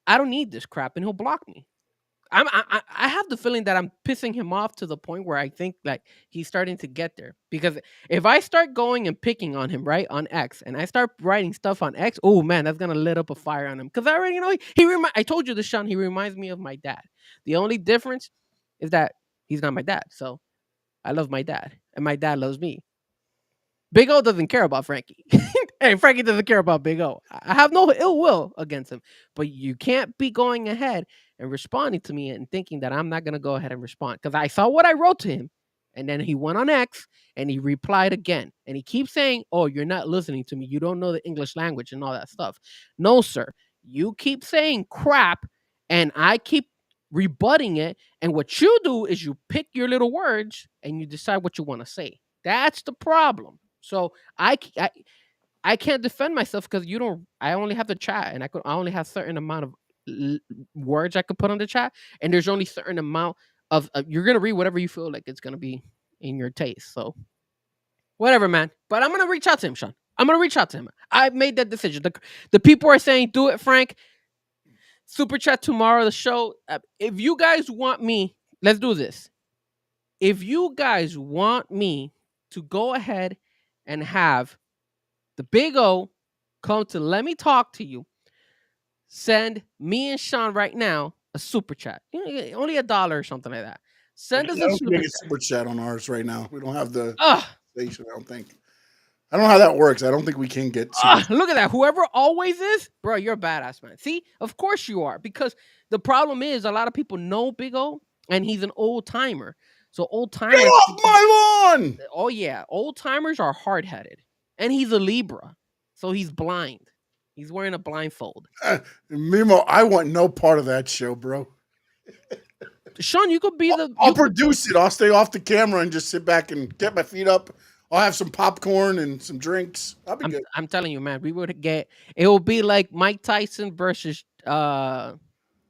F: I don't need this crap. And he'll block me. I have the feeling that I'm pissing him off to the point where I think like he's starting to get there. Because if I start going and picking on him, right, on X, and I start writing stuff on X, oh man, that's gonna lit up a fire on him. Because I already know I told you this, Sean. He reminds me of my dad. The only difference is that he's not my dad. So I love my dad, and my dad loves me. Big O doesn't care about Frankie. And Frankie doesn't care about Big O. I have no ill will against him. But you can't be going ahead and responding to me and thinking that I'm not going to go ahead and respond. Because I saw what I wrote to him. And then he went on X and he replied again. And he keeps saying, oh, you're not listening to me. You don't know the English language and all that stuff. No, sir. You keep saying crap and I keep rebutting it. And what you do is you pick your little words and you decide what you want to say. That's the problem. So I can't defend myself because I only have the chat and I only have certain amount of words I could put on the chat, and there's only certain amount of you're gonna read whatever you feel like it's gonna be in your taste. So whatever, man. But I'm gonna reach out to him, Sean. I'm gonna reach out to him. I made that decision. The people are saying, "Do it, Frank." Super chat tomorrow. The show. If you guys want me, let's do this. If you guys want me to go ahead and have the Big O come to Let Me Talk to You, send me and Sean right now a super chat. Only $1 or something like that. Send us a
E: super chat on ours right now. We don't have the station, I don't think. I don't know how that works. I don't think we can get
F: look at that. Whoever always is, bro, you're a badass, man. See? Of course you are. Because the problem is a lot of people know Big O, and he's an old timer. So old timers.
E: Get off my lawn!
F: Oh, yeah. Old timers are hard headed. And he's a Libra. So he's blind. He's wearing a blindfold.
E: Mimo, I want no part of that show, bro.
F: Sean, you could be
E: I'll produce it. I'll stay off the camera and just sit back and get my feet up. I'll have some popcorn and some drinks. I'll be good.
F: I'm telling you, man, it will be like Mike Tyson versus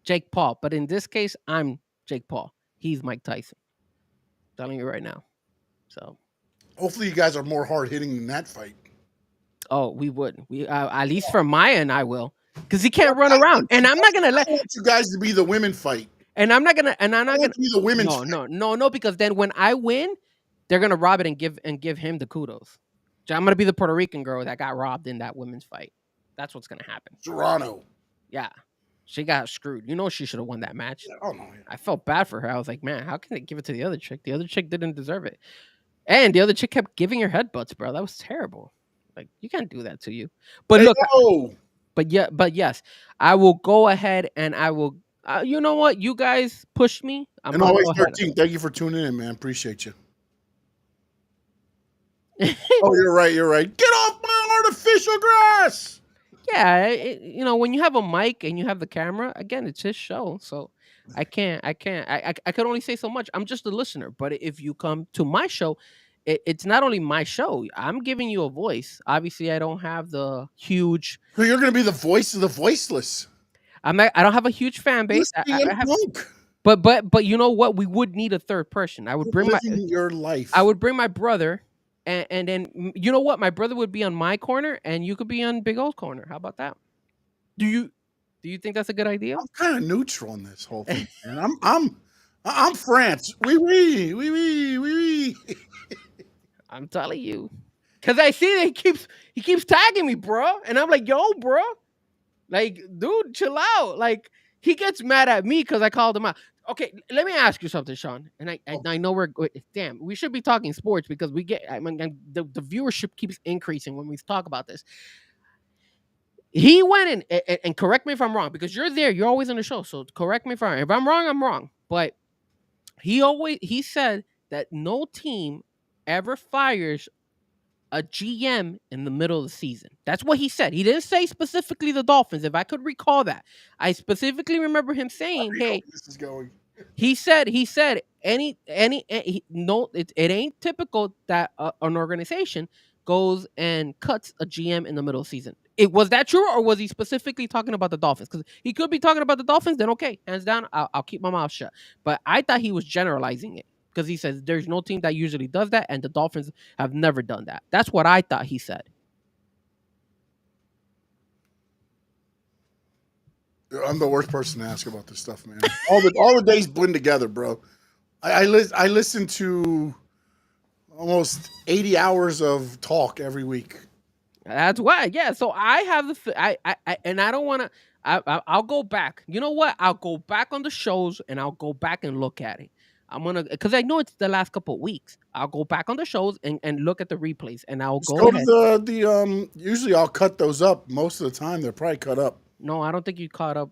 F: Jake Paul. But in this case, I'm Jake Paul. He's Mike Tyson. I'm telling you right now. So
E: hopefully you guys are more hard hitting than that fight.
F: Oh, we wouldn't. We at least for Maya and I will, because he can't run around, and I'm not gonna let
E: you guys to be the women fight.
F: And I'm not gonna
E: be the women's fight.
F: No, because then when I win, they're gonna rob it and give him the kudos. So I'm gonna be the Puerto Rican girl that got robbed in that women's fight. That's what's gonna happen.
E: Toronto.
F: Yeah, she got screwed. You know she should have won that match.
E: Yeah, oh no. Yeah.
F: I felt bad for her. I was like, man, how can they give it to the other chick? The other chick didn't deserve it, and the other chick kept giving her headbutts, bro. That was terrible. Like, you can't do that to you. But look, but yes, I will go ahead and I will. You know what? You guys pushed me.
E: And always 13. Thank you for tuning in, man. Appreciate you. Oh, you're right. Get off my artificial grass.
F: Yeah, when you have a mic and you have the camera, again, it's his show, so I can't. I could only say so much. I'm just a listener. But if you come to my show, it's not only my show. I'm giving you a voice. Obviously, I don't have the huge.
E: So you're going to be the voice of the voiceless.
F: I don't have a huge fan base.
E: Listening
F: I
E: and
F: have,
E: punk.
F: but you know what? We would need a third person. I would bring
E: Living your life.
F: I would bring my brother, and then you know what? My brother would be on my corner, and you could be on Big O's corner. How about that? Do you think that's a good idea?
E: I'm kind of neutral in this whole thing, man. I'm France. Oui, oui, oui, oui, oui.
F: I'm telling you, because I see that he keeps tagging me, bro, and I'm like, yo, bro, like, dude, chill out. Like, he gets mad at me because I called him out. Okay, let me ask you something, Sean. And I know we should be talking sports because the viewership keeps increasing when we talk about this. He went in and correct me if I'm wrong, because you're there, you're always on the show. So correct me if I'm wrong, I'm wrong. But he said that no team ever fires a GM in the middle of the season. That's what he said. He didn't say specifically the Dolphins, if I could recall that. I specifically remember him saying, "Hey,
E: this is going."
F: He said no, it ain't typical that an organization goes and cuts a GM in the middle of the season." Was that true, or was he specifically talking about the Dolphins? Because he could be talking about the Dolphins, then okay, hands down, I'll keep my mouth shut. But I thought he was generalizing it, because he says there's no team that usually does that, and the Dolphins have never done that. That's what I thought he said.
E: I'm the worst person to ask about this stuff, man. All the days blend together, bro. I listen to almost 80 hours of talk every week.
F: That's why, yeah. So I have I don't want to. I'll go back. You know what? I'll go back on the shows and I'll go back and look at it. I'm gonna, because I know it's the last couple of weeks. I'll go back on the shows and look at the replays, and I'll go ahead.
E: To the usually I'll cut those up. Most of the time they're probably cut up.
F: No, I don't think you caught up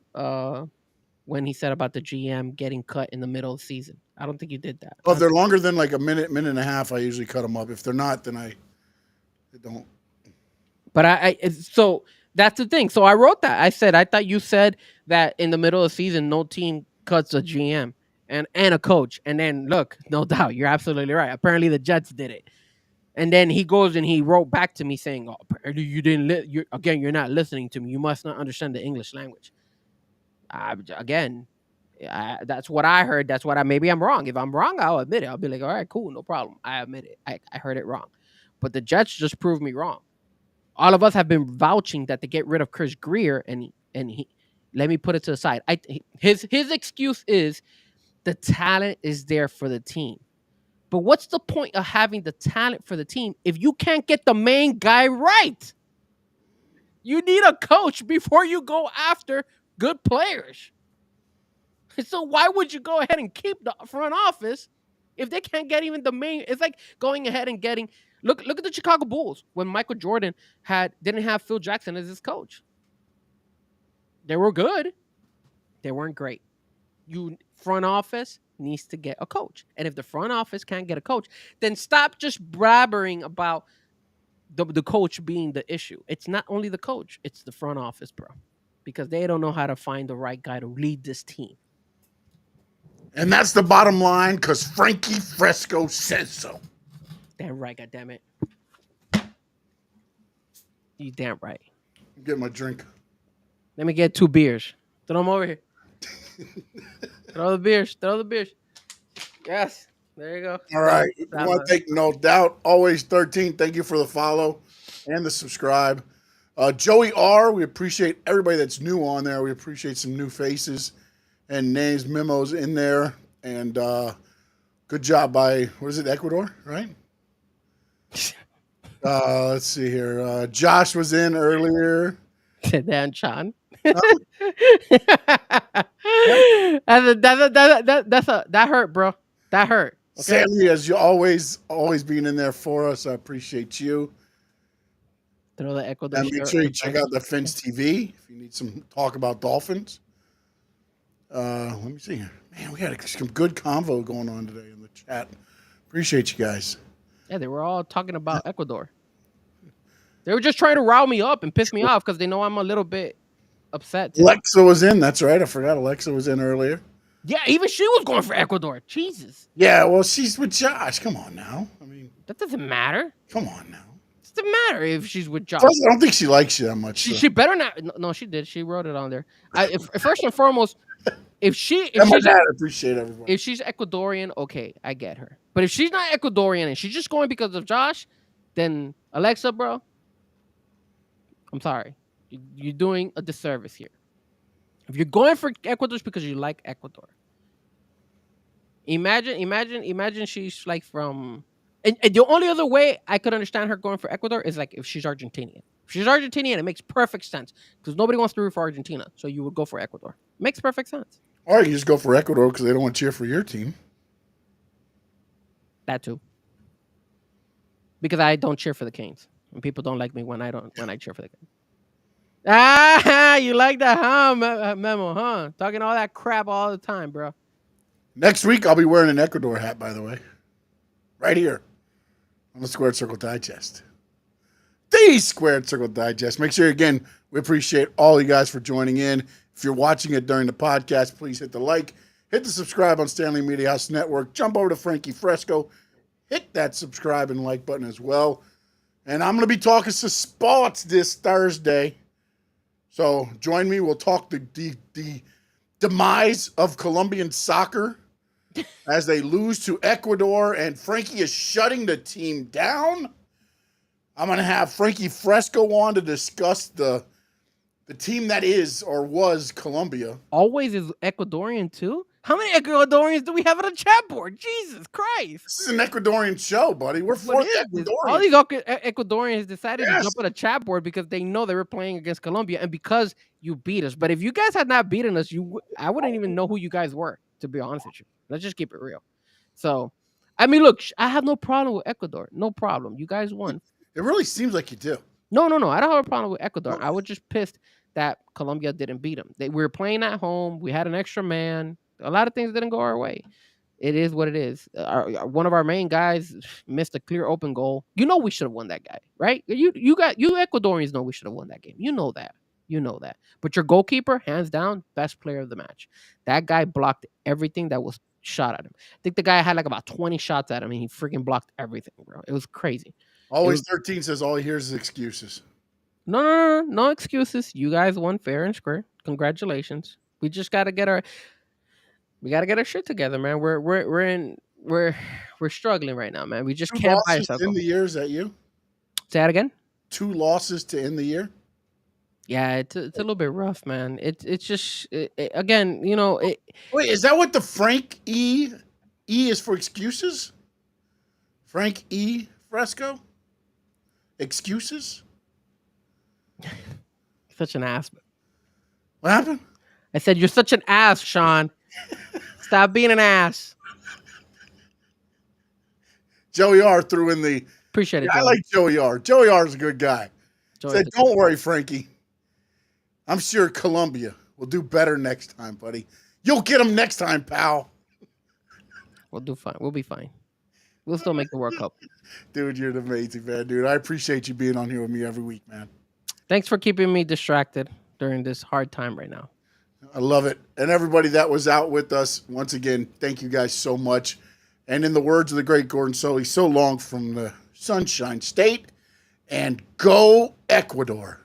F: when he said about the GM getting cut in the middle of the season. I don't think you did that.
E: Well, if they're longer than like a minute and a half, I usually cut them up. If they're not, then I don't.
F: But so that's the thing. So I wrote that. I said, I thought you said that in the middle of the season, no team cuts a GM and a coach. And then look, no doubt, you're absolutely right. Apparently the Jets did it. And then he goes and he wrote back to me saying, "Oh, apparently you didn't. You're not listening to me. You must not understand the English language." That's what I heard. That's what maybe I'm wrong. If I'm wrong, I'll admit it. I'll be like, all right, cool, no problem. I admit it. I heard it wrong. But the Jets just proved me wrong. All of us have been vouching that they get rid of Chris Greer, and he let me put it to the side. His excuse is the talent is there for the team. But what's the point of having the talent for the team if you can't get the main guy right? You need a coach before you go after good players. So why would you go ahead and keep the front office if they can't get even the main? It's like going ahead and getting look at the Chicago Bulls when Michael Jordan didn't have Phil Jackson as his coach. They were good. They weren't great. You front office needs to get a coach. And if the front office can't get a coach, then stop just blabbering about the coach being the issue. It's not only the coach, it's the front office, bro. Because they don't know how to find the right guy to lead this team.
E: And that's the bottom line, because Frankie Frezko says so.
F: Damn right, goddammit. You damn right.
E: Get my drink.
F: Let me get 2 beers. Throw them over here. Throw the beers. Yes. There you go.
E: All right. I want to take no doubt. Always 13. Thank you for the follow and the subscribe. Joey R., we appreciate everybody that's new on there. We appreciate some new faces and names, memos in there. And good job by, what is it, Ecuador, right? Let's see here. Josh was in earlier.
F: Dan Chan.
E: Oh.
F: That hurt, bro. That hurt.
E: Okay? Sammy, as you always being in there for us, I appreciate you.
F: Throw the Ecuador.
E: And make sure you check out the Fins TV if you need some talk about Dolphins. Let me see here. Man, we had some good convo going on today in the chat. Appreciate you guys.
F: Yeah, they were all talking about Ecuador. They were just trying to rile me up and piss me off because they know I'm a little bit upset.
E: Alexa was in. That's right. I forgot Alexa was in earlier.
F: Yeah, even she was going for Ecuador. Jesus.
E: Yeah, well, she's with Josh. Come on now. I mean,
F: That doesn't matter.
E: come on now.
F: It doesn't matter if she's with Josh.
E: First, I don't think she likes you that much.
F: She better not. No, she did. She wrote it on there. First and foremost, if she's
E: I appreciate everybody.
F: if she's Ecuadorian, okay, I get her. But if she's not Ecuadorian and she's just going because of Josh, then Alexa, bro, I'm sorry, you're doing a disservice here. If you're going for Ecuador, it's because you like Ecuador. Imagine she's like from. And the only other way I could understand her going for Ecuador is like if she's Argentinian. If she's Argentinian, it makes perfect sense because nobody wants to root for Argentina, so you would go for Ecuador. Makes perfect sense.
E: Or you just go for Ecuador because they don't want to cheer for your team.
F: That too. Because I don't cheer for the Canes, and people don't like me when I cheer for the Canes. Ah, you like that, huh, Memo? Huh? Talking all that crap all the time, bro.
E: Next week, I'll be wearing an Ecuador hat, by the way, right here on the Squared Circle Digest. The Squared Circle Digest. Make sure, again, we appreciate all you guys for joining in. If you're watching it during the podcast, please hit the like, hit the subscribe on Stanley Media House Network, jump over to Frankie Frezko, hit that subscribe and like button as well. And I'm going to be talking to sports this Thursday. So join me. We'll talk the demise of Colombian soccer as they lose to Ecuador, and Frankie is shutting the team down. I'm going to have Frankie Frezko on to discuss the team that is or was Colombia.
F: Always is Ecuadorian too? How many Ecuadorians do we have on the chat board? Jesus Christ.
E: This is an Ecuadorian show, buddy. We're for Ecuadorians.
F: All these Ecuadorians decided to jump on the chat board because they know they were playing against Colombia and because you beat us. But if you guys had not beaten us, I wouldn't even know who you guys were, to be honest with you. Let's just keep it real. So, I mean, look, I have no problem with Ecuador. No problem. You guys won.
E: It really seems like you do.
F: No. I don't have a problem with Ecuador. I was just pissed that Colombia didn't beat them. We were playing at home. We had an extra man. A lot of things didn't go our way. It is what it is. One of our main guys missed a clear open goal. You know we should have won that guy, right? You Ecuadorians know we should have won that game. You know that. But your goalkeeper, hands down, best player of the match. That guy blocked everything that was shot at him. I think the guy had like about 20 shots at him, and he freaking blocked everything, bro. It was crazy.
E: Always 13 says all he hears is excuses.
F: No excuses. You guys won fair and square. Congratulations. We just gotta get our shit together, man. We're struggling right now, man. We just can't buy ourselves.
E: In the year, is that you?
F: Say that again.
E: 2 losses to end the year.
F: Yeah, it's a little bit rough, man. It's just again, you know.
E: Wait, is that what the Frank E is for excuses? Frank E Frezko? Excuses?
F: Such an ass.
E: What happened?
F: I said you're such an ass, Sean. Stop being an ass.
E: Joey R threw in the.
F: Appreciate it.
E: I like Joey R. Joey R is a good guy. Said, don't worry, Frankie. I'm sure Colombia will do better next time, buddy. You'll get them next time, pal.
F: We'll do fine. We'll be fine. We'll still make the World Cup.
E: Dude, you're an amazing man, dude. I appreciate you being on here with me every week, man.
F: Thanks for keeping me distracted during this hard time right now.
E: I love it. And everybody that was out with us, once again, thank you guys so much. And in the words of the great Gordon Solie, so long from the Sunshine State, and go Ecuador.